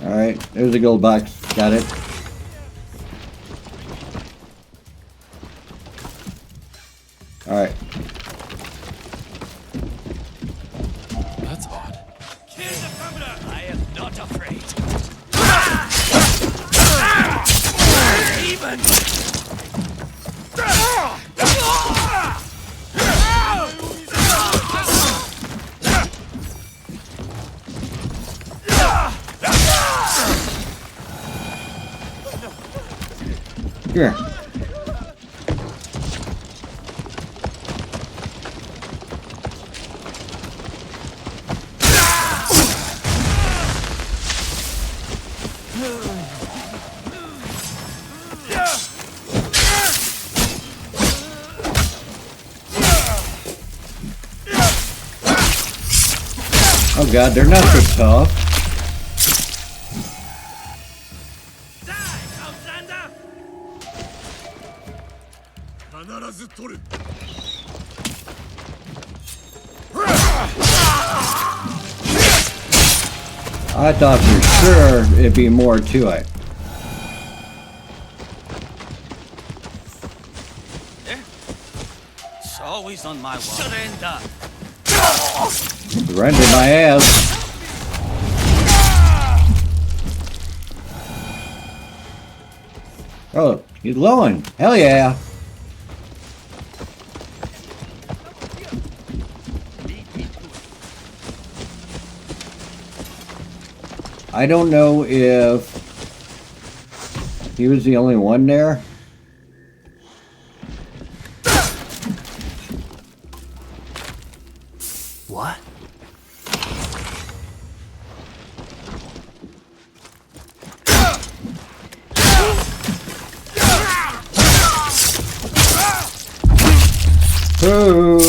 Alright, there's a gold box. Got it. Alright. That's odd. Kill the permanent! I am not afraid. Even! Here. Oh god, they're not so tough. Die, Outlander! I thought for sure it'd be more to it. It's always on my wall. Surrender! Surrender my ass. Oh, he's glowing. Hell yeah. I don't know if he was the only one there. What? Ooh.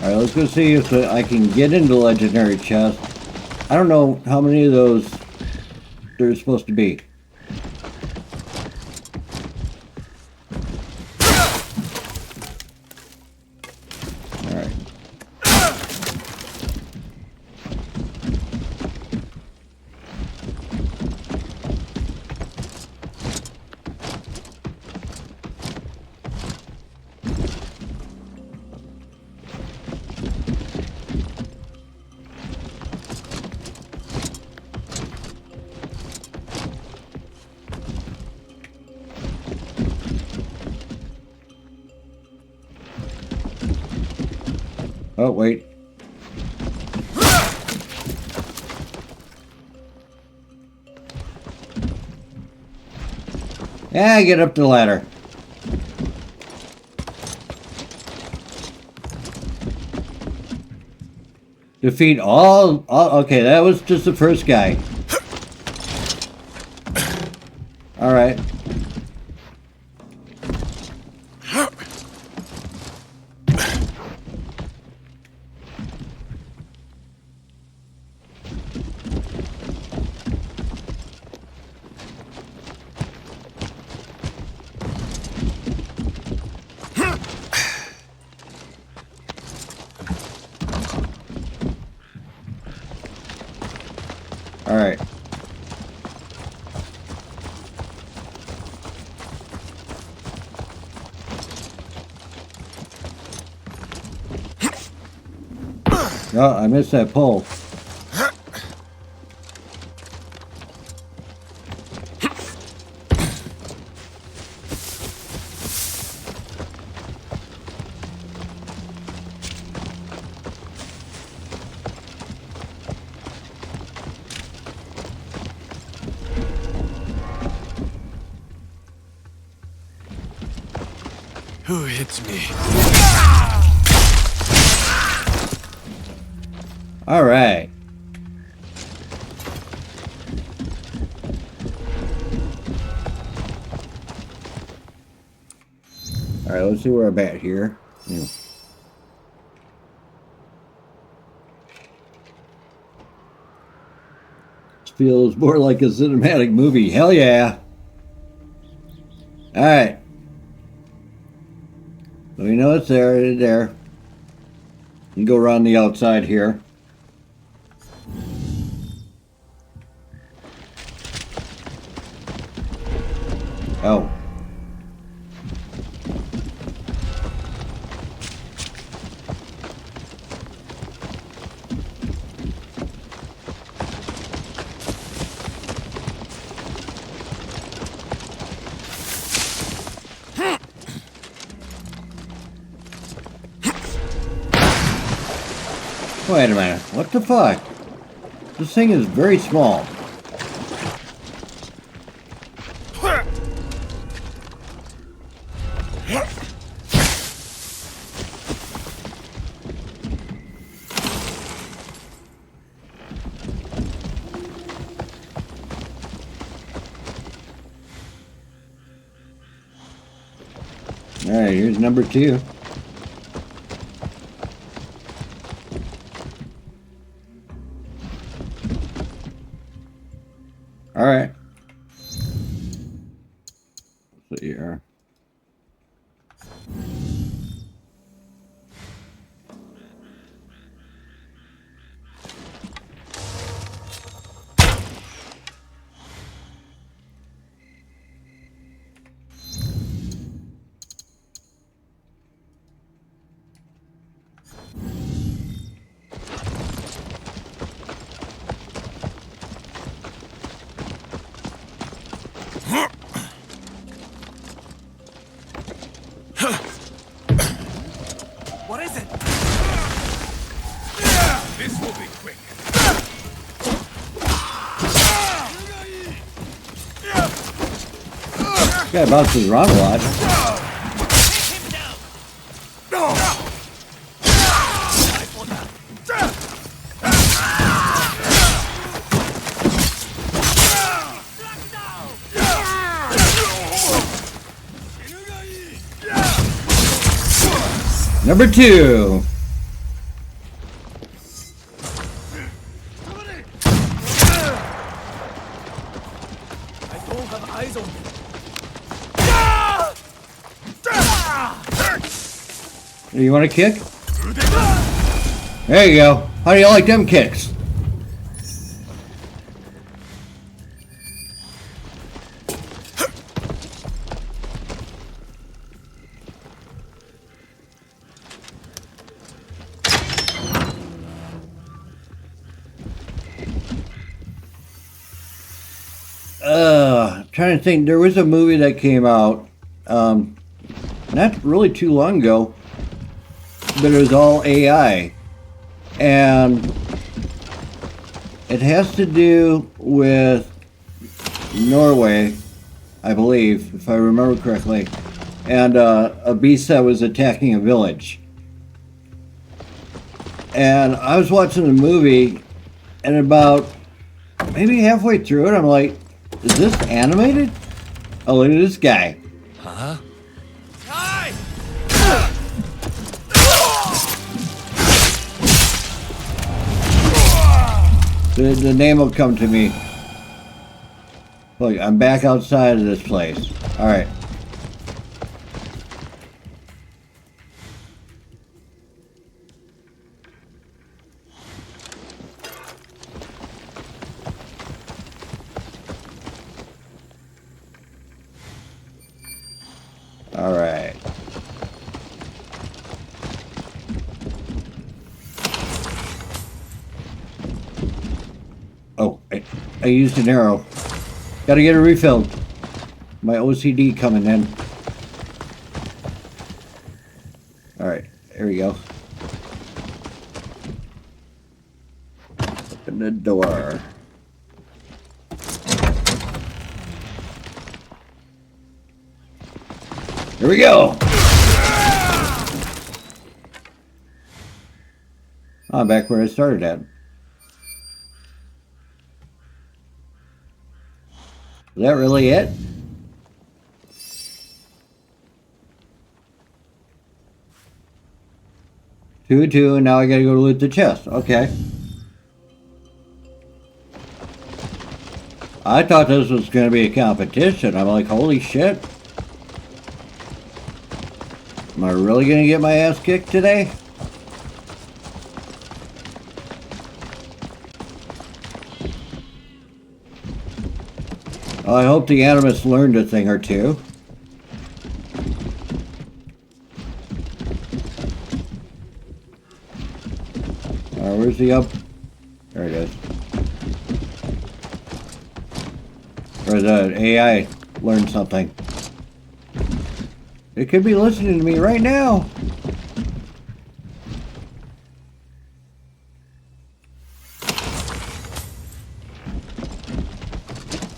Alright, let's go see if I can get into legendary chest. I don't know how many of those there's supposed to be. Alright. Oh, wait. Yeah, get up the ladder. Defeat all. Okay, that was just the first guy. All right. All right. Oh, I missed that pole. Who hits me? All right. All right, let's see where I'm at here. Feels more like a cinematic movie. Hell yeah. All right. So we know it's there. It's there. You go around the outside here. Oh. Wait a minute. What the fuck? This thing is very small. Alright, here's number 2. Alright. Let's see here. What is it? This will be quick. This guy bounces around a lot. Number 2. I don't have eyes on me. You want a kick? There you go. How do you like them kicks? Trying to think, there was a movie that came out not really too long ago, but it was all AI, and it has to do with Norway, I believe, if I remember correctly, and a beast that was attacking a village. And I was watching the movie, and about maybe halfway through it, I'm like, is this animated? Oh, look at this guy. Huh? The name will come to me. Look, I'm back outside of this place. Alright. Alright. Oh, I used an arrow. Gotta get it refilled. My OCD coming in. Alright, there we go. Open the door. Here we go! I'm back where I started at. Is that really it? 2-2, and now I gotta go loot the chest. Okay. I thought this was gonna be a competition. I'm like, holy shit. Am I really gonna get my ass kicked today? I hope the Animus learned a thing or two. Where's the up? There it is. Or the AI learned something. It could be listening to me right now.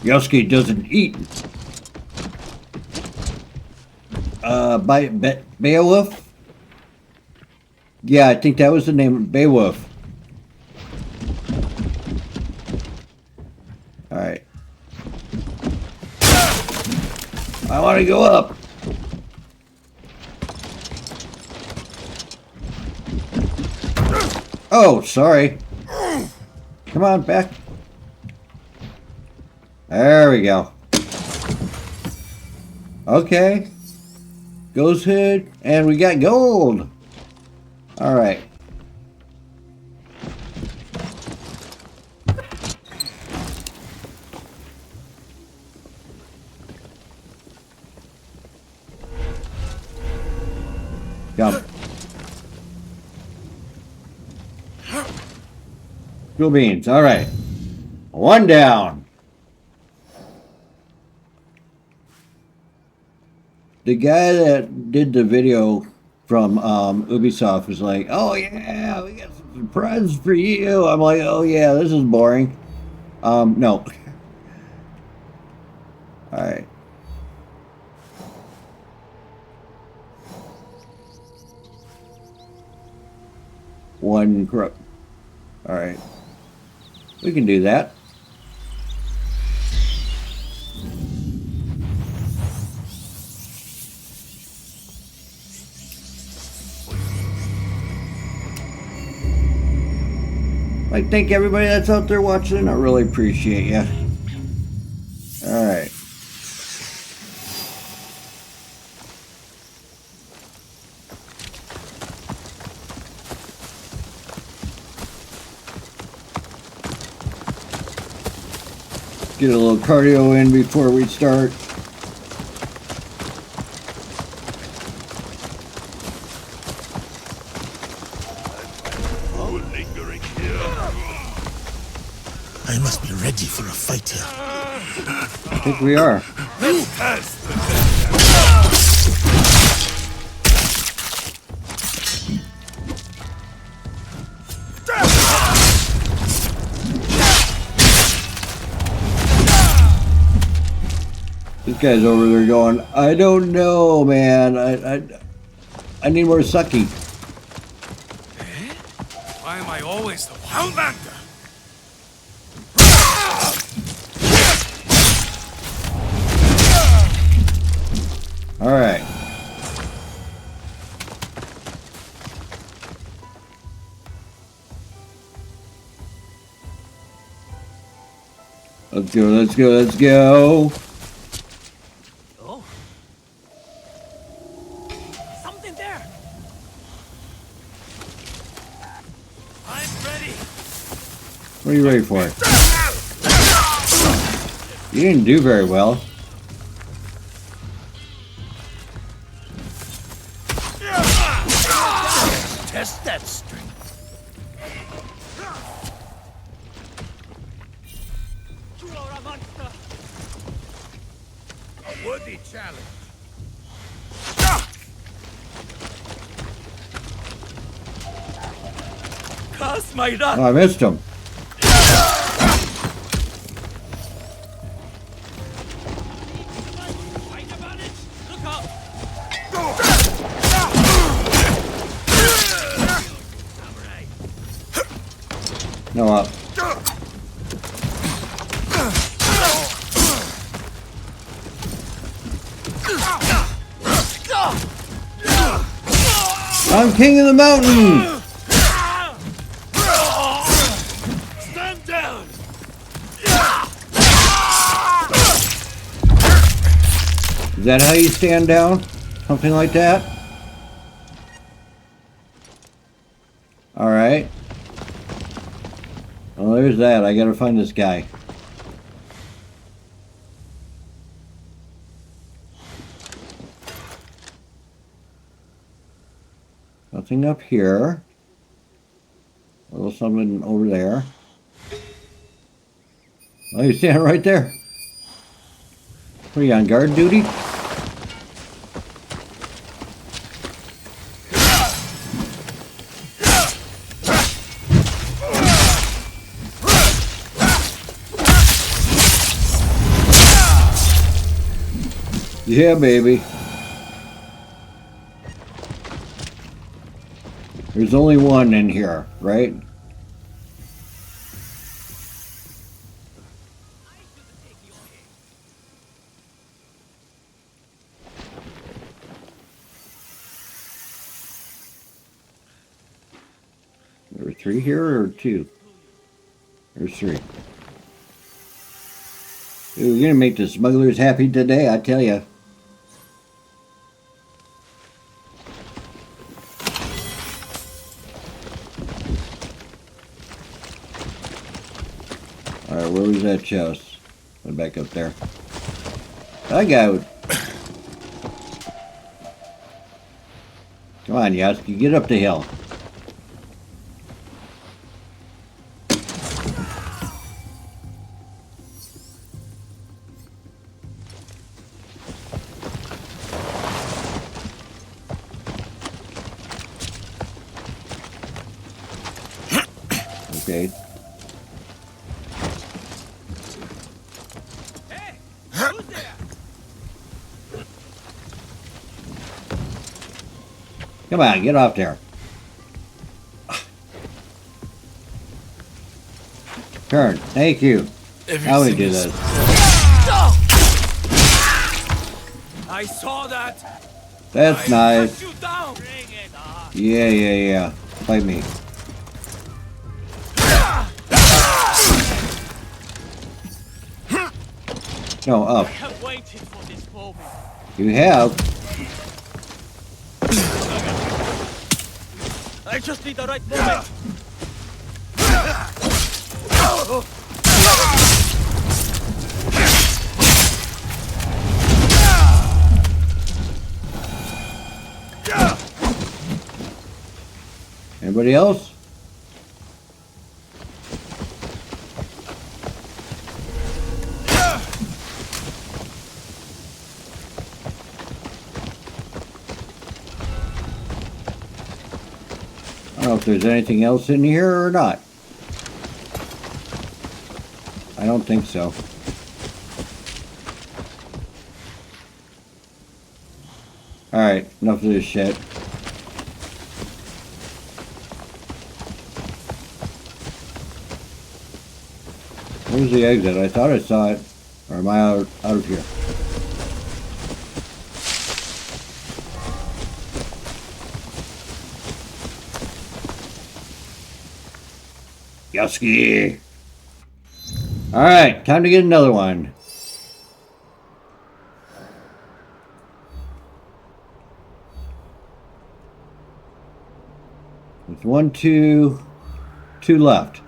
Yosuke doesn't eat. Beowulf? Yeah, I think that was the name, Beowulf. Alright. I want to go up. Oh, sorry. Come on, back. There we go. Okay. Ghost hood, and we got gold. Alright. Jump. Cool beans. Alright. One down. The guy that did the video from Ubisoft was like, oh yeah, we got some surprises for you. I'm like, oh yeah, this is boring. No. Alright. One corrupt. Alright. We can do that. I thank everybody that's out there watching. I really appreciate you. Alright. Get a little cardio in before we start. I must be ready for a fight here. I think we are. This guy's over there going, I don't know, man. I need more sucky. Why am I always the Outlander? All right. Let's go, let's go, let's go. Oh. Something there. I'm ready. What are you ready for? You didn't do very well. Test that strength. You are a monster. A worthy challenge. Cast my wrath. Oh, I missed him. Fight about it. Look out. Samurai. No up. I'm king of the mountain. Stand down. Is that how you stand down? Something like that? Alright. Well, there's that. I gotta find this guy. Nothing up here. A little something over there. Oh, you're standing right there. What are you on guard duty? Yeah, baby. There's only one in here, right? There were 3 here or 2? There's 3. Ooh, you're gonna make the smugglers happy today, I tell ya. Alright, where was that chest? Went back up there. That guy would... Come on, Yasuki, get up the hill. Okay. Hey, who's there? Come on, get off there. Turn. Thank you. How we do this? I saw that. That's I nice. cut you down. Bring it on. Yeah. Fight me. No, up. I have waited for this moment. You have. I just need the right moment. Anybody else? I don't know if there's anything else in here or not. I don't think so. Alright, enough of this shit. Where's the exit? I thought I saw it. Or am I out of here? Yuski! Alright, time to get another one. There's 1, 2, 2 left.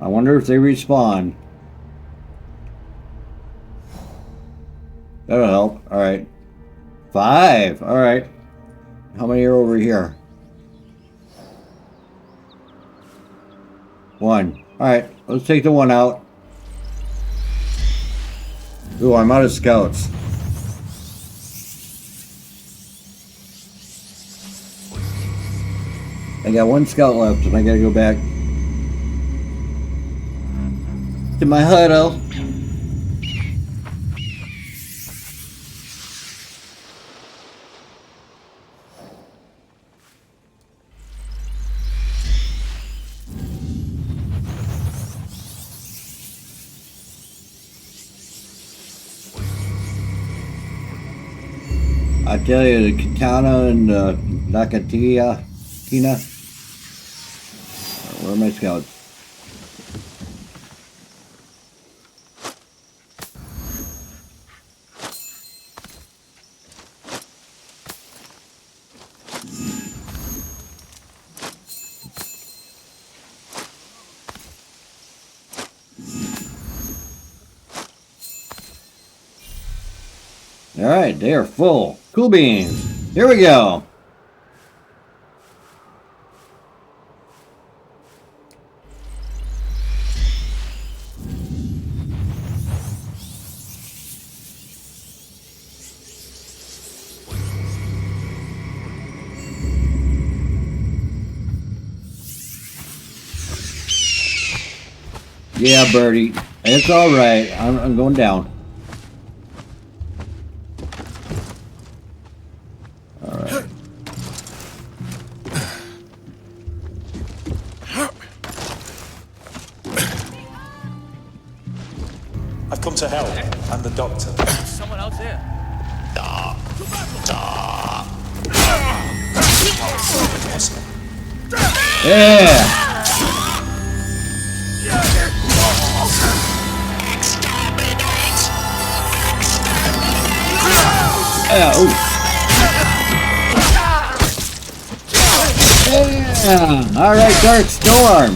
I wonder if they respawn. That'll help. Alright. 5. Alright. How many are over here? 1. Alright. Let's take the one out. Ooh, I'm out of scouts. I got 1 scout left and I gotta go back to my huddle. I tell you, the Katana and the Nakatia, Kina. Where are my scouts? All right, they are full. Cool beans. Here we go. Yeah, Birdie. It's all right. I'm going down. All right. I've come to help. I'm the doctor. Someone out there. Yeah. Ooh. Yeah. All right, Dark Storm.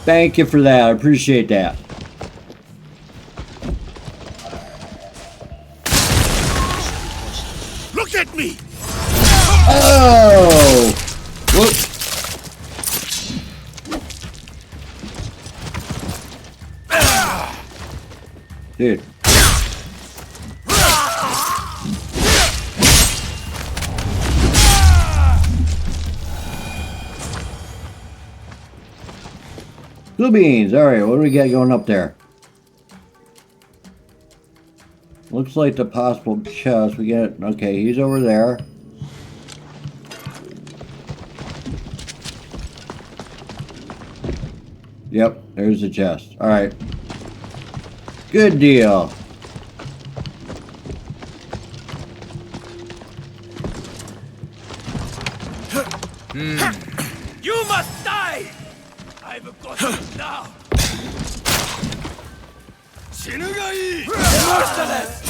Thank you for that. I appreciate that. Look at me! Oh! Whoops. Dude. Blue beans. All right, what do we got going up there? Looks like the possible chest. We get okay. He's over there. Yep, there's the chest. All right. Good deal. You must die! I've got you now! Shinugai! Merciless!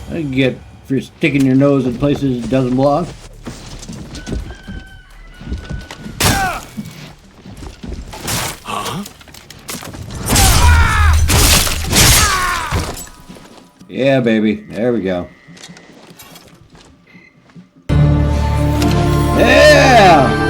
I get for sticking your nose in places it doesn't belong. Yeah, baby. There we go. Yeah!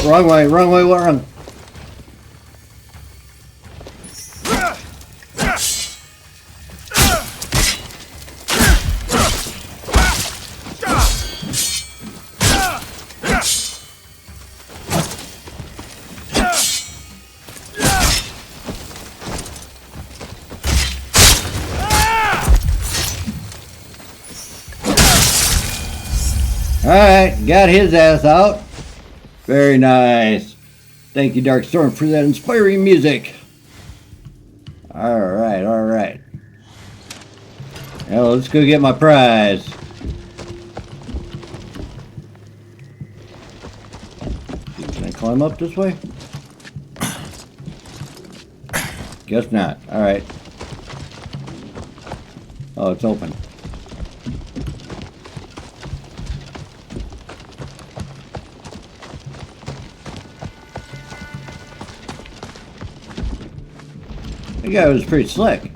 Oh, wrong way, wrong way, wrong. Alright, got his ass out. Very nice. Thank you, Dark Storm, for that inspiring music. Alright, alright. Now let's go get my prize. Can I climb up this way? Guess not. Alright. Oh, it's open. That guy was pretty slick.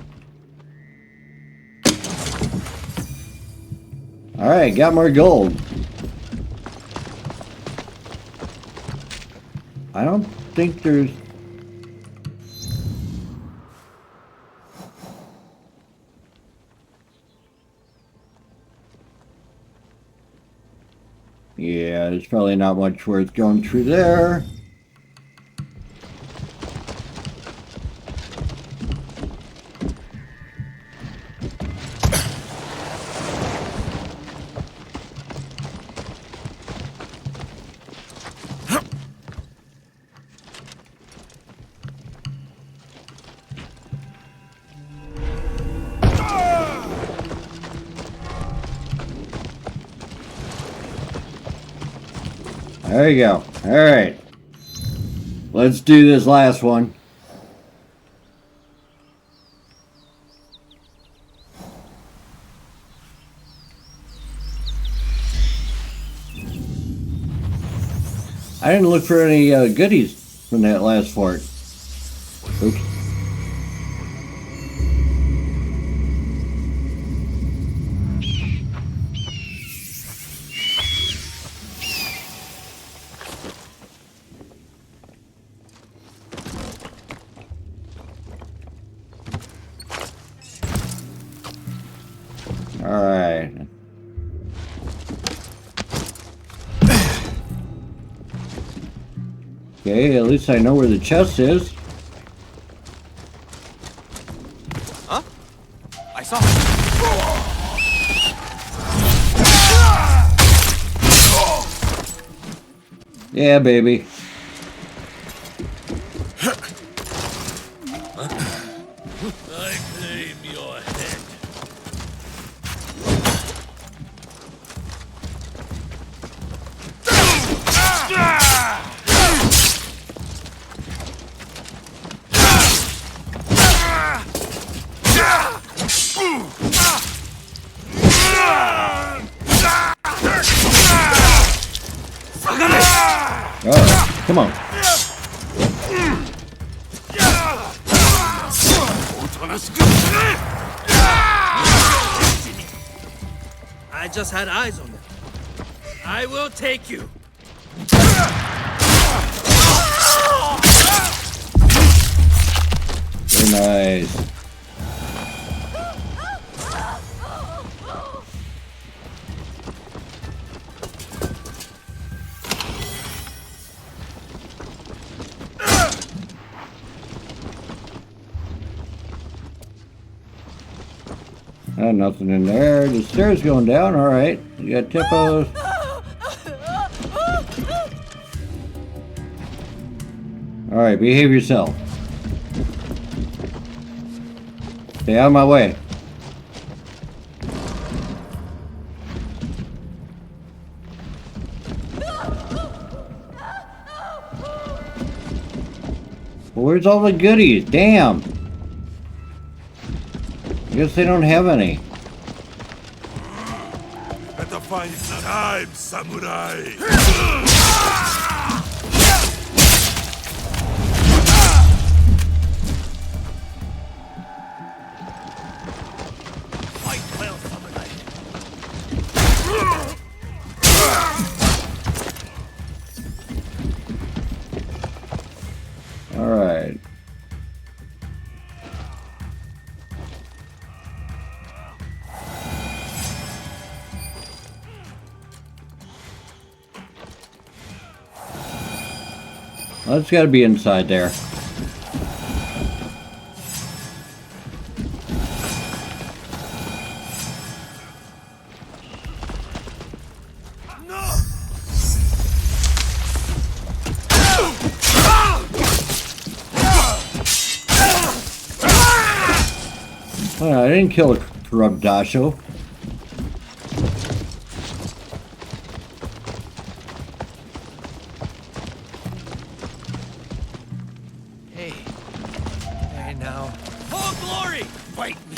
Alright, got more gold. I don't think there's... Yeah, there's probably not much worth going through there. There you go. Alright. Let's do this last one. I didn't look for any goodies from that last fort. Oops. Alright. Okay, at least I know where the chest is. Huh? I saw it. Yeah, baby. I claim your head. Oh, come on. I just had eyes on them. I will take you. Very nice. Nothing in there. The stairs going down. All right. You got Tippos. All right. Behave yourself. Stay out of my way. Well, where's all the goodies? Damn. I guess they don't have any. Better find time, samurai. Fight well, samurai. All right. Well, it's got to be inside there. Oh, I didn't kill a corrupt Dasho. Hey. Hey now. For glory! Fight me!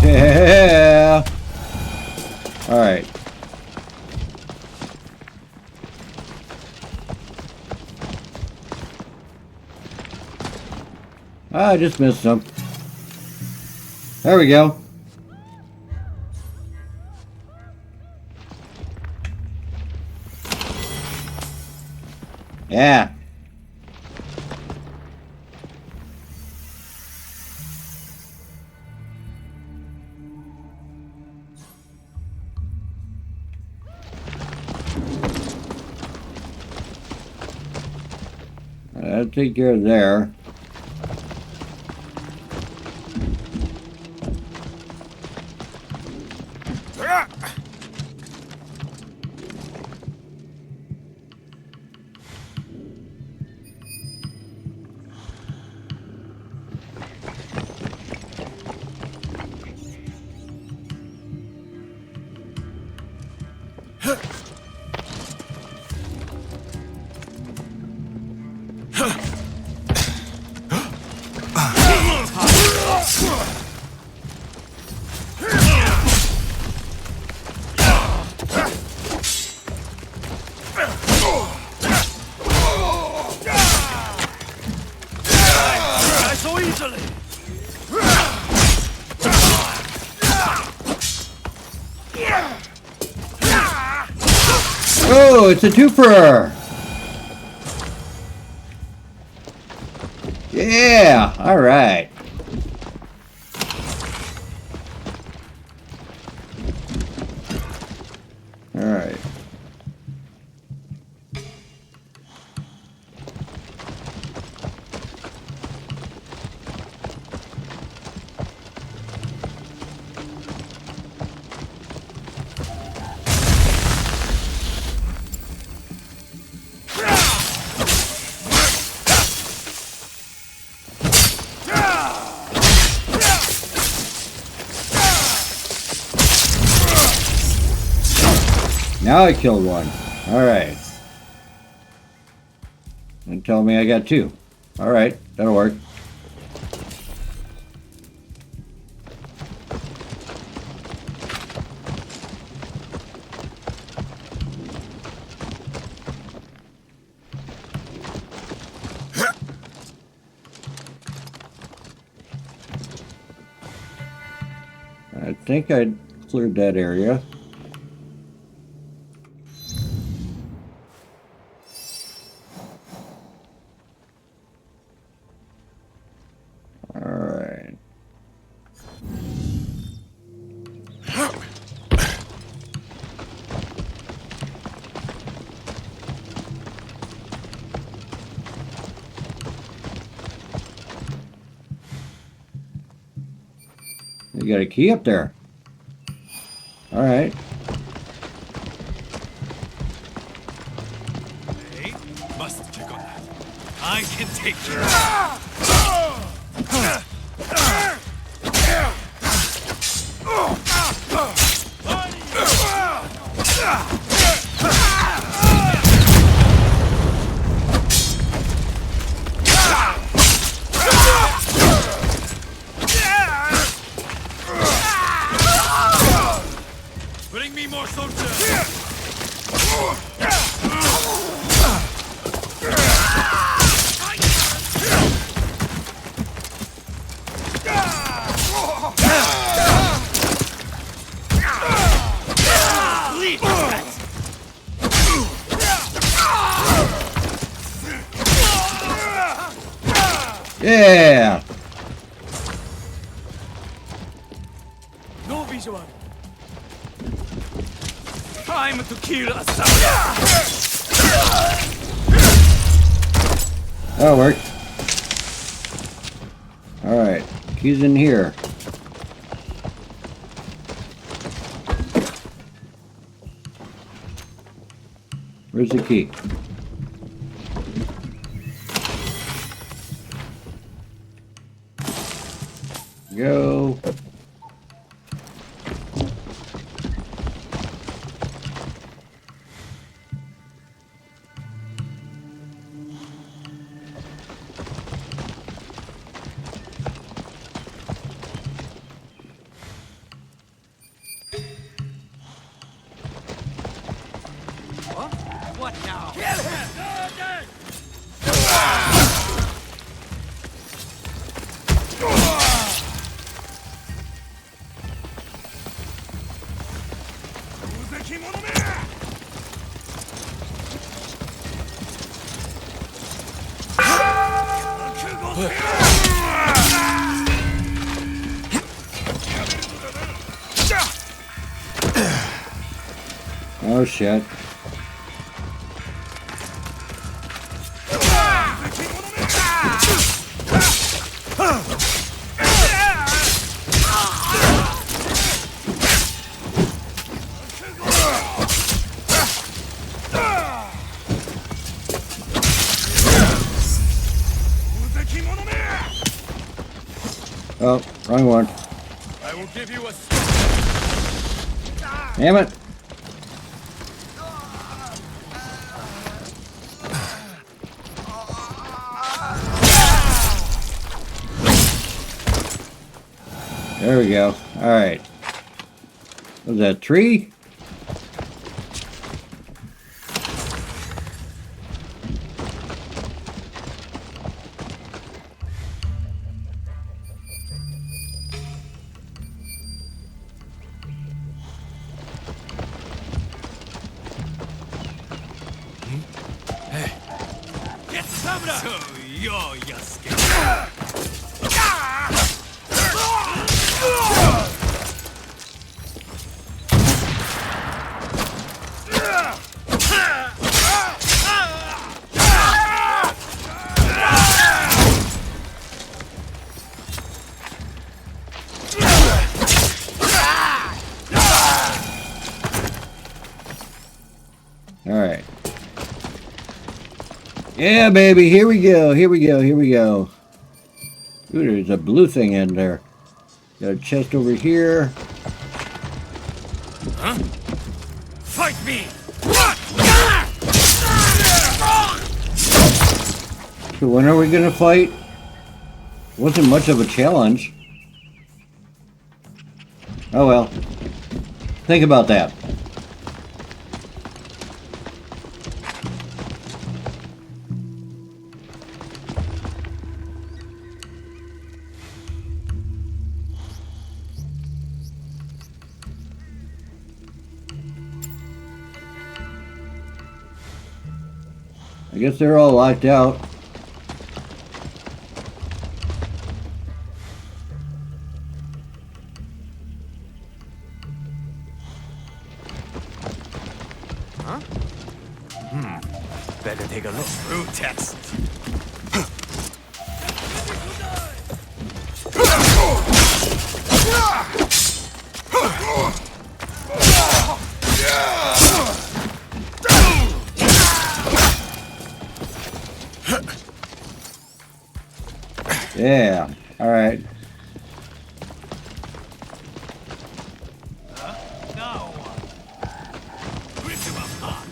Yeah. All right. I just missed some. There we go. Yeah. I'll take care of there. So easily! Oh, it's a twofer! Yeah, all right. All right. Now I killed one. All right. And tell me I got two. All right, that'll work. I think I cleared that area. Alright. You got a key up there. Alright. Hey, must check on that. I can take care of it. Bring me more soldiers! Yeah! No visual. Time to kill a samurai. That'll work. Alright, key's in here. Where's the key? Go. What now? Kill him! Oh shit. Oh, wrong one. I will give you a. Damn it. There we go. Alright. Was that a tree? Get samurai! So you're Yasuke. Alright. Yeah, baby, here we go, here we go, here we go. Ooh, there's a blue thing in there. Got a chest over here. Huh? Fight me! So when are we gonna fight? Wasn't much of a challenge. Oh well. Think about that. I guess they're all locked out. Huh? Better take a look. Through text. Yeah, alright. Now what? Rip him apart.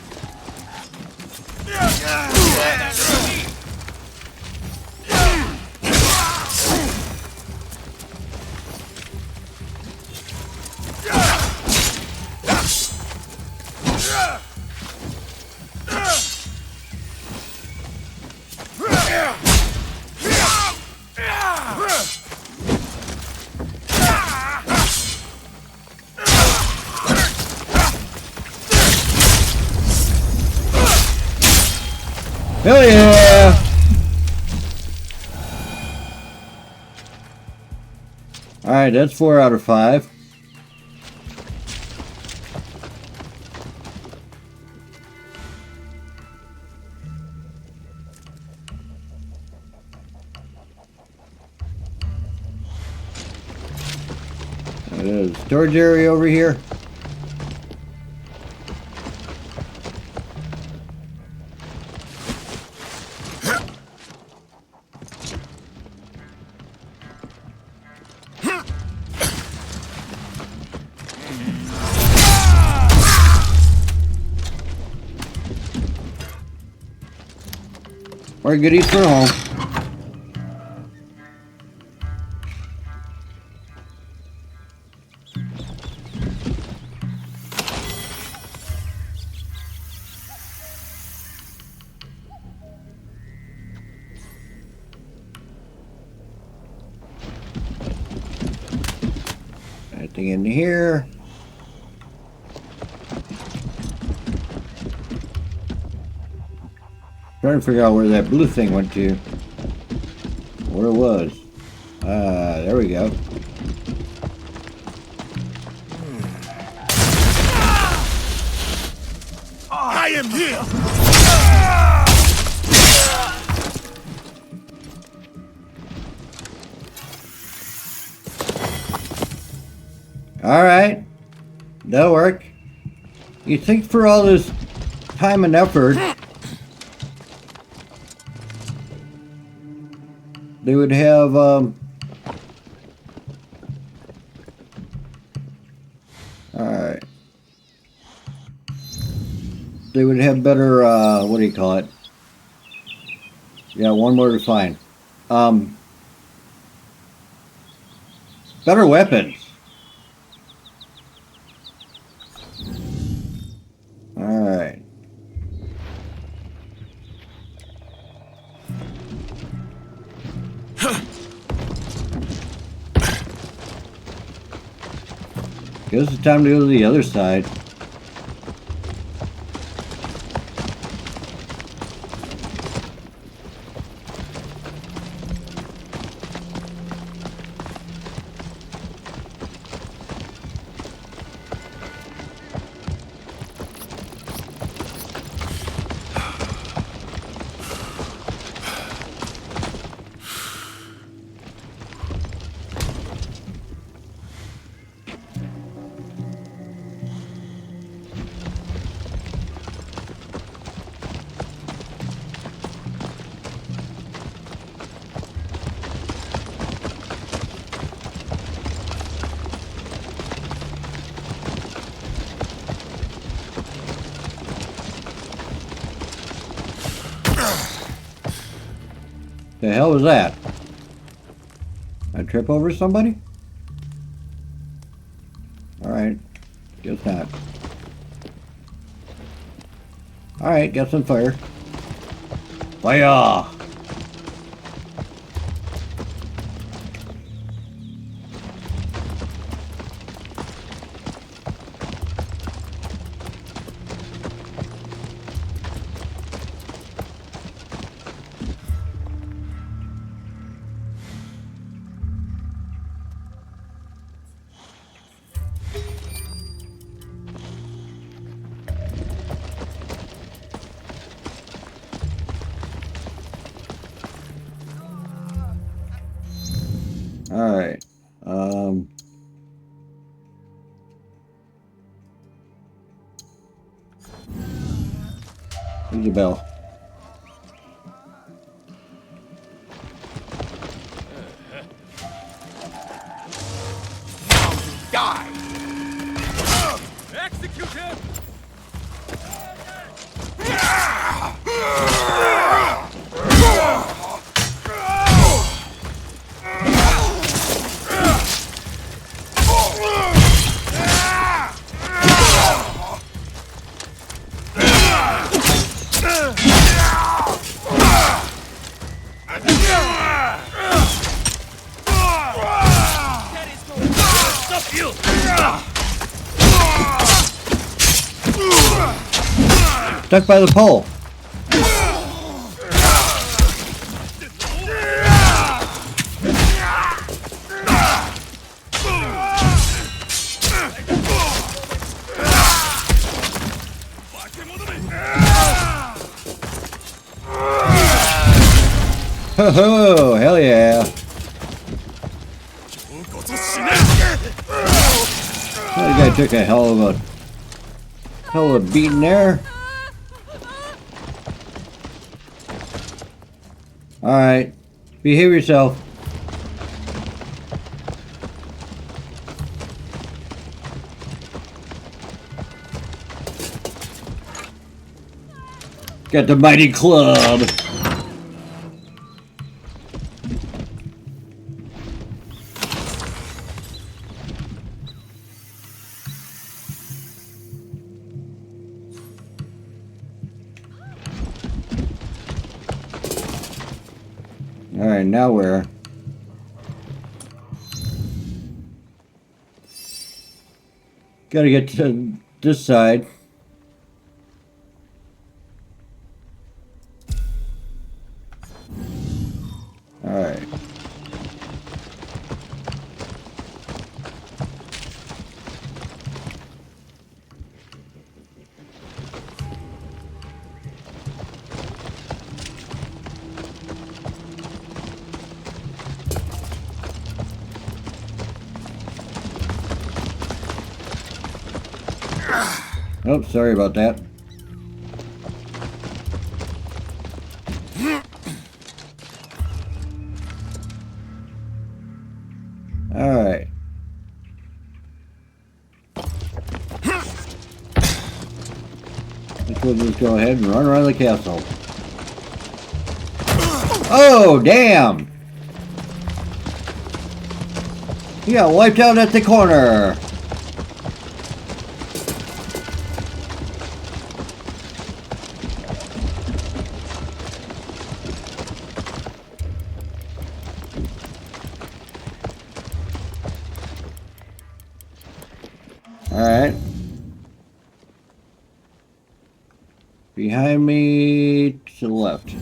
Hell yeah! Alright, that's 4 out of 5. There's a storage area over here. Or goodies for home. Anything in here? Trying to figure out where that blue thing went to. Where it was. There we go. I am here! Alright. That'll work. You think for all this time and effort they would have alright. They would have better what do you call it? Yeah, one word is fine. Better weapons. Alright. Guess it's time to go to the other side. The hell was that? I trip over somebody? Alright. Guess not. Alright, got some fire. Fire! Alright. Here's the bell. Die! Execute him! Stuck by the pole. Ho ho! Hell yeah! That guy took a hell of a beating there. All right, behave yourself. Got the mighty club. All right, now where? Gotta get to this side. All right. Oh, sorry about that. All right. We'll just go ahead and run around the castle. Oh, damn! He got wiped out at the corner. Alright. Behind me to the left.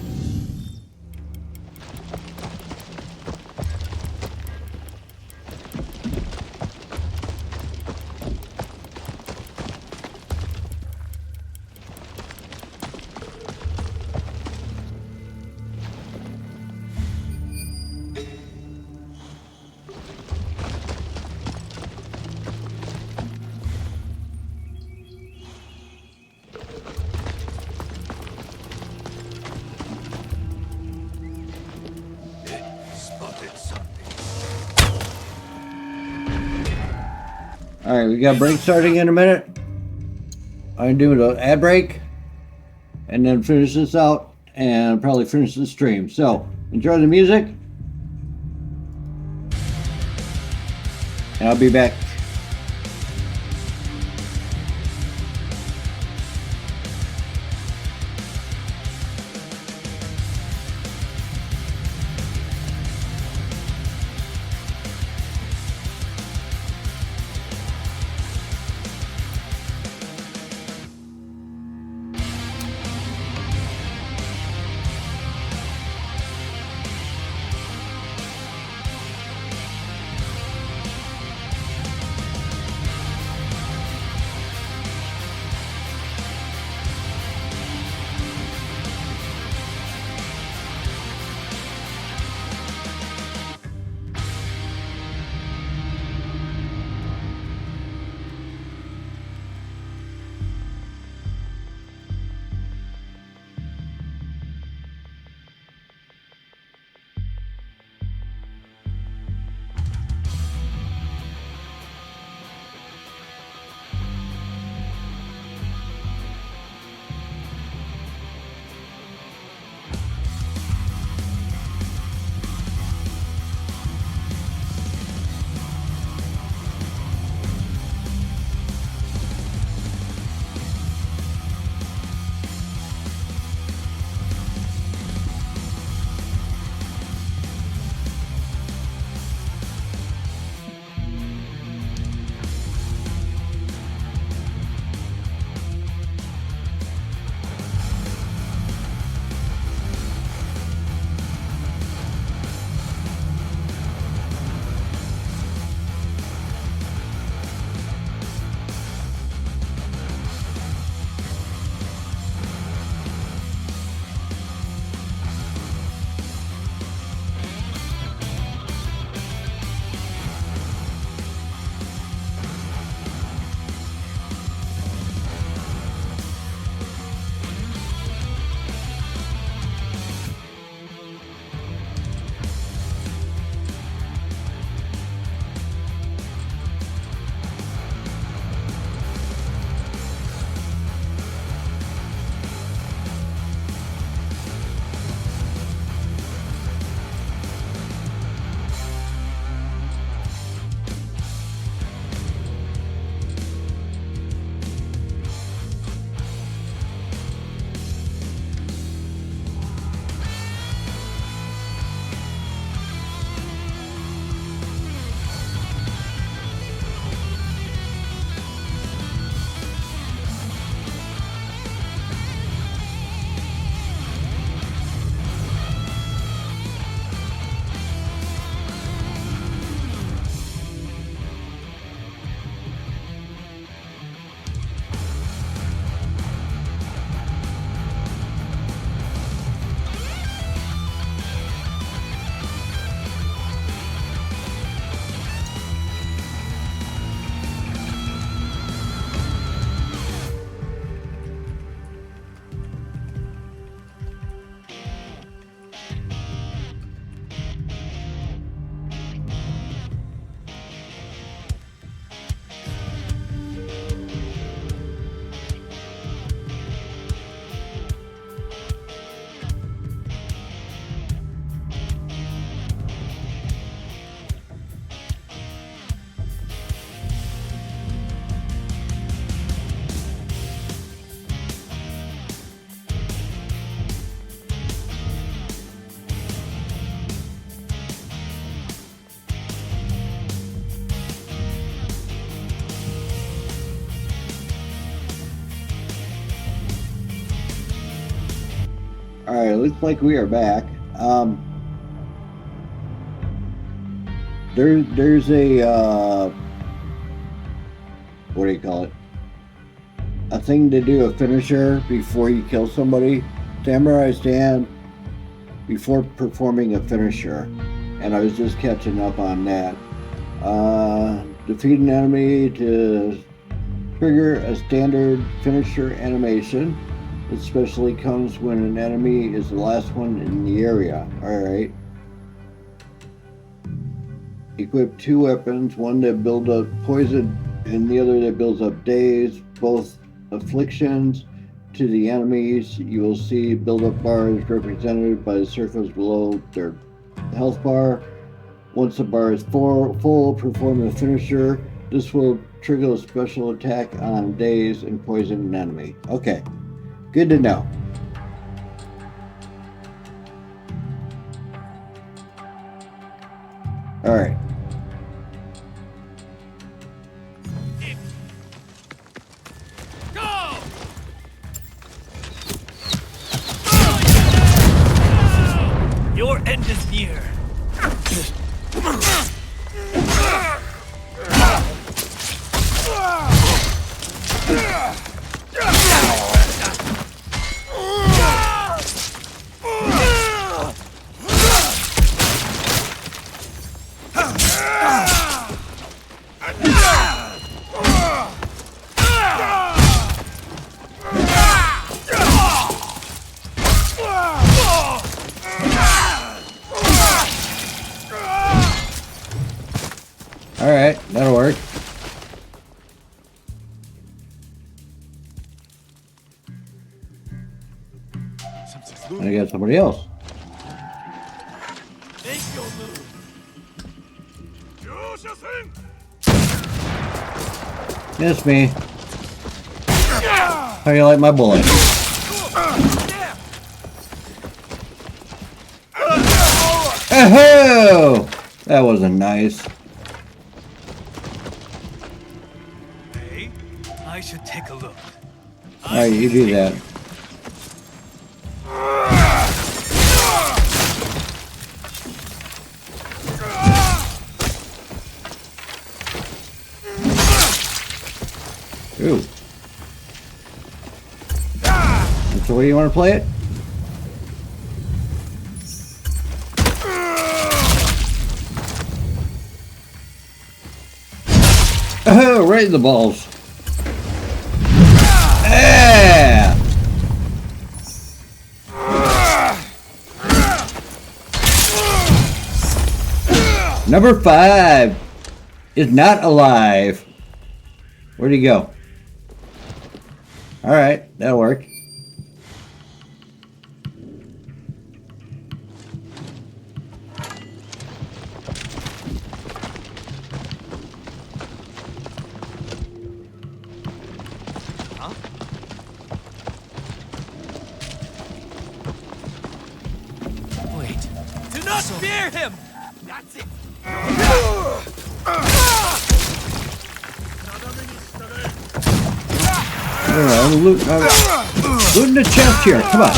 Alright, we got break starting in a minute. I'm doing an ad break and then finish this out and probably finish the stream. So, enjoy the music. And I'll be back. Alright, looks like we are back. There's a, what do you call it? A thing to do, a finisher, before you kill somebody. Samurai stand before performing a finisher. And I was just catching up on that. Defeat an enemy to trigger a standard finisher animation. It especially comes when an enemy is the last one in the area. Alright. Equip 2 weapons, one that builds up poison and the other that builds up daze, both afflictions to the enemies. You will see build-up bars represented by the circles below their health bar. Once the bar is full, perform the finisher. This will trigger a special attack on daze and poison an enemy. Okay, good to know. Alright. Go! Your end is near. Alright, that'll work. And I got somebody else. Make your move. Miss me. How do you like my bullet? Oh, that wasn't nice. Hey, I should take a look. Alright, you do that. Ooh. That's the way you want to play it? Oh, right in the balls. Yeah! Number 5 is not alive. Where'd he go? Alright, that'll work. Wait. Do not fear him! That's it! I'm looting the chest here. Come on.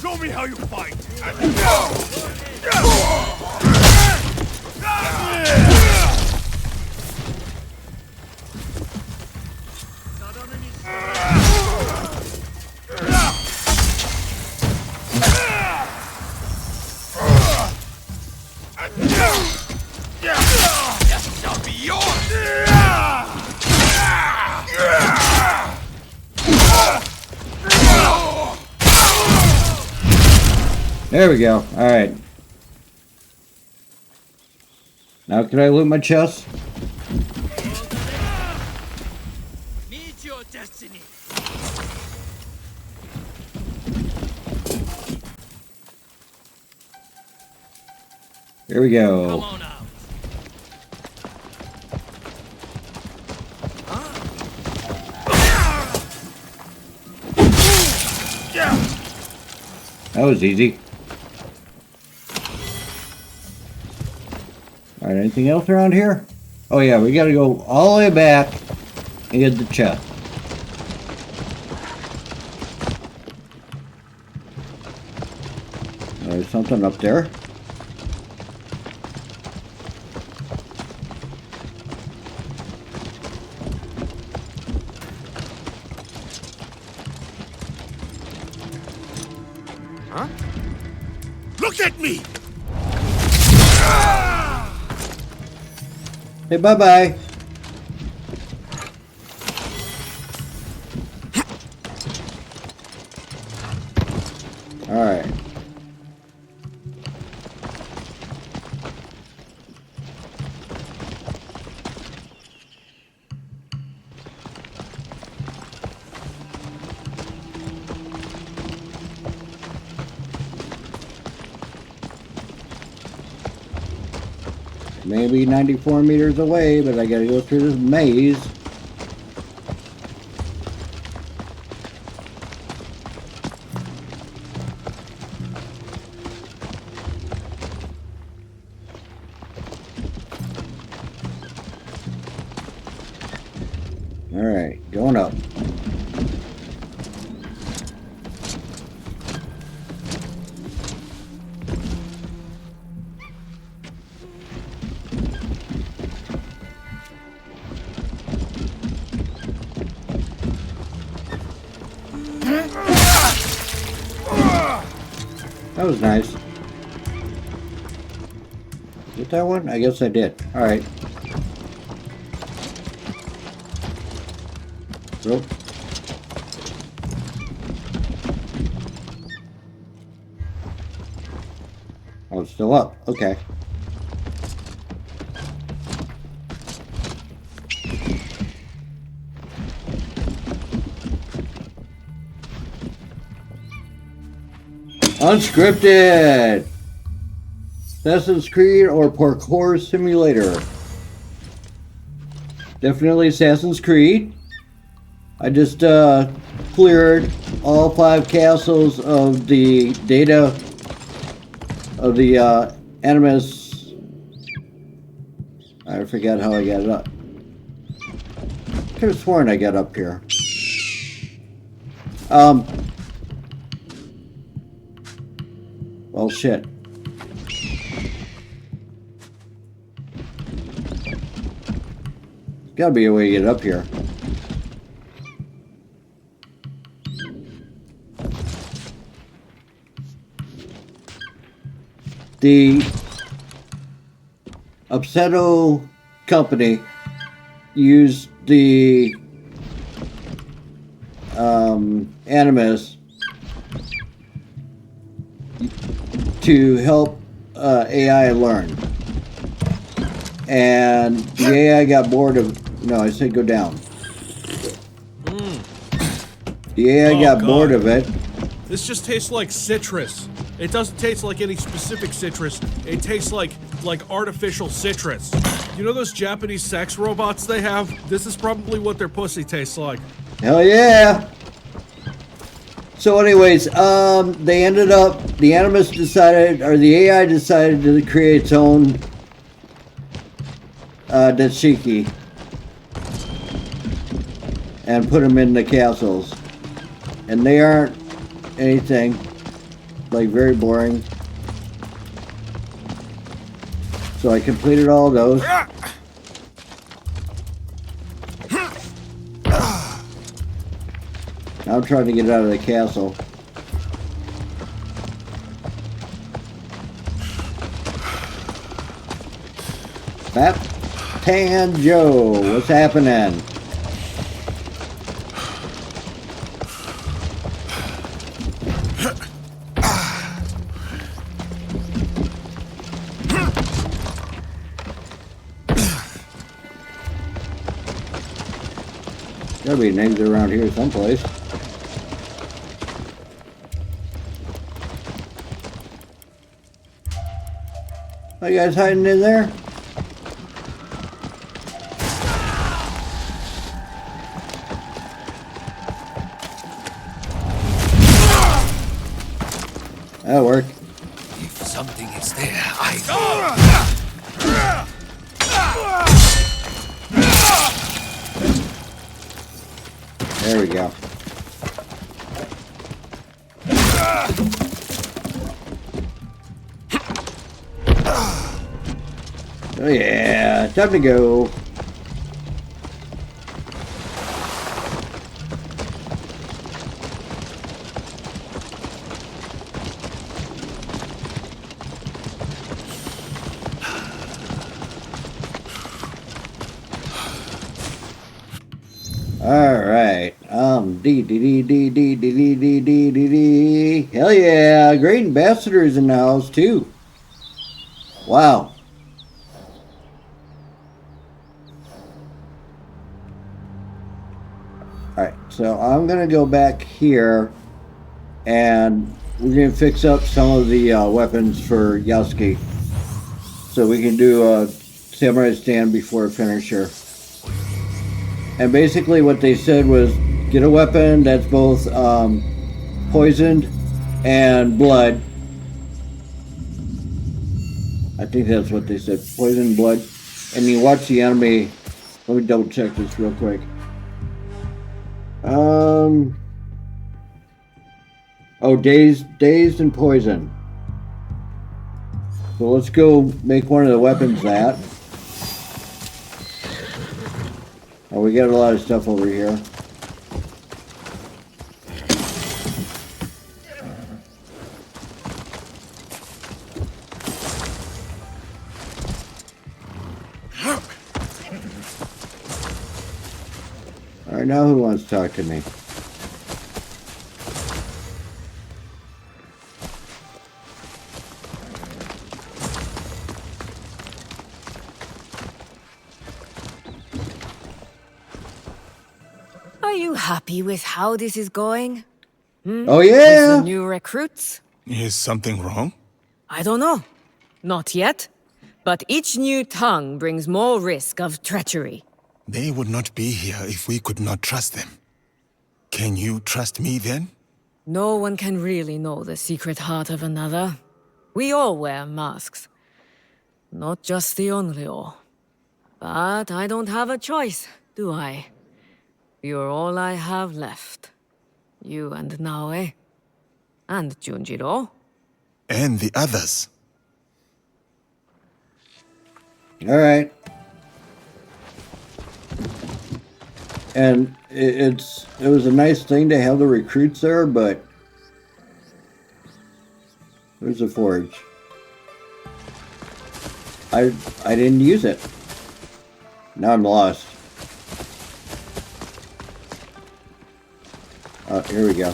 Show me how you fight. This shall be yours! There we go. Alright. Now can I loot my chest? Meet your destiny. Here we Come go. on out. That was easy. Alright, anything else around here? Oh yeah, we gotta go all the way back and get the chest. There's something up there. Huh? Look at me! Hey, bye-bye. Alright. Maybe 94 meters away, but I gotta go through this maze. Alright, going up. That was nice. Get that one? I guess I did. Alright. Nope. Oh, it's still up. Okay. Unscripted! Assassin's Creed or Parkour Simulator? Definitely Assassin's Creed. I just cleared all 5 castles of the data of the Animus. I forgot how I got it up. Could have sworn I got up here. Well, shit. Gotta be a way to get up here. The Obsidio company used the Animus to help AI learn. And the AI got bored of... No, I said go down. The AI got bored of it. This just tastes like citrus. It doesn't taste like any specific citrus. It tastes like artificial citrus. You know those Japanese sex robots they have? This is probably what their pussy tastes like. Hell yeah! So anyways, they ended up, the Animus decided, or the AI decided to create its own Dashiki and put them in the castles. And they aren't anything, like very boring. So I completed all those. Now I'm trying to get out of the castle. Fat Tan Joe, what's happening? Gotta be an exit around here someplace. Are you guys hiding in there? That'll work. If something is there, I... There we go. Oh yeah, time to go. Alright, D. Hell yeah, great ambassadors in the house too. Wow. Alright, so I'm gonna go back here and we're gonna fix up some of the weapons for Yasuke. So we can do a samurai stand before a finisher. And basically what they said was get a weapon that's both poisoned and blood. I think that's what they said, poison, blood. And you watch the enemy. Let me double check this real quick. Oh, dazed and poison. So let's go make one of the weapons that. Oh, we got a lot of stuff over here. Alright, now who wants to talk to me? Are you happy with how this is going? Oh With yeah! the new recruits? Is something wrong? I don't know. Not yet. But each new tongue brings more risk of treachery. They would not be here if we could not trust them. Can you trust me then? No one can really know the secret heart of another. We all wear masks. Not just the Onryo. But I don't have a choice, do I? You're all I have left. You and Naoe. And Junjiro. And the others. Alright. And it was a nice thing to have the recruits there, but there's a forge. I didn't use it. Now I'm lost. Oh, here we go.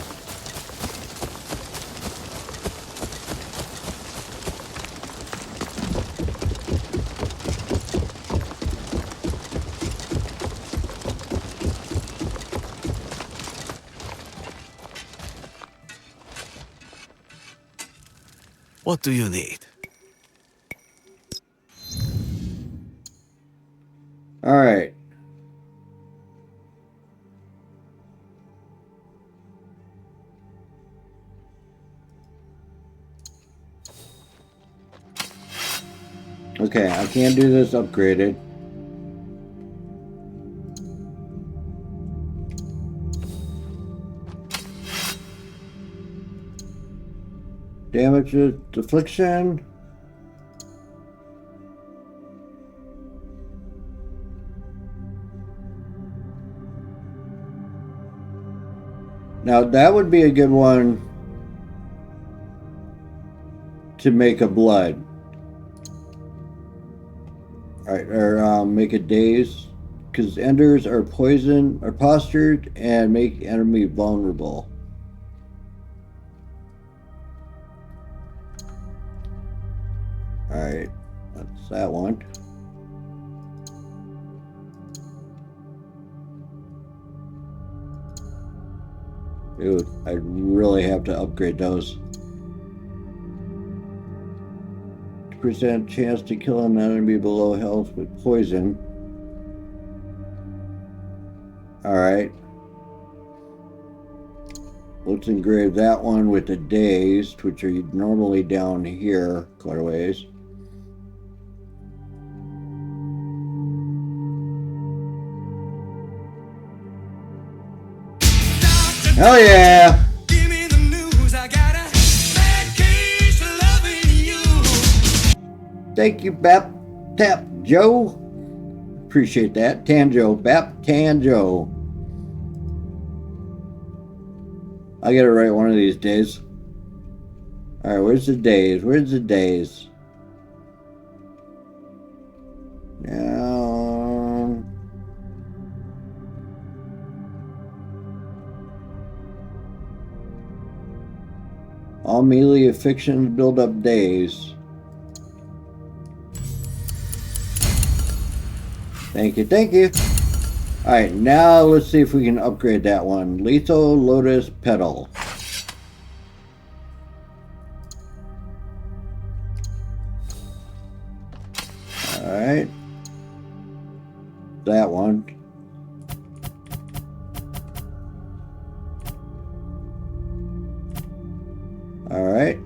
What do you need? All right. Okay, I can't do this upgraded. Damage, deflection. Now that would be a good one to make a blood. Alright, or make a daze. Because enders are poison, are postured, and make enemy vulnerable. Alright, that's that one. Dude, I really have to upgrade those. 2% chance to kill an enemy below health with poison. Alright. let's engrave that one with the dazed, which are normally down here quite a ways. Hell yeah! Give me the news, I got a bad case of loving you. Thank you, Bap Tap Joe. Appreciate that. Tanjo, Bap Tanjo. I'll get it right one of these days. Alright, where's the days? Where's the days? Now... all melee afflictions build up days. Thank you, thank you. Alright, now let's see if we can upgrade that one. Lethal Lotus Petal. Alright. That one. Alright.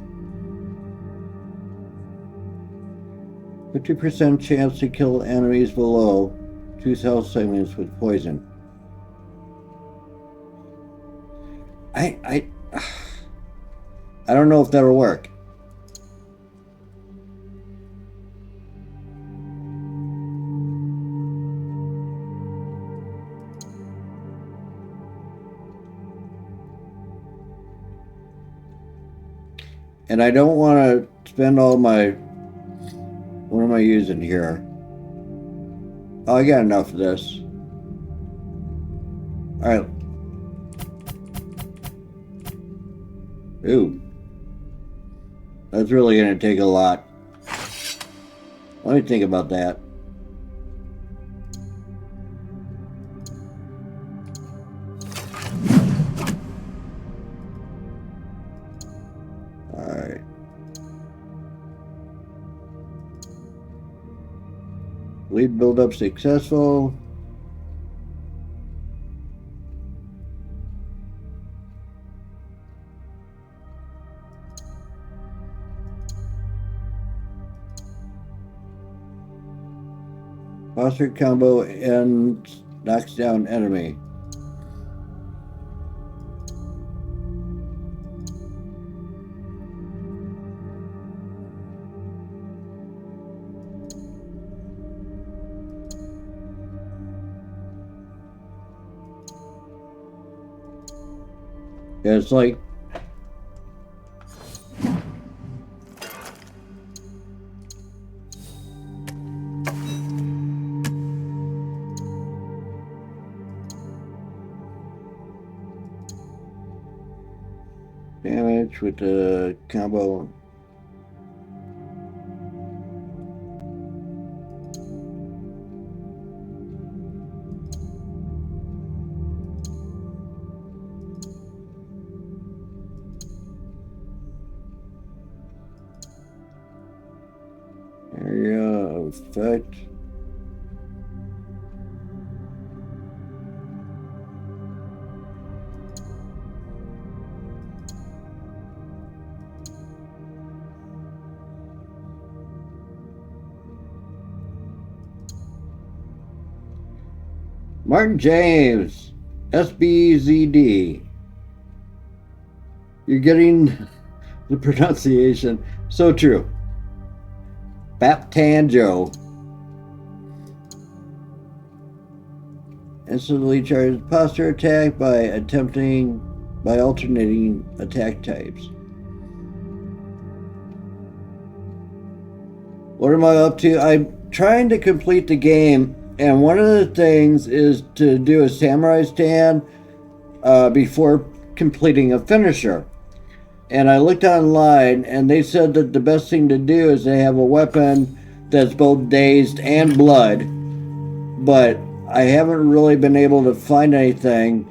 50% chance to kill enemies below 2 cell segments with poison. I don't know if that'll work. And I don't want to spend all my... what am I using here? Oh, I got enough of this. Alright. Ooh. That's really going to take a lot. Let me think about that. Alright. Lead build-up successful. Foster combo and knocks down enemy. Yeah, it's like damage with the combo. Area of effect. Martin James, SBZD. You're getting the pronunciation. So true. Baptanjo. Instantly charges posture attack by alternating attack types. What am I up to? I'm trying to complete the game, and one of the things is to do a samurai stand before completing a finisher. And I looked online, and they said that the best thing to do is to have a weapon that's both dazed and blood. But I haven't really been able to find anything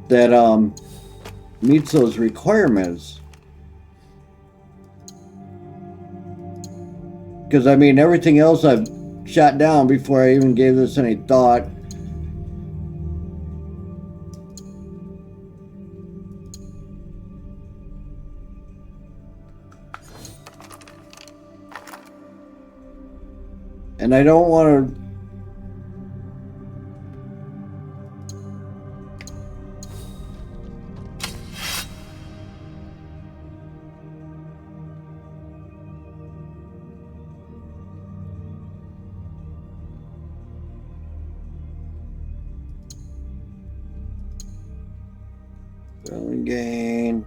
that meets those requirements. Because, I mean, everything else I've shot down before I even gave this any thought. And I don't want to... Rolling gain.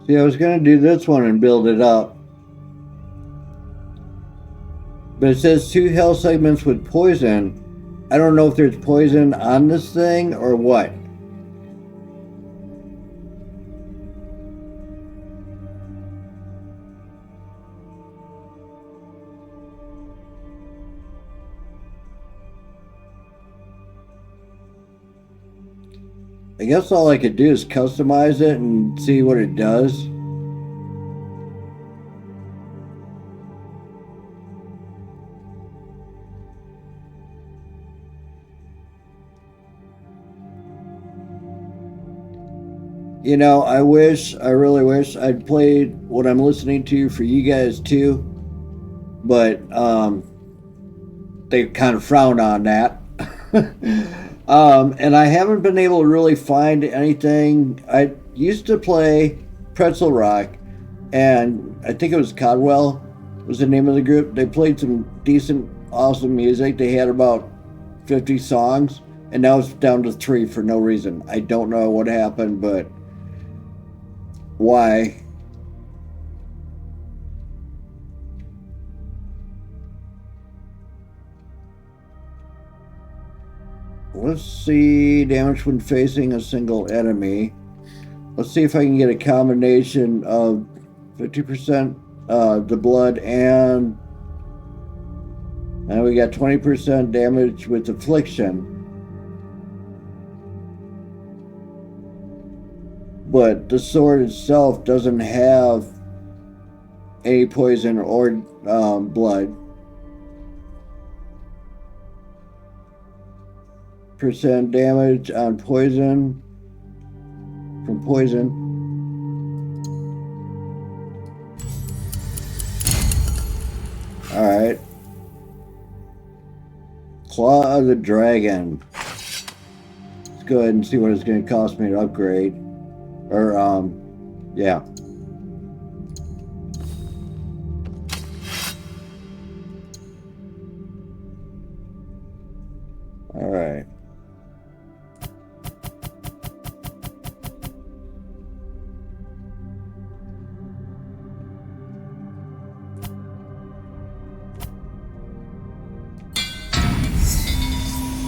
See, I was going to do this one and build it up. But it says 2 health segments with poison. I don't know if there's poison on this thing or what. I guess all I could do is customize it and see what it does. You know, I really wish I'd played what I'm listening to for you guys too. But they kind of frown on that. And I haven't been able to really find anything. I used to play Pretzel Rock, and I think it was Codwell was the name of the group. They played some decent, awesome music. They had about 50 songs, and now it's down to 3 for no reason. I don't know what happened, but why? Let's see, damage when facing a single enemy. Let's see if I can get a combination of 50% the blood and we got 20% damage with affliction. But the sword itself doesn't have any poison or blood. Percent damage on poison from poison. All right. Claw of the Dragon. Let's go ahead and see what it's going to cost me to upgrade. Or yeah. All right.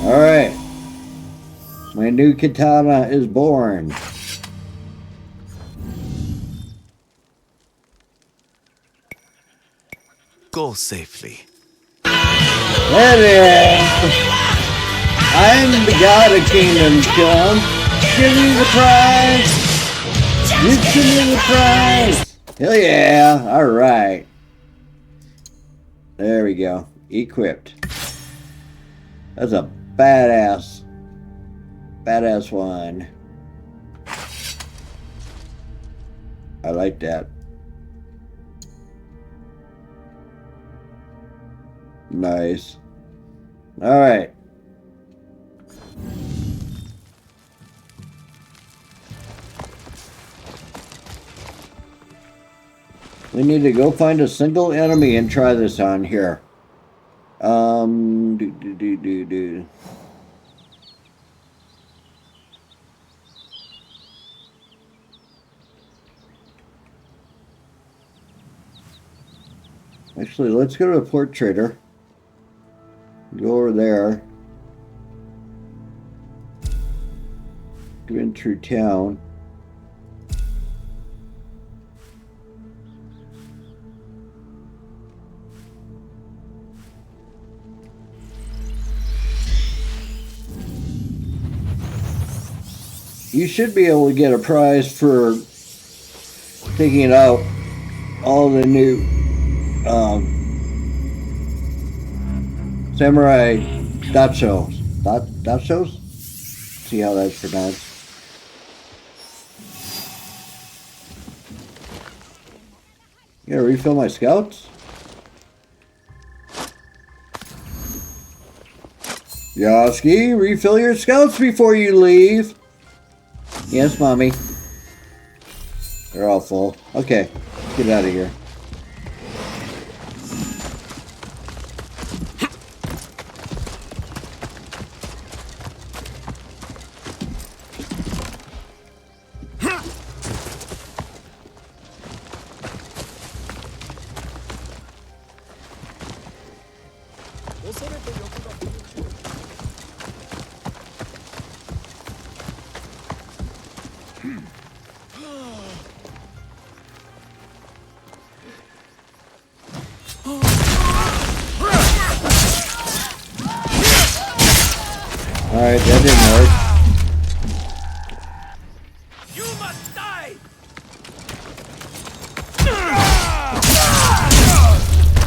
All right. My new katana is born. Go safely. There it is. I'm the god of kingdoms come. Give me the prize. You give me the prize. Hell yeah. All right. There we go. Equipped. That's a badass one. I like that. Nice. All right. We need to go find a single enemy and try this on here. Actually, let's go to a port trader. Go over there. Go in through town. You should be able to get a prize for taking out all the new Samurai Dachos. Dachos? See how that's pronounced. You gotta refill my scouts? Yoski, refill your scouts before you leave. Yes, Mommy. They're all full. Okay, let's get out of here. Alright, that didn't work. You must die!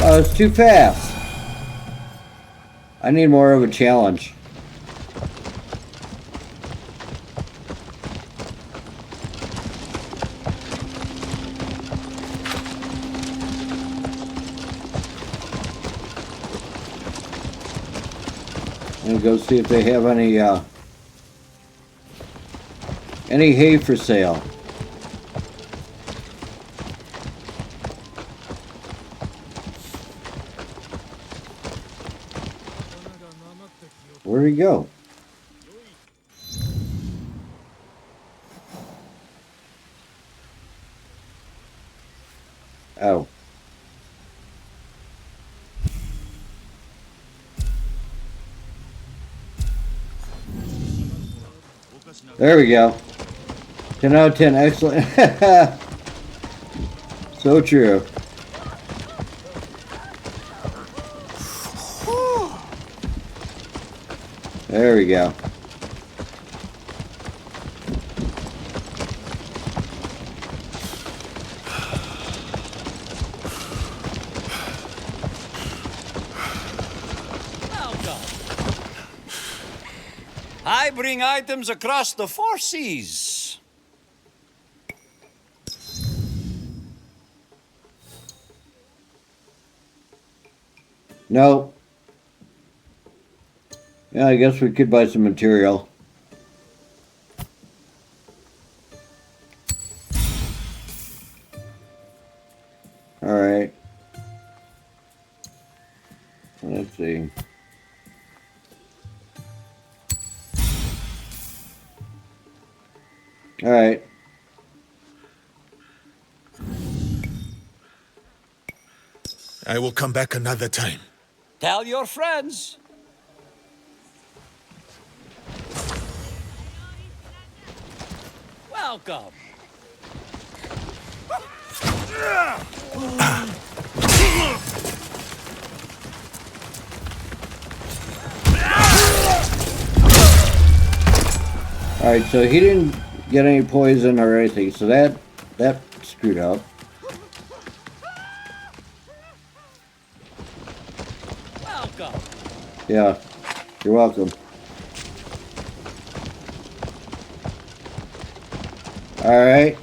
Oh, it's too fast. I need more of a challenge. I'm gonna go see if they have any hay for sale. Where'd he go? Oh. There we go. 10 out of 10, excellent. So true. There we go. I bring items across the 4 seas. No. Yeah, I guess we could buy some material. Alright. Let's see. Alright. I will come back another time. Tell your friends. Welcome. Alright, so he didn't get any poison or anything, so that screwed up. Welcome. Yeah, you're welcome. Alright.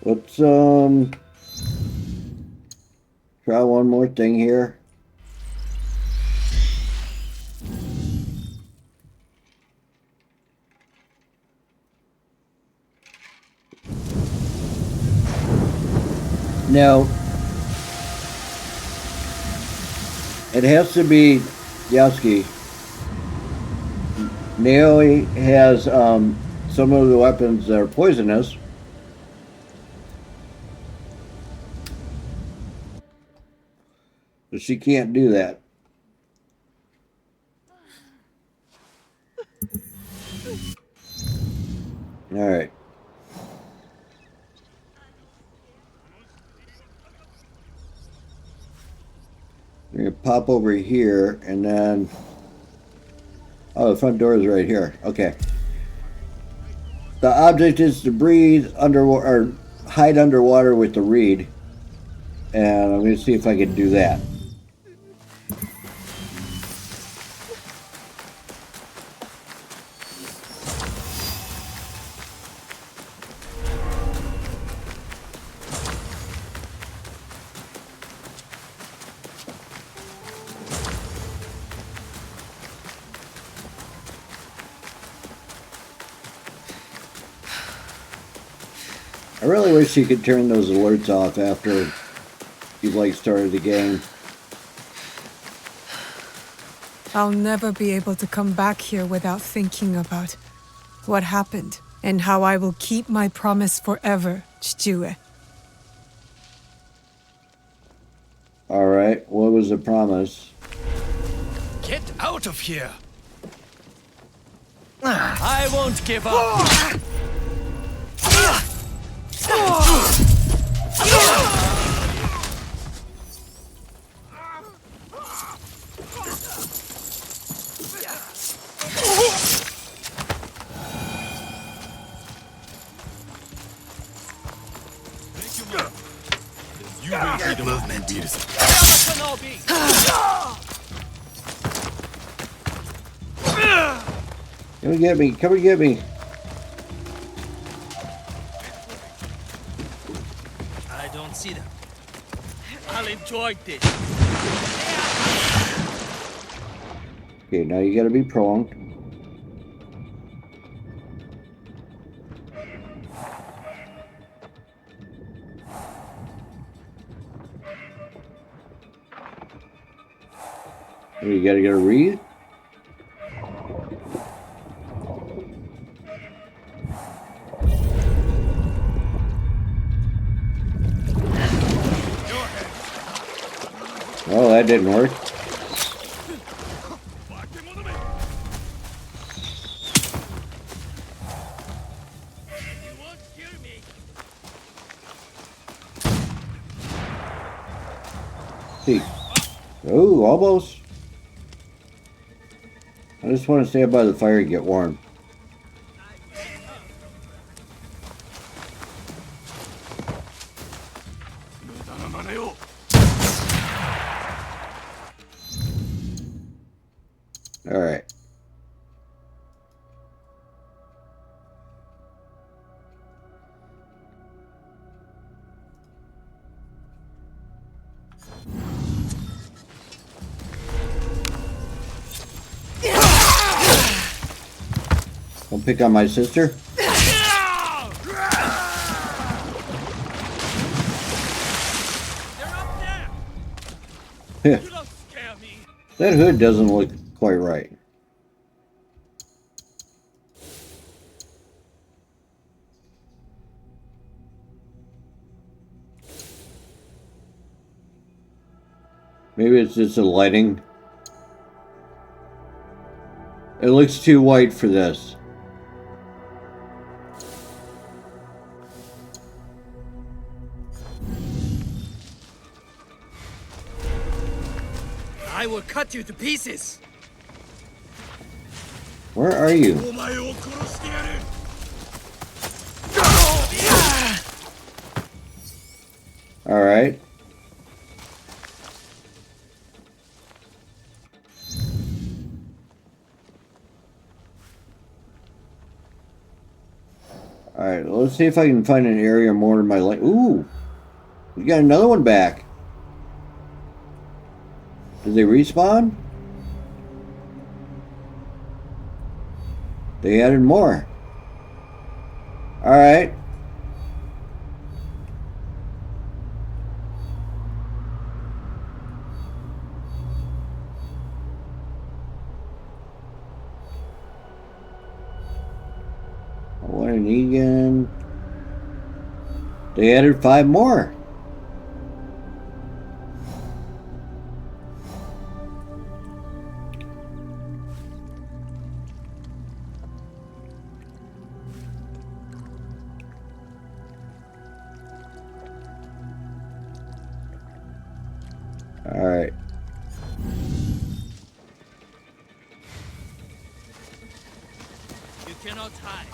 Let's try one more thing here. Now, it has to be Yoski. Naomi has some of the weapons that are poisonous. So she can't do that. All right. We're going to pop over here and then... Oh, the front door is right here. Okay. The object is to breathe underwater, or hide underwater with the reed. And I'm going to see if I can do that. I really wish you could turn those alerts off after you've like started the game. I'll never be able to come back here without thinking about what happened and how I will keep my promise forever, Chichue. Alright, what was the promise? Get out of here! I won't give up! Movement. Come and get me, come and get me. I don't see them. I'll enjoy this. Okay, now you gotta be prone. You gotta get a read. Oh, that didn't work. See. Oh, almost. I just want to stand by the fire and get warm. All right. Don't pick on my sister. That hood doesn't look quite right. Maybe it's just the lighting. It looks too white for this. I will cut you to pieces. Where are you? All right. All right, let's see if I can find an area more in my life. Ooh, we got another one back. Did they respawn? They added more. All right. What an Egan. They added 5 more. All right. You cannot hide.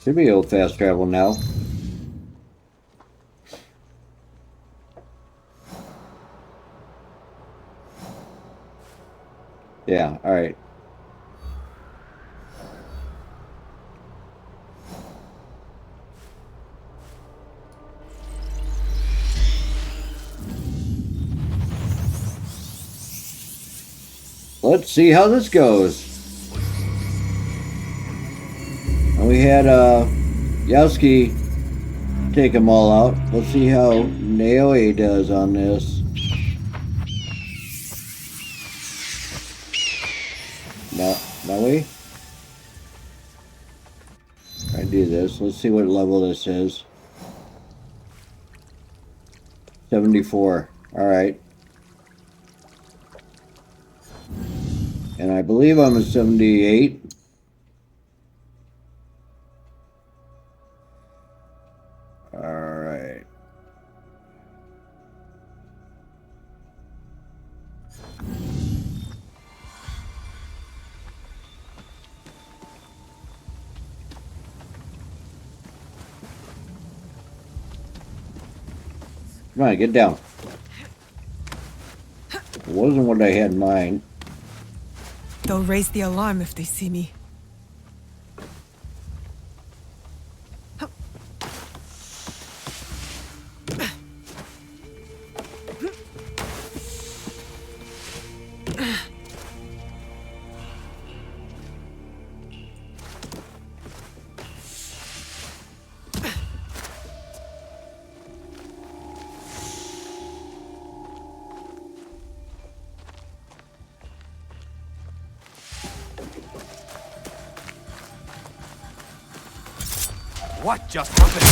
Should be able to fast travel now. Yeah, all right. let's see how this goes. And we had Yowski take them all out. Let's see how Naoe does on this. Naoe? I do this. Let's see what level this is. 74. Alright. And I believe I'm a 78. Alright. Come on, get down. It wasn't what I had in mind. They'll raise the alarm if they see me. What just happened?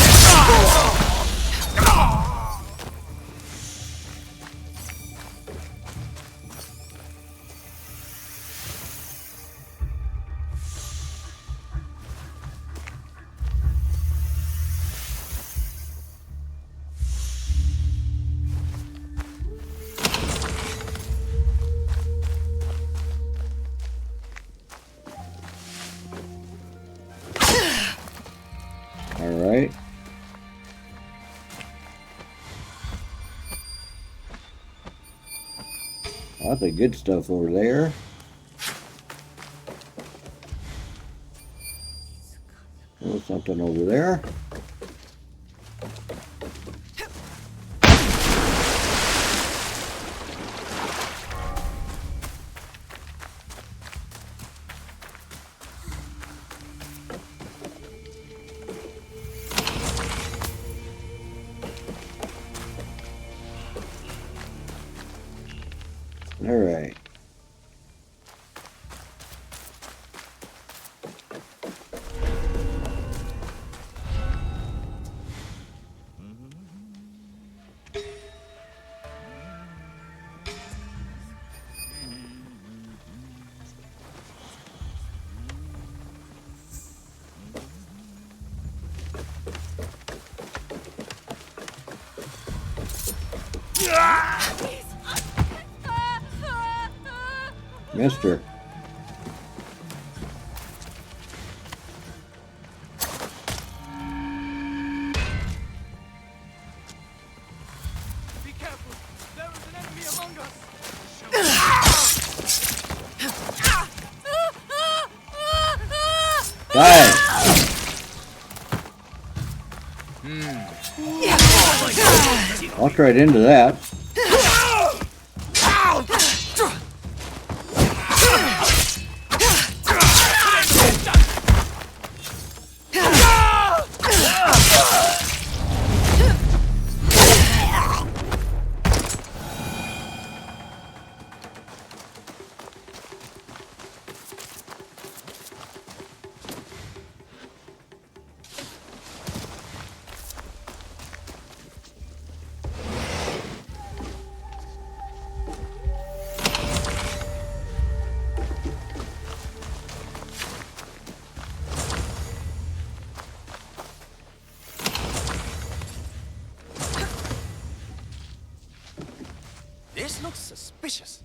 Alright. Lots of good stuff over there. There's something over there. All right. Mister. Be careful. There is an enemy among us. Die. Walked right into that. This looks suspicious.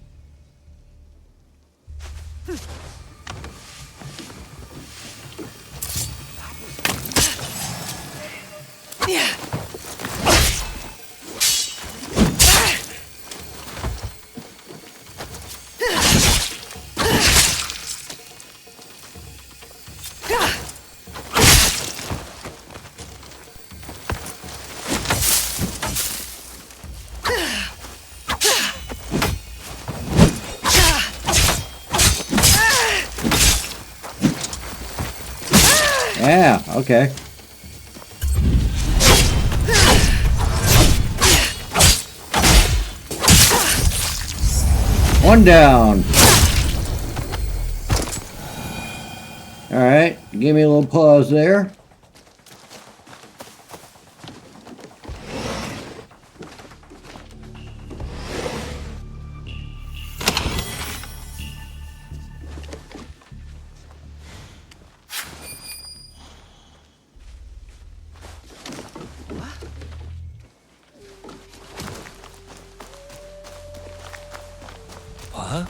Yeah, okay. One down. Alright, give me a little pause there. What?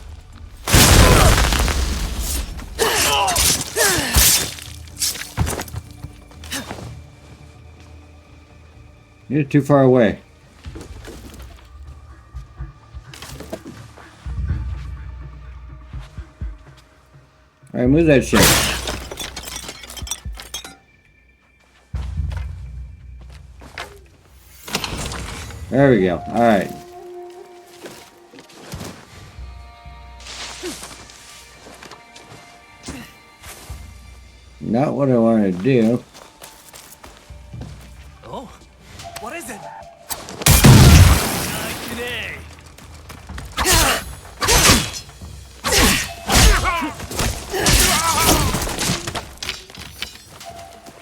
You're too far away. Alright, move that shit. There we go. Alright. Not what I want to do. Oh, what is it? Not today.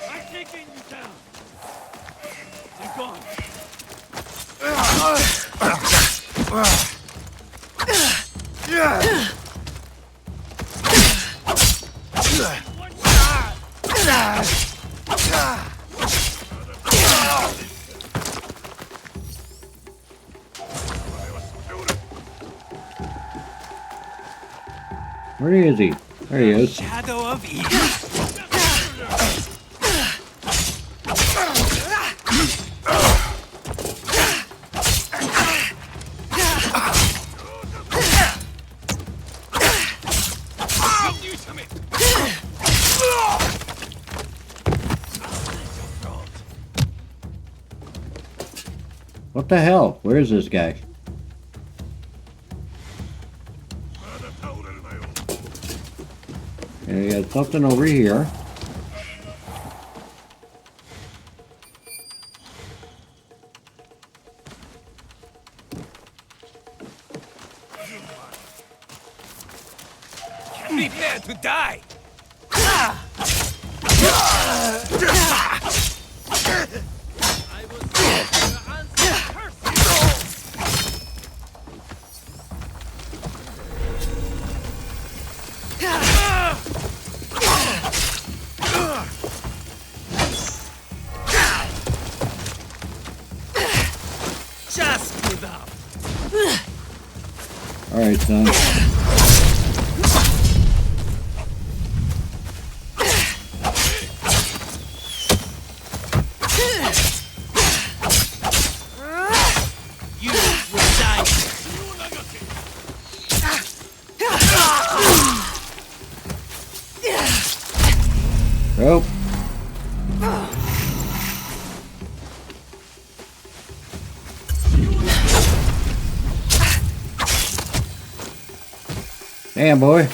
I'm taking you down. You're gone. Where is he? There he is. Shadow of Eden. What the hell? Where is this guy? Okay, we got something over here. Prepare to die. I will answer just give up. All right, son. You will die. Oh. Damn, boy.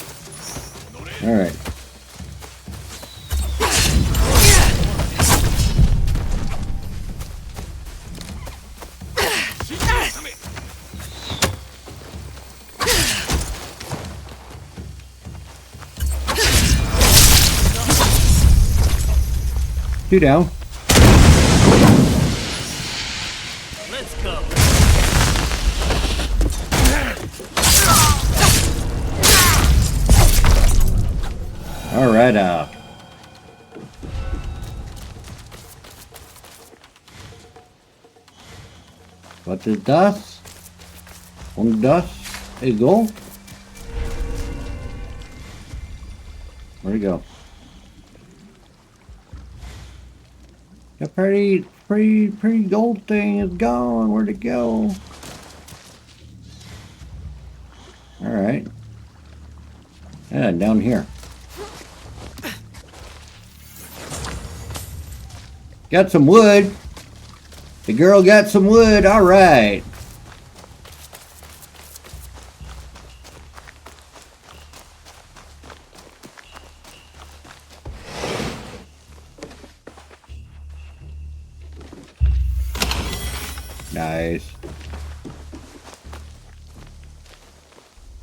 All right. Two down. Let's go. All right, What is das? Und das egal? Where'd it go? The pretty gold thing is gone. Where'd it go? All right. Yeah, down here. Got some wood. The girl got some wood. All right. Nice.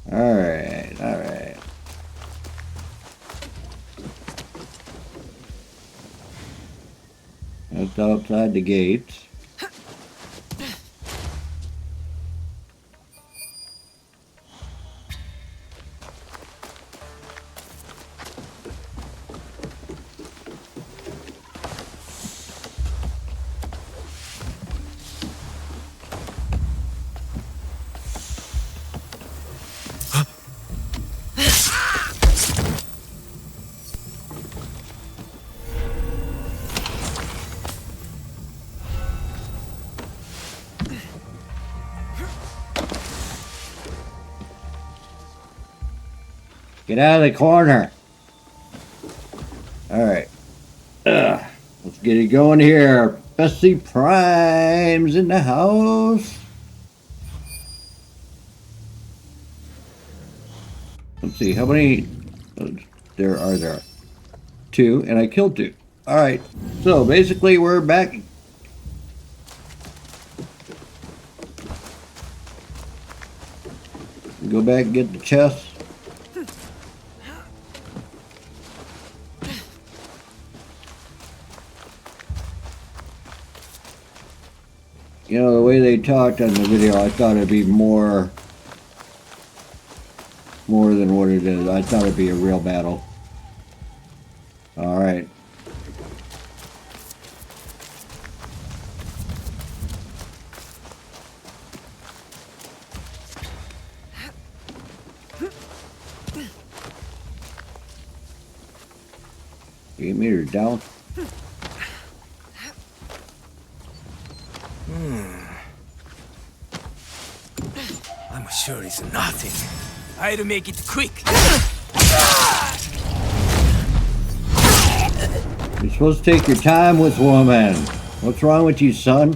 Alright, alright. That's outside the gates. Get out of the corner. Alright. Let's get it going here. Bessie Prime's in the house. Let's see, how many there are there? 2, and I killed 2. Alright, so basically we're back. Go back and get the chest. You know, the way they talked on the video, I thought it'd be more than what it is. I thought it'd be a real battle. Alright. Get meters down. I'm sure it's nothing. I'll make it quick. You're supposed to take your time with woman. What's wrong with you, son?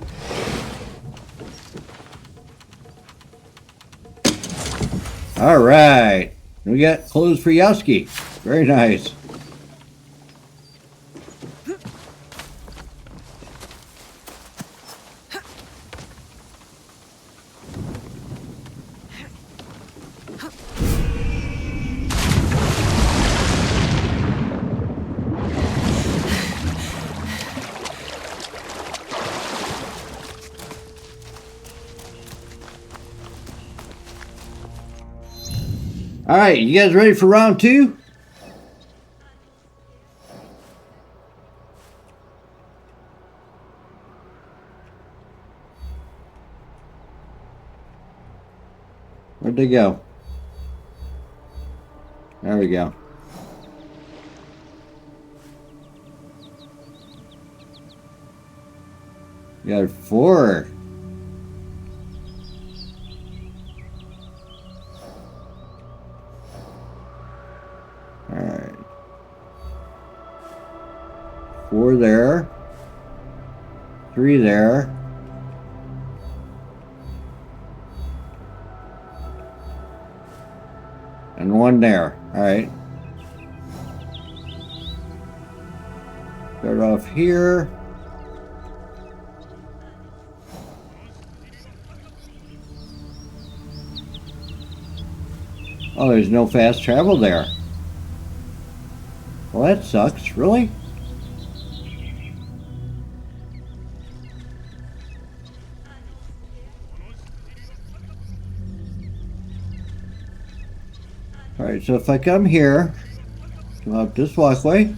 Alright. We got clothes for Yasuki. Very nice. Alright, you guys ready for round 2? Where'd they go? There we go. We got 4. Alright. 4 there. 3 there. And 1 there. Alright. Start off here. Oh, there's no fast travel there. Well, that sucks. Really? Alright, so if I come here, come out this walkway,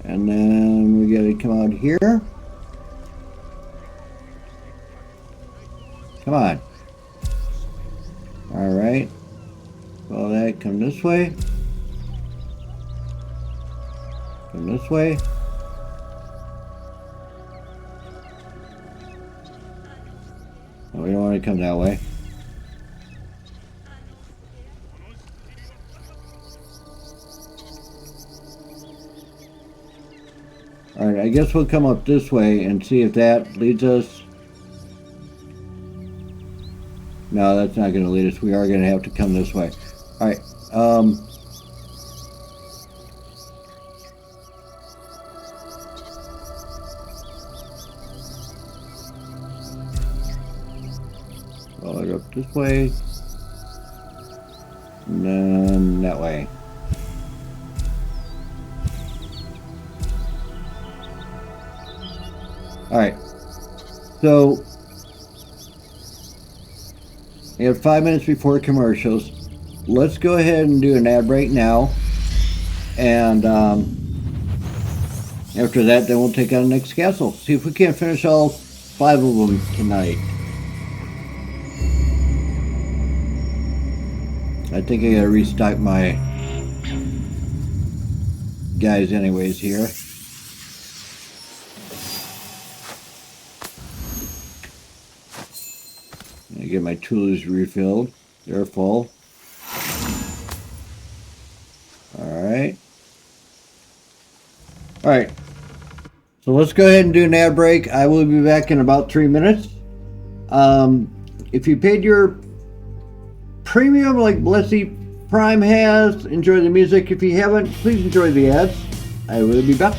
and then we gotta come out here. Come on. Alright. Follow that, come this way. Come this way. Oh, we don't want to come that way. Alright, I guess we'll come up this way and see if that leads us. No, that's not going to lead us. We are going to have to come this way. Alright, this way. And then that way. Alright. So, we have 5 minutes before commercials. Let's go ahead and do an ad break now. And after that, then we'll take on the next castle. See if we can't finish all 5 of them tonight. I think I gotta restock my guys anyways here. I get my tools refilled. They're full. Alright. Alright. So let's go ahead and do an ad break. I will be back in about 3 minutes. If you paid your premium like Blessy Prime has, enjoy the music. If you haven't, please enjoy the ads. I will be back.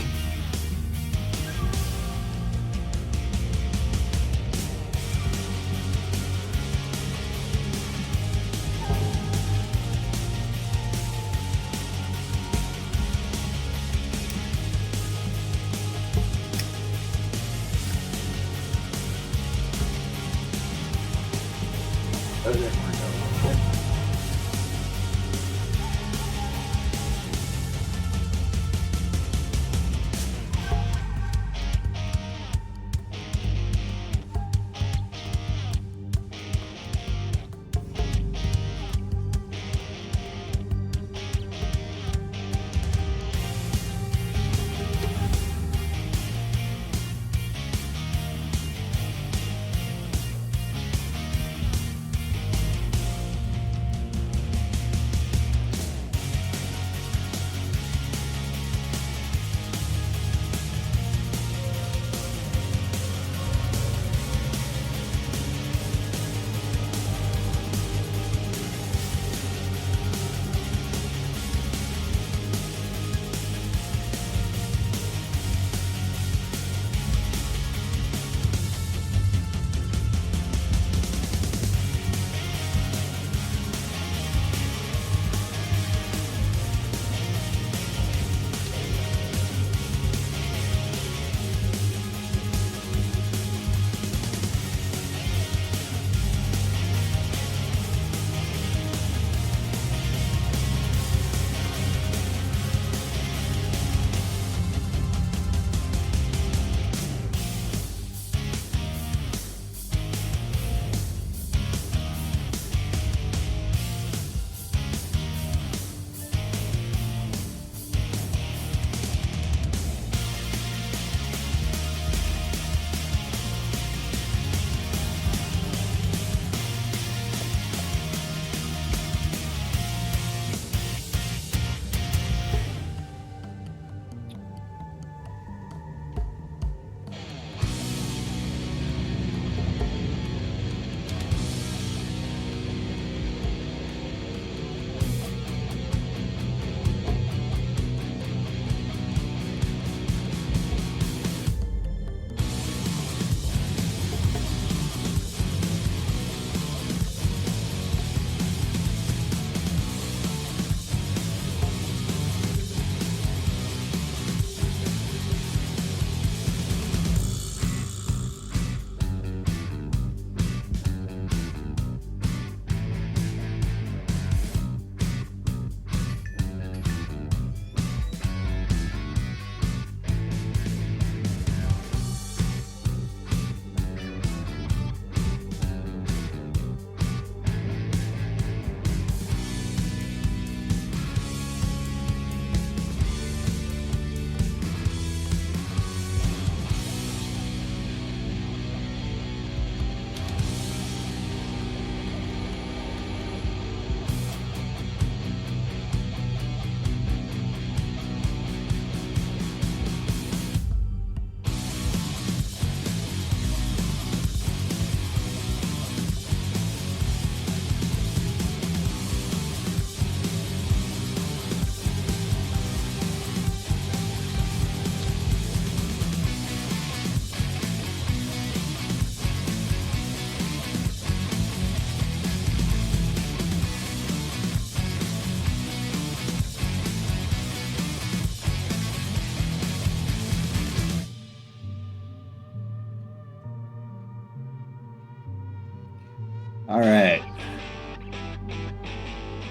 All right.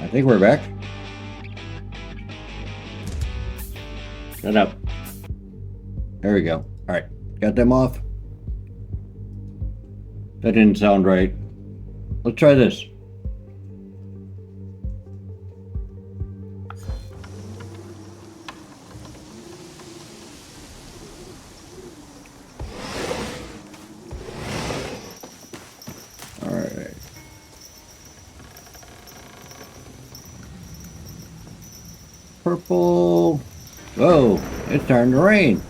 I think we're back. Shut up. There we go. All right. Got them off. That didn't sound right. Let's try this. All right. Purple. Whoa, it's starting to rain.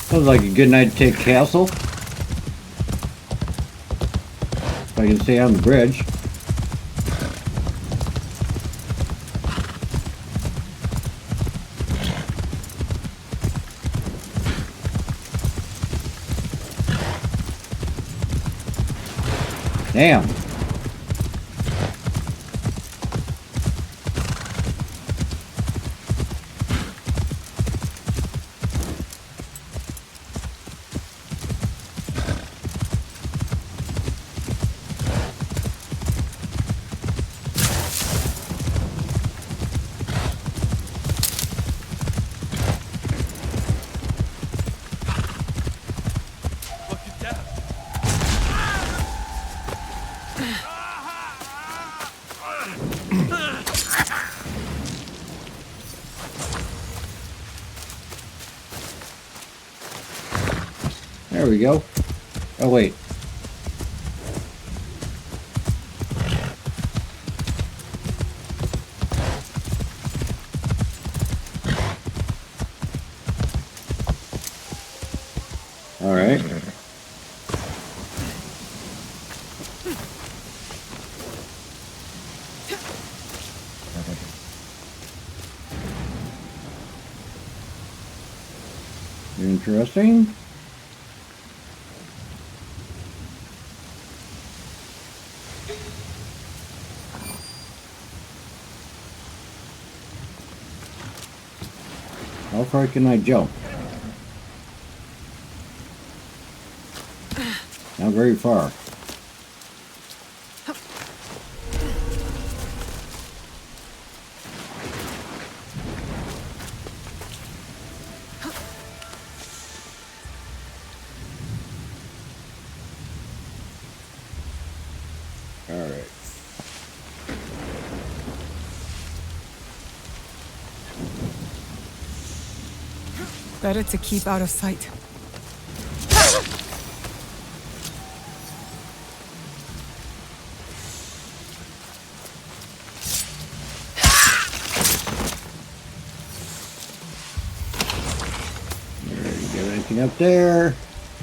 Sounds like a good night to take castle. If I can stay on the bridge. Damn. Look at that. There we go. Oh, wait. All right. Interesting. How far can I jump? Not very far. All right. Better to keep out of sight. Got anything up there?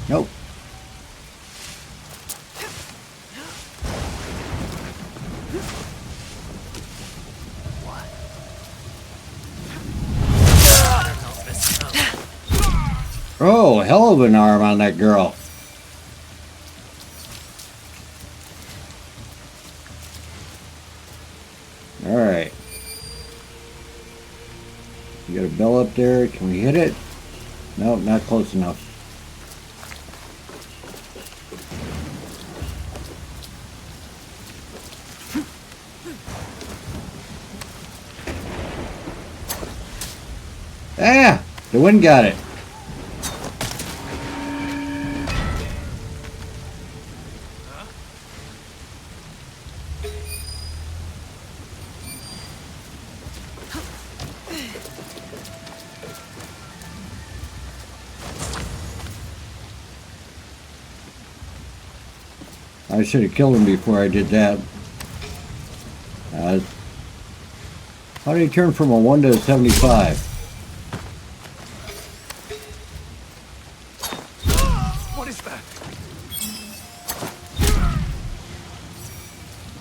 Nope. Oh, hell of an arm on that girl. All right. You got a bell up there. Can we hit it? Nope, not close enough. Ah! The wind got it. I should have killed him before I did that. How do you turn from a 1 to a 75? What is that?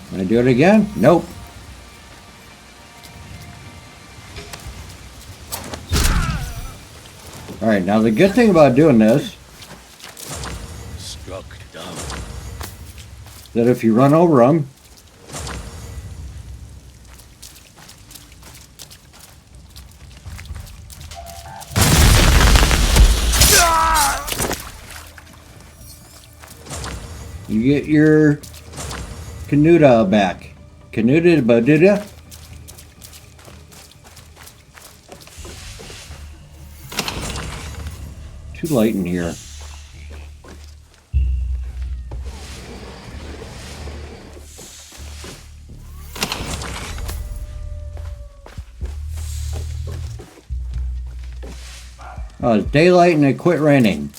Can I do it again? Nope. Alright, now the good thing about doing this That if you run over them, you get your Canuta back. Canuta Baduda. Too light in here. Oh, it's daylight and it quit raining.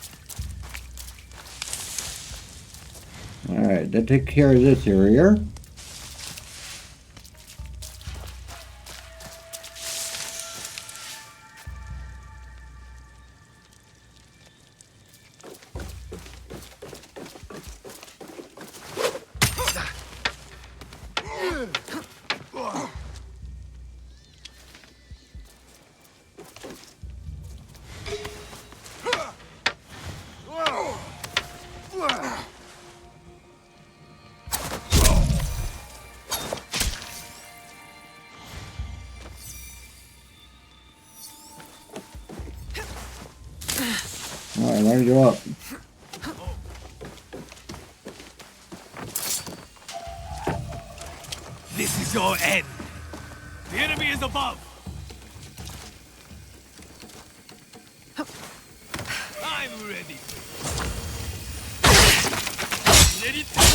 Alright, that takes care of this area. Alright, let me go up. This is your end. The enemy is above. I'm ready. Ready to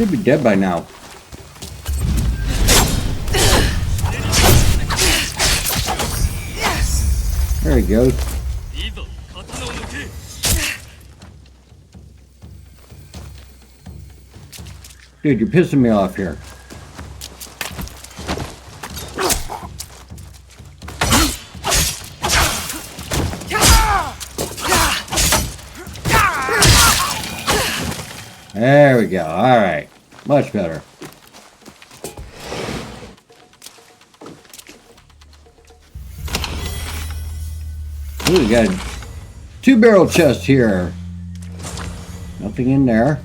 Should be dead by now. There he goes. Dude, you're pissing me off here. There we go. All right. Much better. Ooh, we got a 2-barrel chest here. Nothing in there.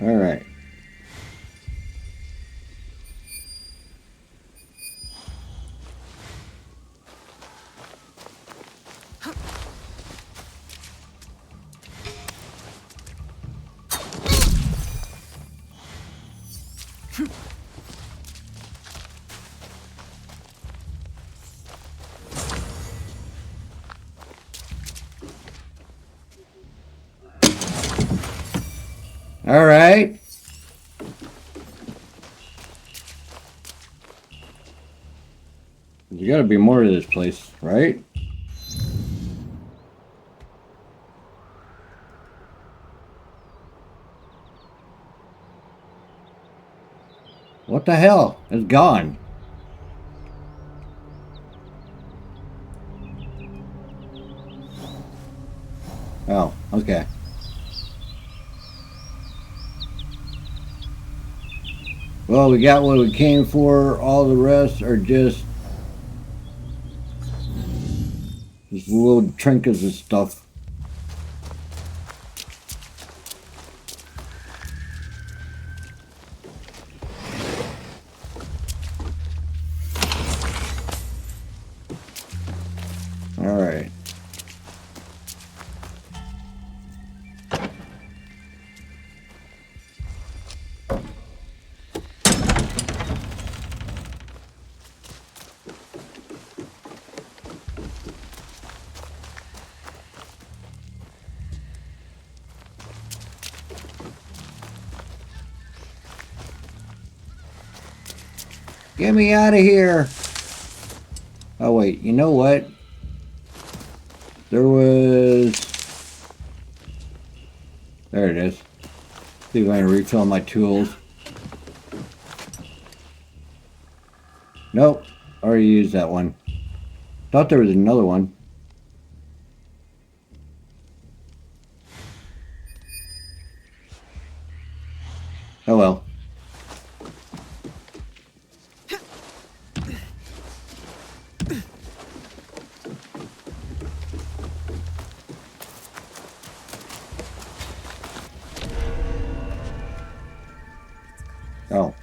All right. All right. There's got to be more to this place, right? What the hell? It's gone. Oh, okay. Well, we got what we came for. All the rest are just little trinkets and stuff. All right. Get me out of here. Oh, wait. You know what? There was... There it is. See if I can refill my tools. Nope. Already used that one. Thought there was another one. Oh well. Oh.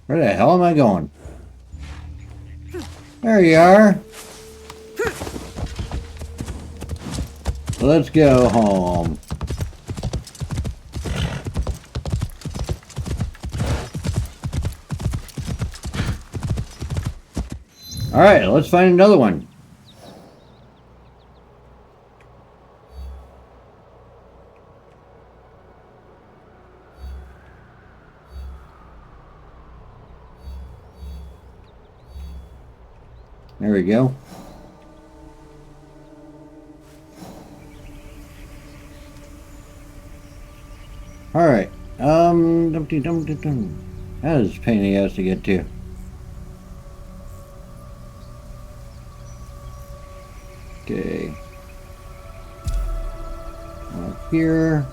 Where the hell am I going? There you are. Let's go home. All right, let's find another one. There we go. All right. Dum-dum-dum-dum. That is a pain in the ass to get to. Okay. Up here.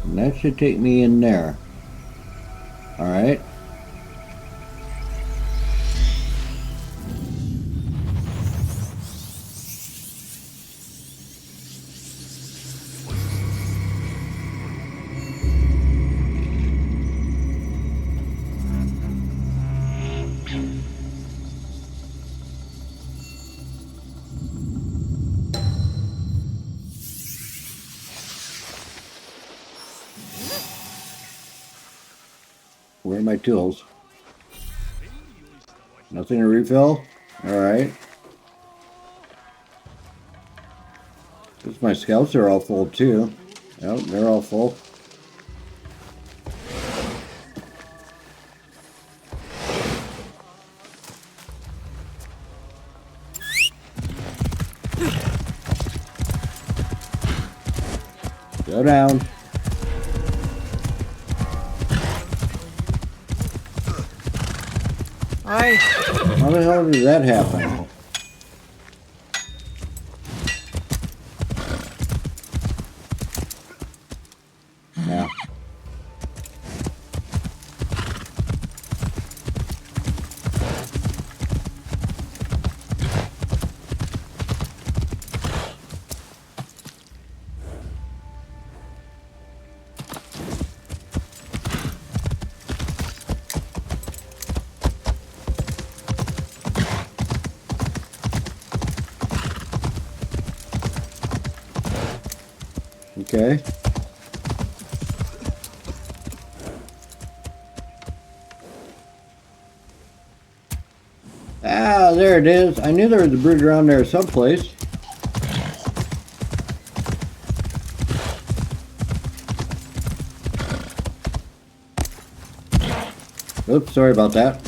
And that should take me in there. All right. Where are my tools? Nothing to refill? Alright. Guess my scouts are all full too. Yep, they're all full. Go down. Aye. How the hell did that happen? Yeah. Okay. Ah, there it is. I knew there was a bridge around there someplace. Oops, sorry about that.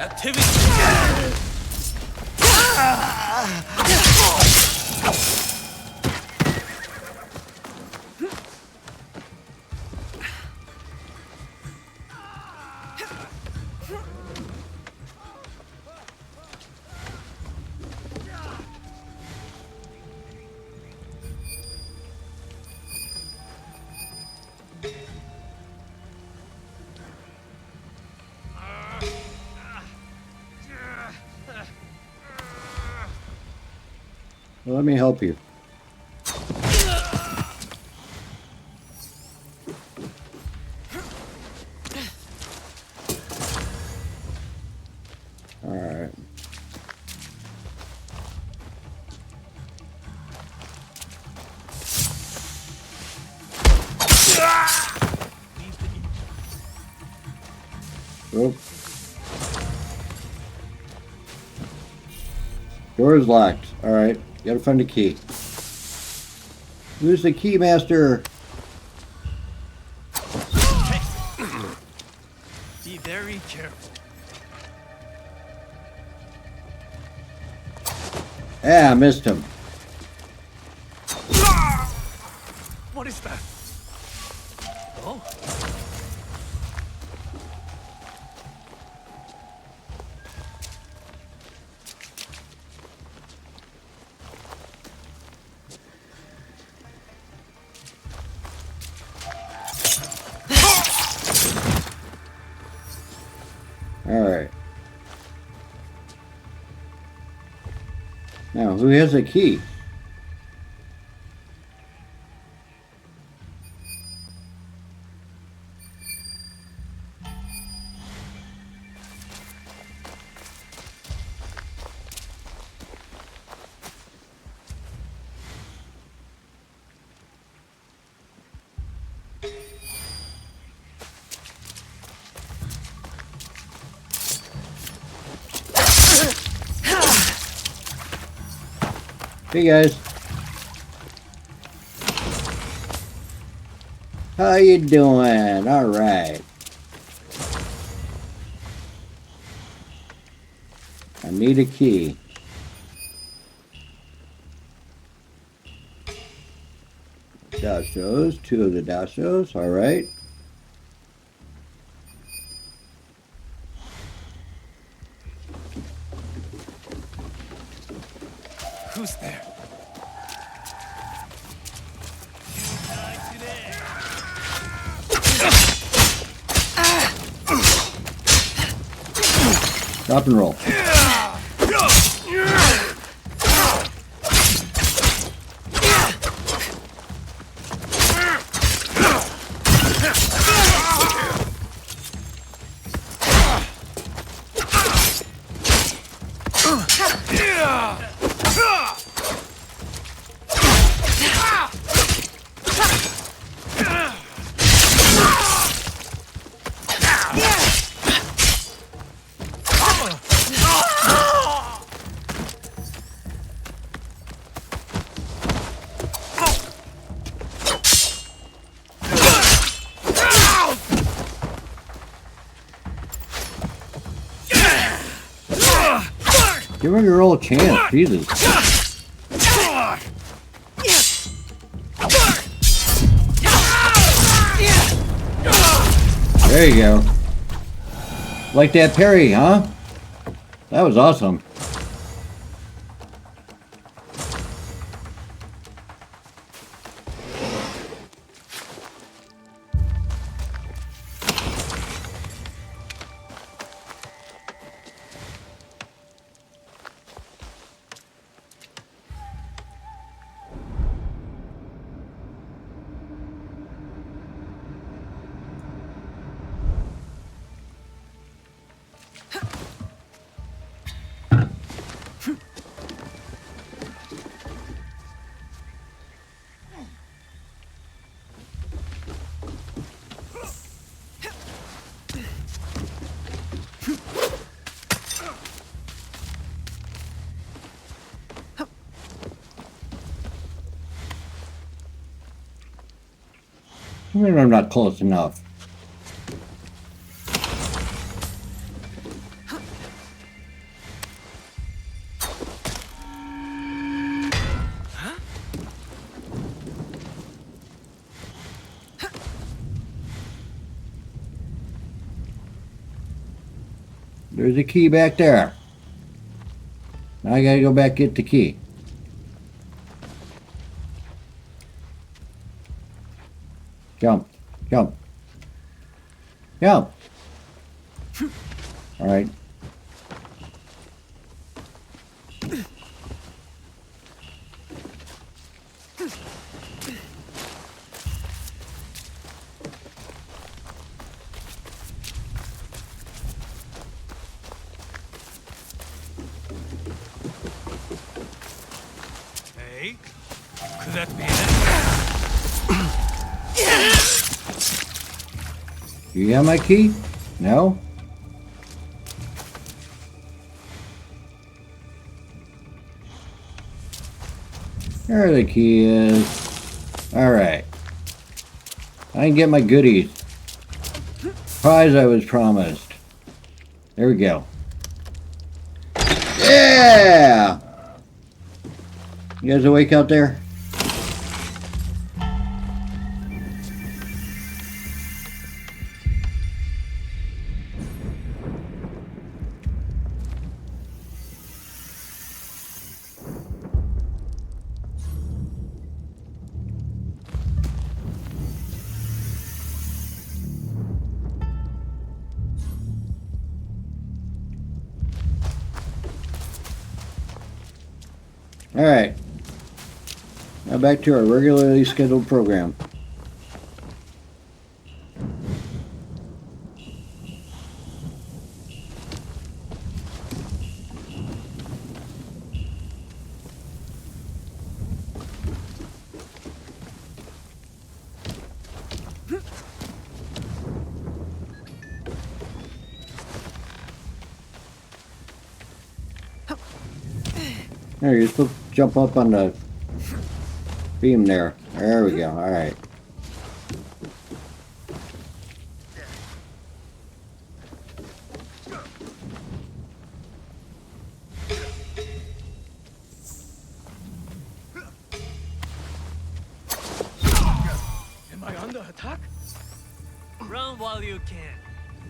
Activity. Well, let me help you. All right. Oop. Door is locked. All right. Gotta find a key. Who's the key master? Be very careful. Yeah, I missed him. What is that? Oh. All right. Now, who has a key? Hey guys. How you doing? All right. I need a key. Dachos, 2 of the dachos, all right. Who's there? Drop and roll. Give her your old chance, Jesus. There you go. Like that parry, huh? That was awesome. I mean, I'm not close enough. There's a key back there. Now I gotta go back get the key. Jump, jump, jump. All right. Hey, could that be it? You got my key? No? There the key is. Alright. I can get my goodies. Prize I was promised. There we go. Yeah! You guys awake out there? All right. Now back to our regularly scheduled program. There, you're supposed to jump up on the beam there. There we go. All right. Am I under attack? Run while you can.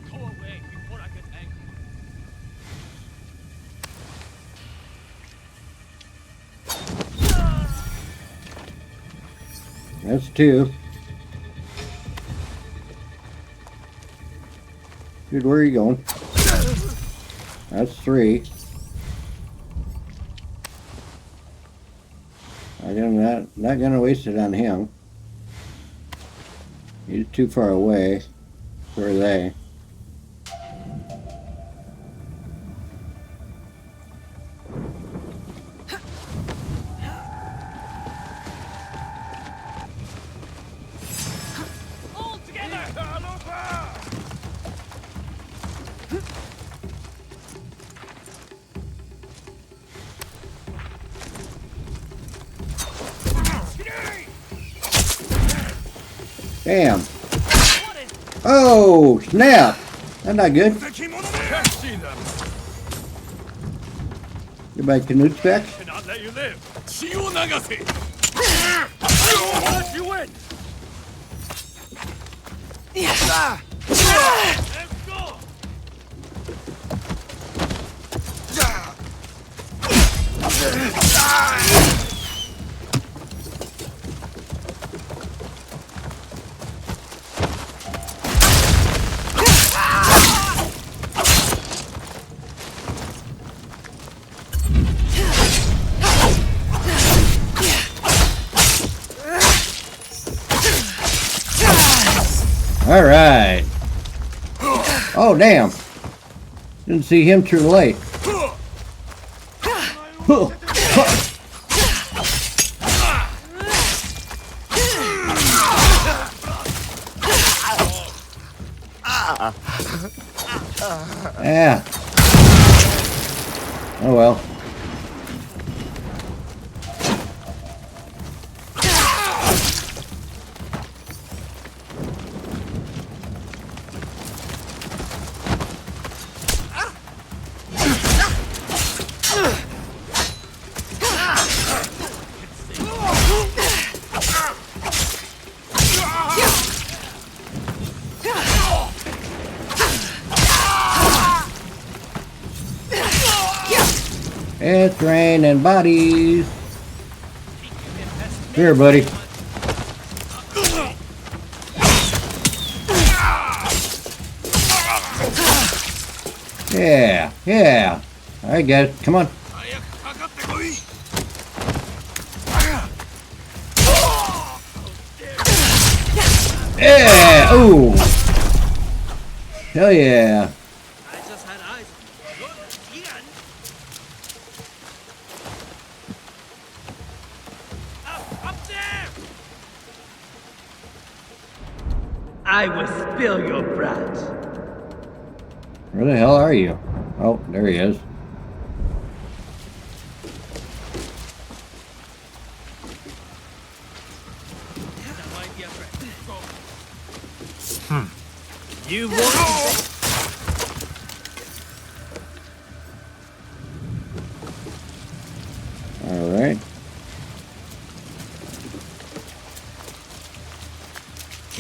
Go away before I get angry. That's 2. Dude, where are you going? That's 3. I'm not gonna waste it on him. He's too far away. Where are they? All together! Damn. Oh, snap. That's not good. Get my canoes back. Cannot let you live. Chi o nagase. Let you win. Let's go. All right. Oh, damn. Didn't see him through the light. Yeah. Oh, well. It's raining bodies. Here, buddy. Yeah, yeah. I get it. Come on. Yeah. Ooh. Hell yeah. I just had eyes. Up there! I will spill your blood. Where the hell are you? Oh, there he is. You won't. All right.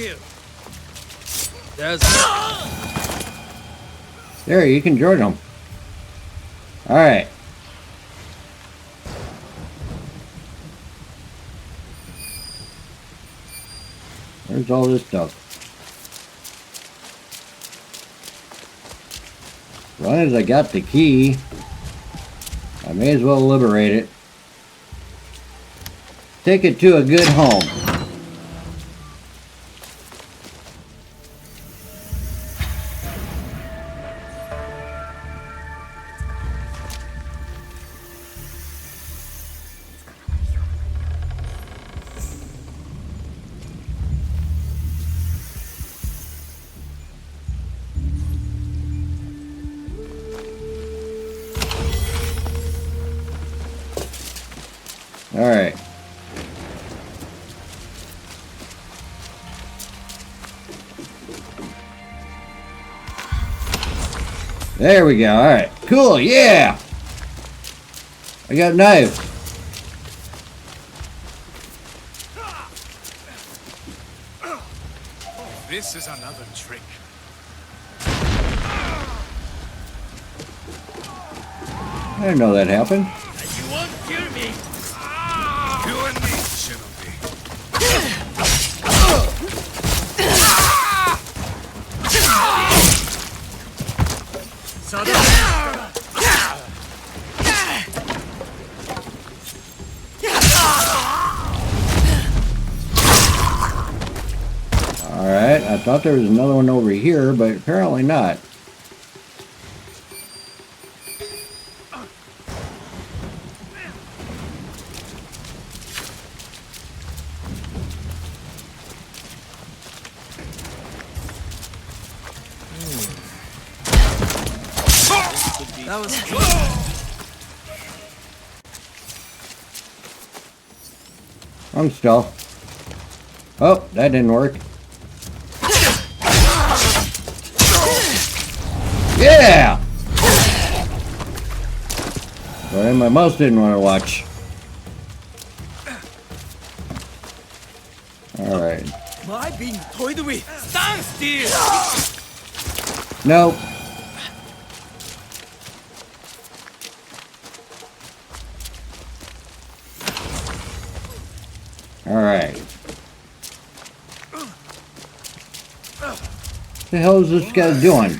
kill. There's There, you can join them. Alright. Where's all this stuff? As long as I got the key, I may as well liberate it. Take it to a good home. All right. There we go. All right. Cool. Yeah. I got a knife. This is another trick. I didn't know that happened. you won't kill me. You and me, Shinobi. Alright, I thought there was another one over here, but apparently not. That was I'm still. Oh, that didn't work. Yeah! Sorry, my mouse didn't want to watch. Alright. Am I being toyed with? Stand still! Nope. Alright. What the hell is this guy doing?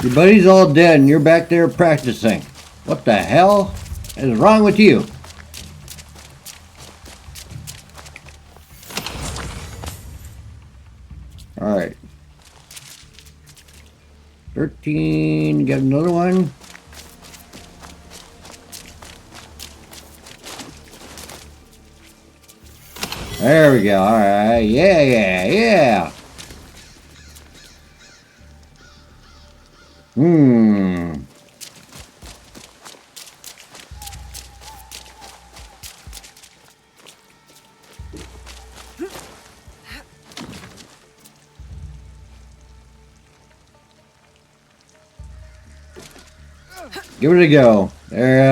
Your buddy's all dead and you're back there practicing. What the hell is wrong with you? Alright. 13, got another one. There we go. Alright. Yeah. Give it a go. There.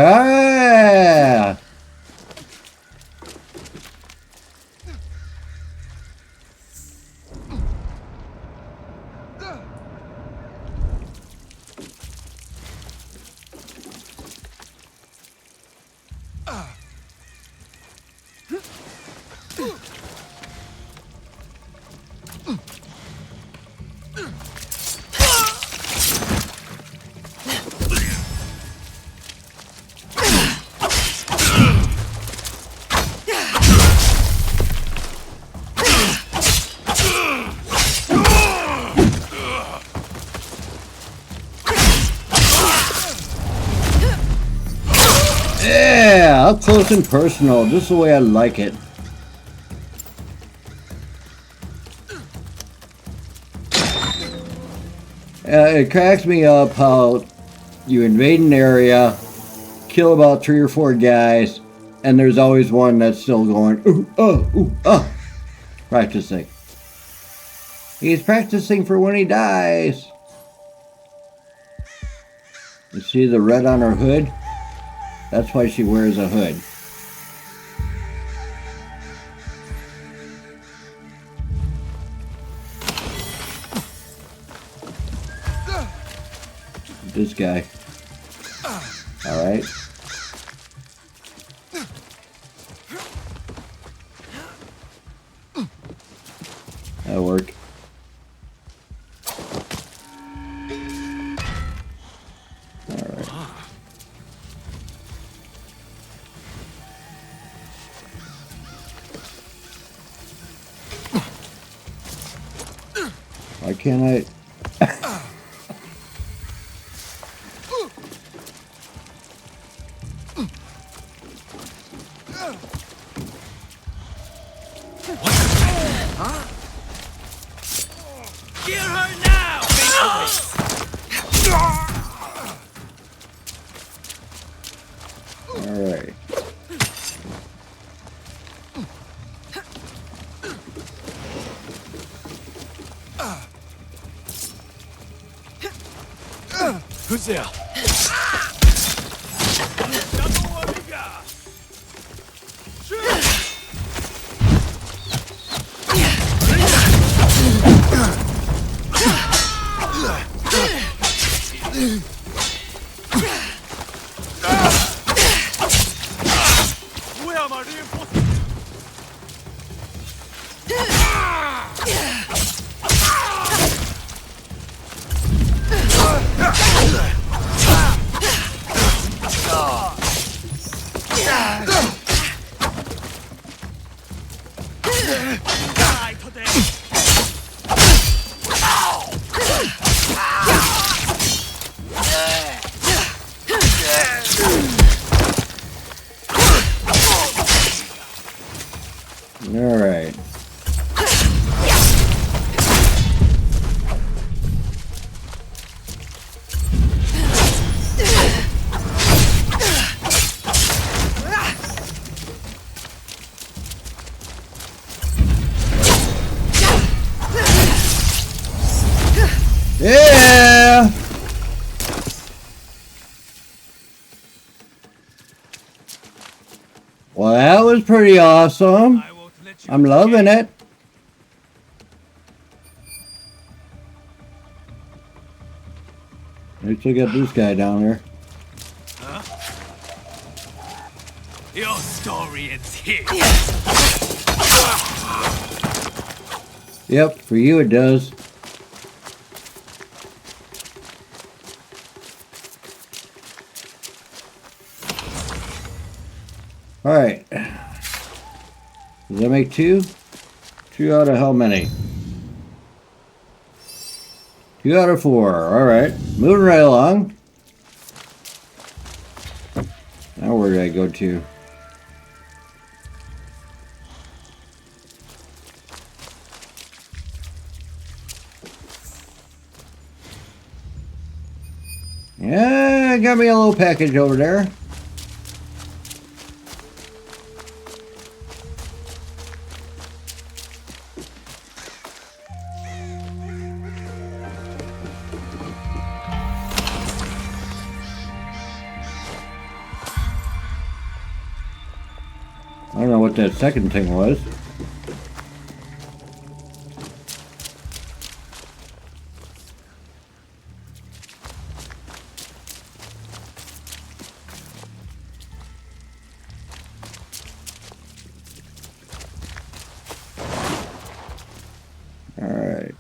Yeah, up close and personal, just the way I like it. It cracks me up how you invade an area, kill about 3 or 4 guys, and there's always one that's still going, practicing. He's practicing for when he dies. You see the red on her hood? That's why she wears a hood. this guy. Alright. That'll work. Alright. Why can't I? Kill her now! Alright. Who's there? Where are my reinforcements? Die today! Alright. Yeah! Well, that was pretty awesome. I won't let you I'm loving it. I still got this guy down there. Your story ends here. Yep, for you it does. Alright. Does that make 2? 2 out of how many? 2 out of 4. Alright. Moving right along. Now where did I go to? Yeah, got me a little package over there. I don't know what that second thing was. All right.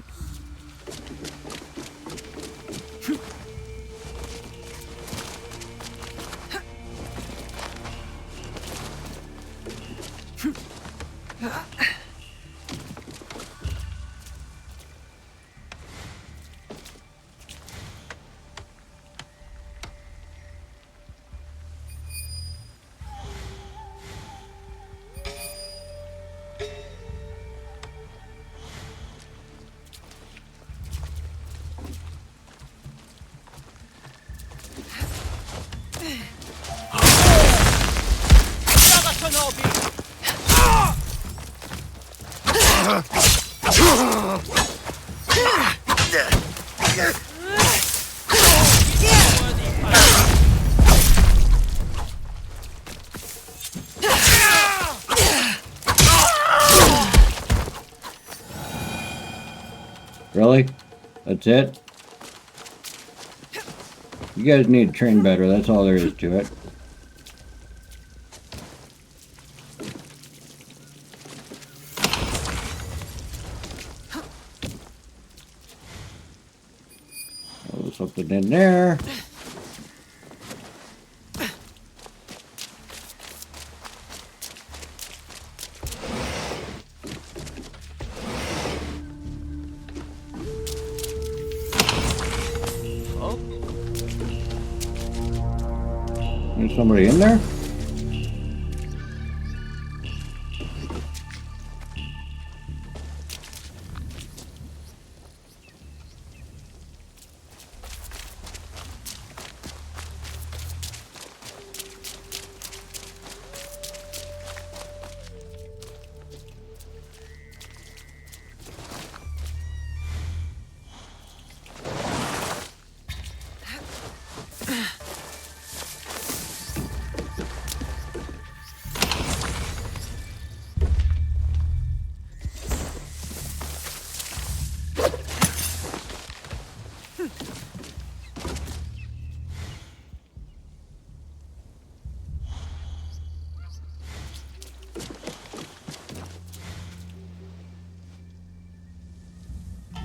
Really? That's it? You guys need to train better. That's all there is to it. Oh, there's something in there. There's somebody in there?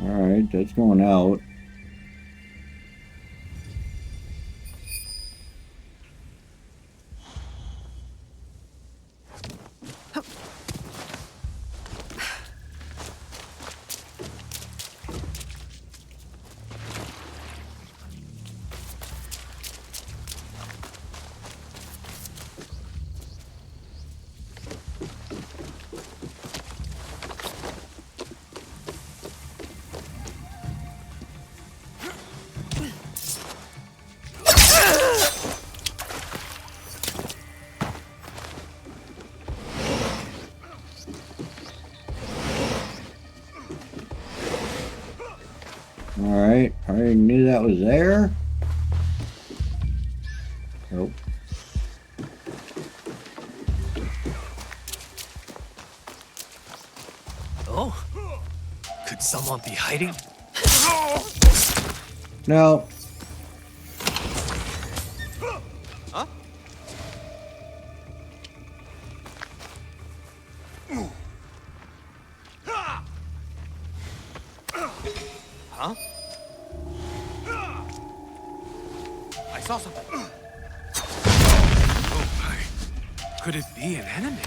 Alright, that's going out. Alright, I already knew that was there. Nope. Oh? Could someone be hiding? No. Huh? I saw something. Oh my. Could it be an enemy?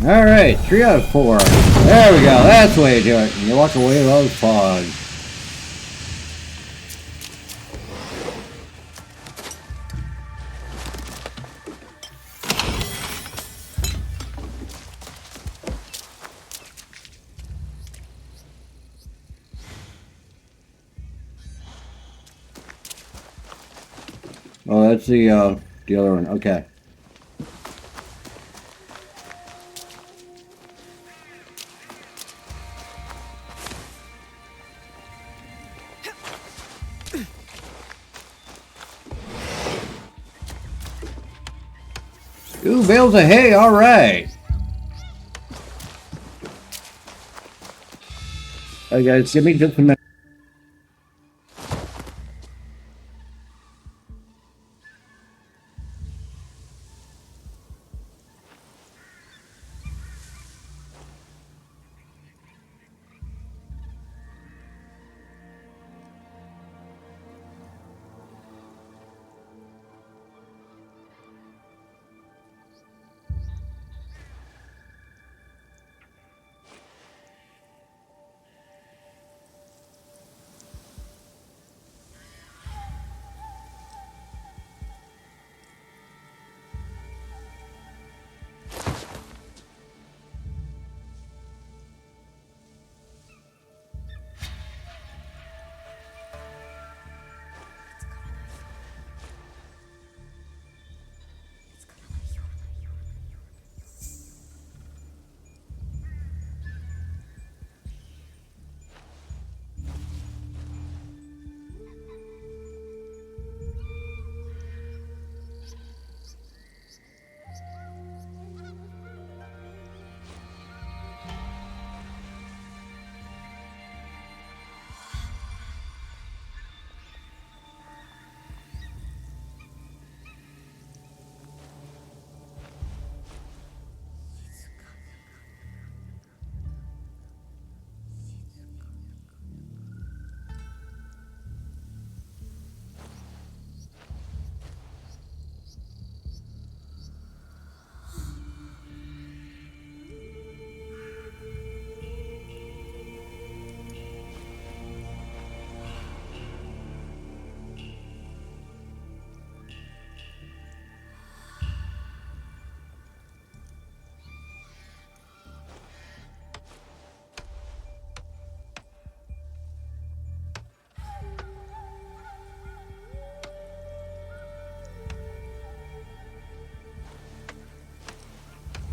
Alright, 3 out of 4. There we go, that's the way you do it. You walk away with those fog. Oh, that's the other one, okay. Ooh, bales of hay, alright. Alright guys, give me just a minute.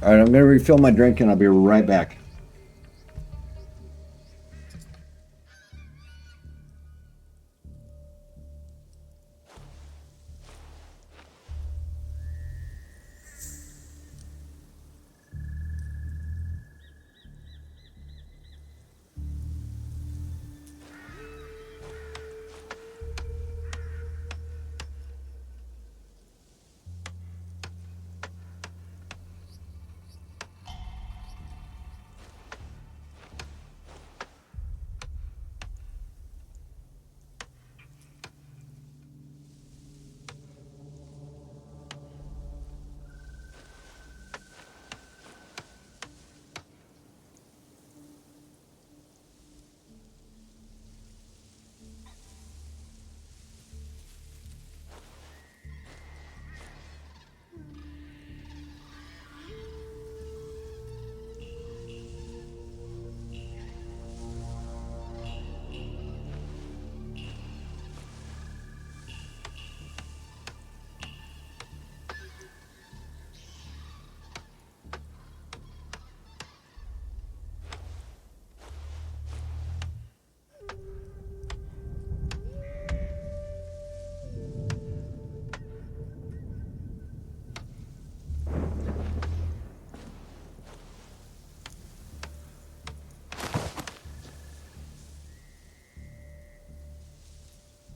All right, I'm gonna refill my drink and I'll be right back.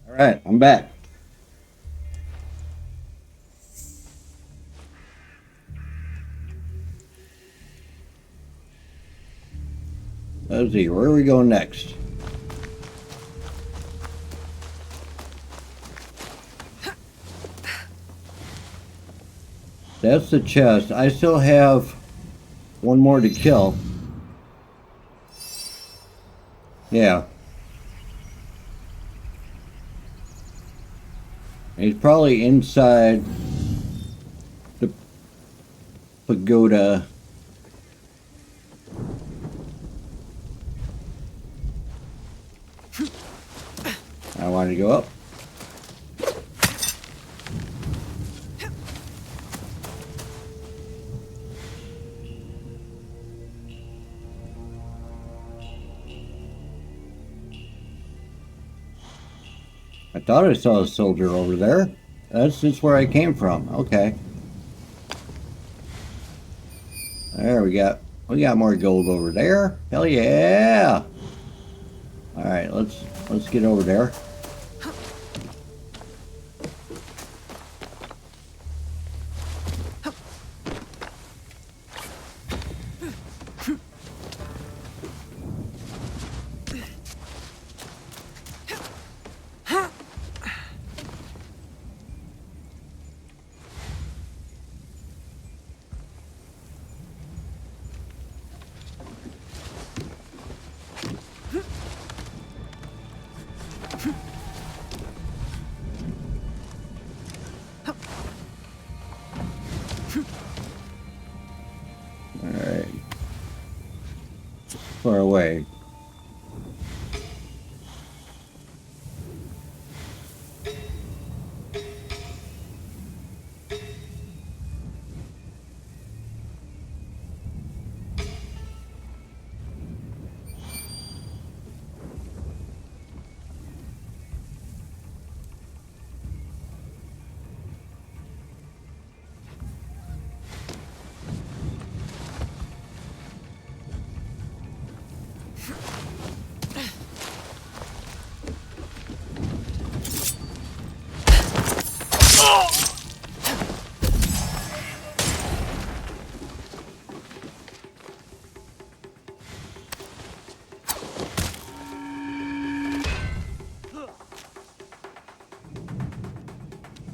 All right, I'm back. Let's see, where are we going next? That's the chest. I still have one more to kill. Yeah. He's probably inside the pagoda. I wanted to go up. I thought I saw a soldier over there. That's just where I came from. Okay. There we got more gold over there. Hell yeah! All right, let's get over there. Alright. Far away.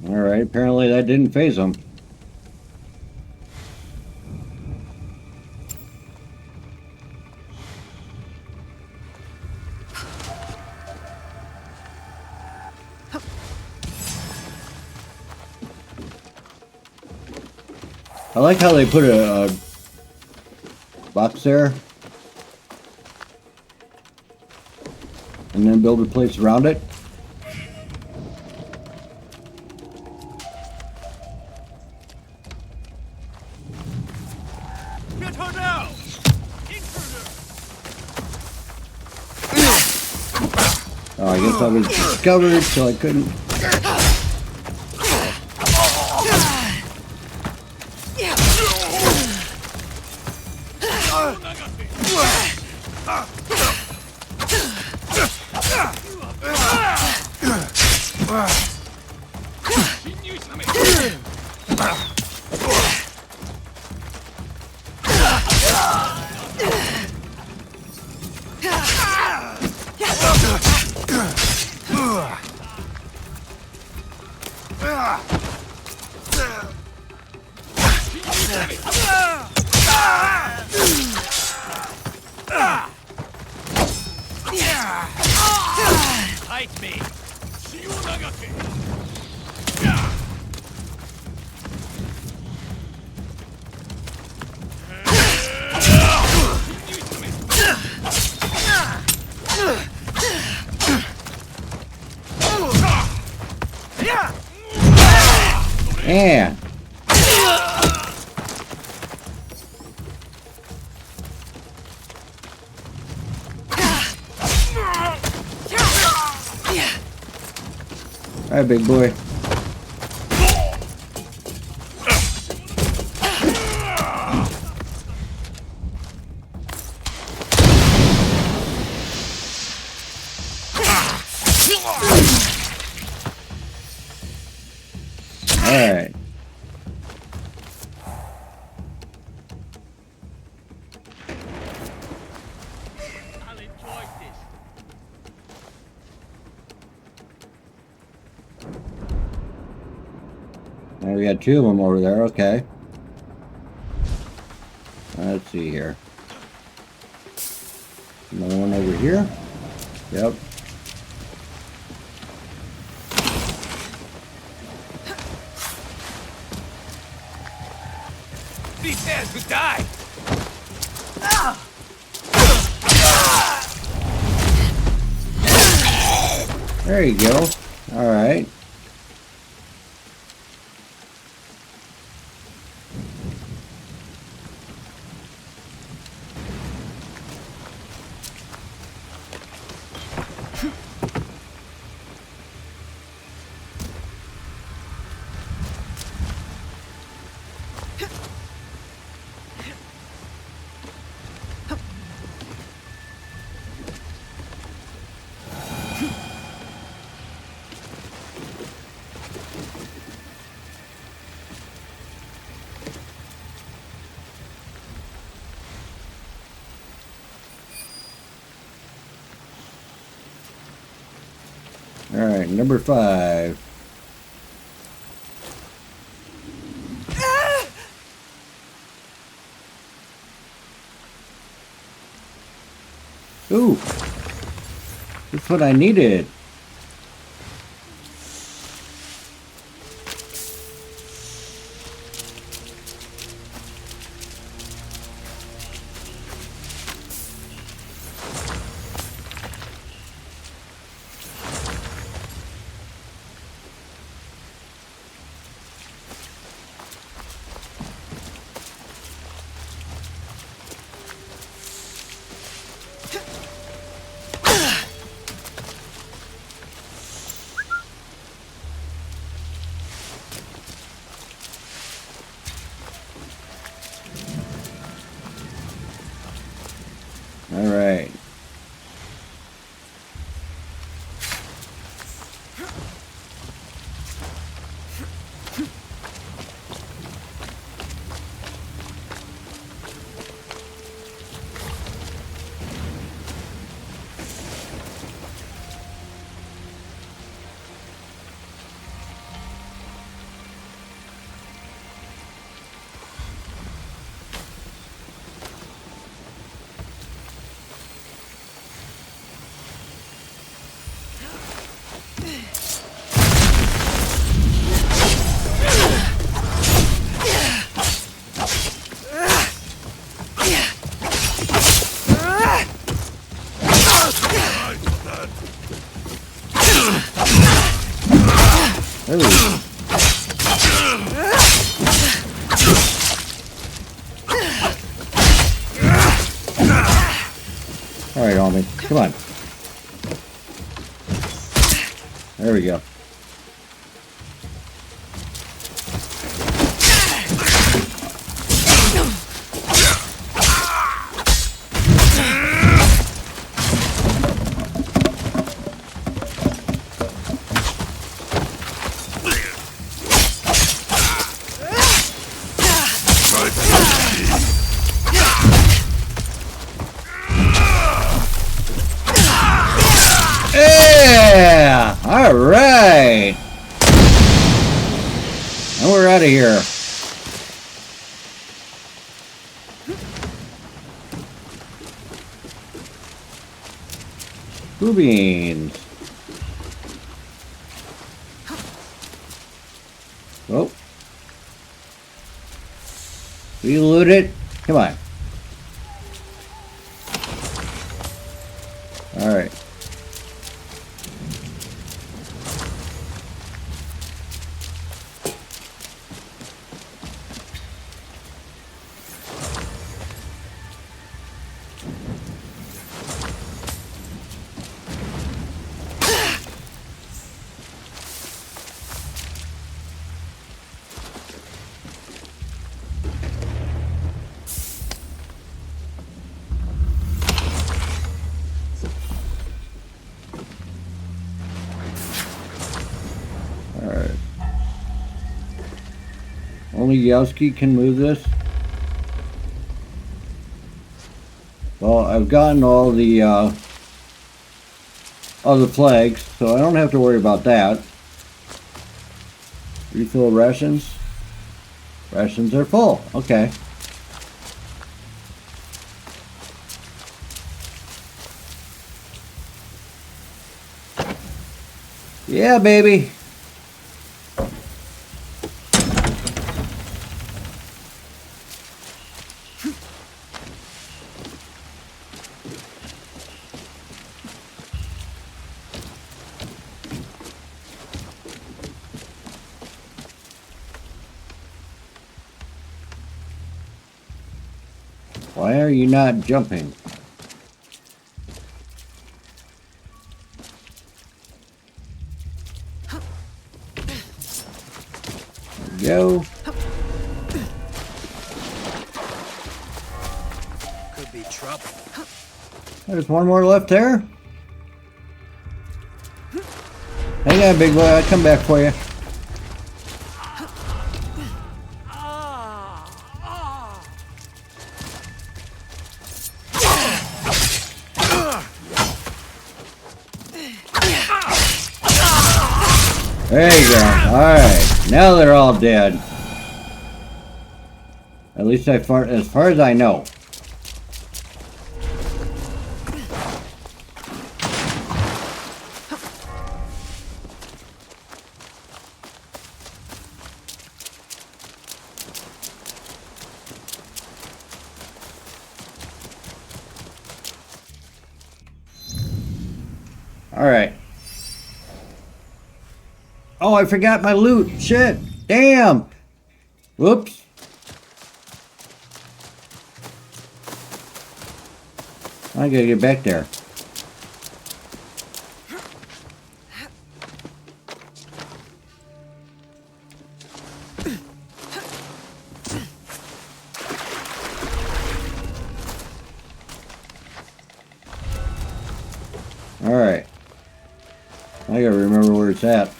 Alright, apparently that didn't faze him. I like how they put a box there and then build a place around it. Oh, I guess I was discovered, so I couldn't. Fight me. Man. All right, big boy. All right. I'll enjoy this. Now we got two of them over there. Okay. Let's see here. Another one over here. Yep. These hands would die. There you go. All right. All right, number 5. Ooh, that's what I needed. All right. All right, homie, come on. There we go. Yeah! All right. And we're out of here. Blue beans. Oh. We loot it. Come on. All right. Only Yowski can move this. Well, I've gotten all the other flags, so I don't have to worry about that. Refill rations. Rations are full. Okay. Yeah, baby. Why are you not jumping? There we go. Could be trouble. There's one more left there. Hang on, big boy. I'll come back for you. There you go. Alright. Now they're all dead. At least as far as I know. Alright. Oh, I forgot my loot. Shit. Damn. Whoops. I gotta get back there. Alright. I gotta remember where it's at.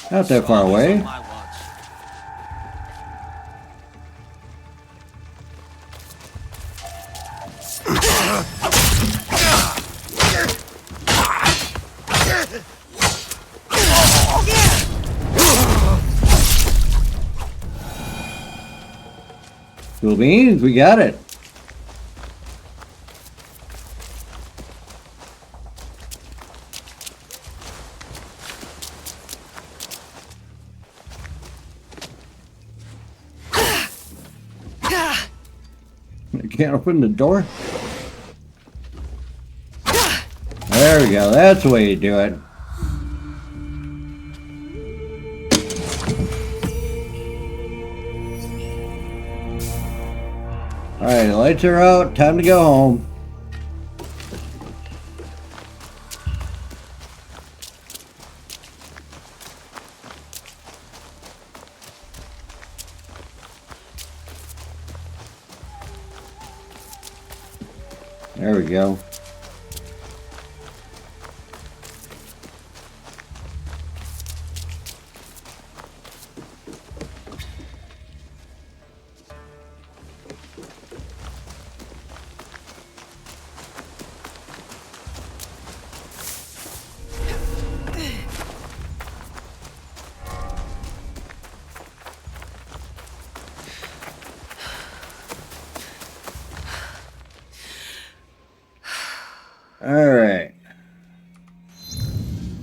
Not that far away. Cool beans, we got it. Can't open the door? There we go. That's the way you do it. Alright, the lights are out. Time to go home. There we go. Alright.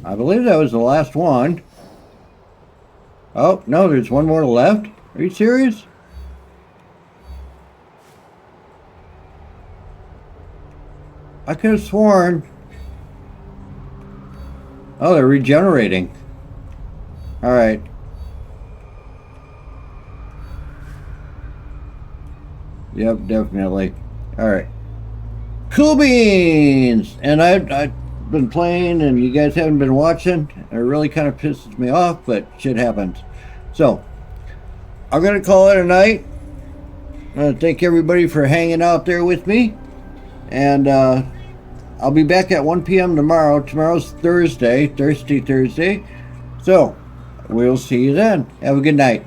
I believe that was the last one. Oh, no, there's one more left? Are you serious? I could have sworn. Oh, they're regenerating. Alright. Yep, definitely. Alright. Cool beans! And I've been playing and you guys haven't been watching. It really kind of pisses me off, but shit happens. So, I'm going to call it a night. I want to thank everybody for hanging out there with me. And I'll be back at 1 p.m. tomorrow. Tomorrow's Thursday. Thirsty Thursday. So, we'll see you then. Have a good night.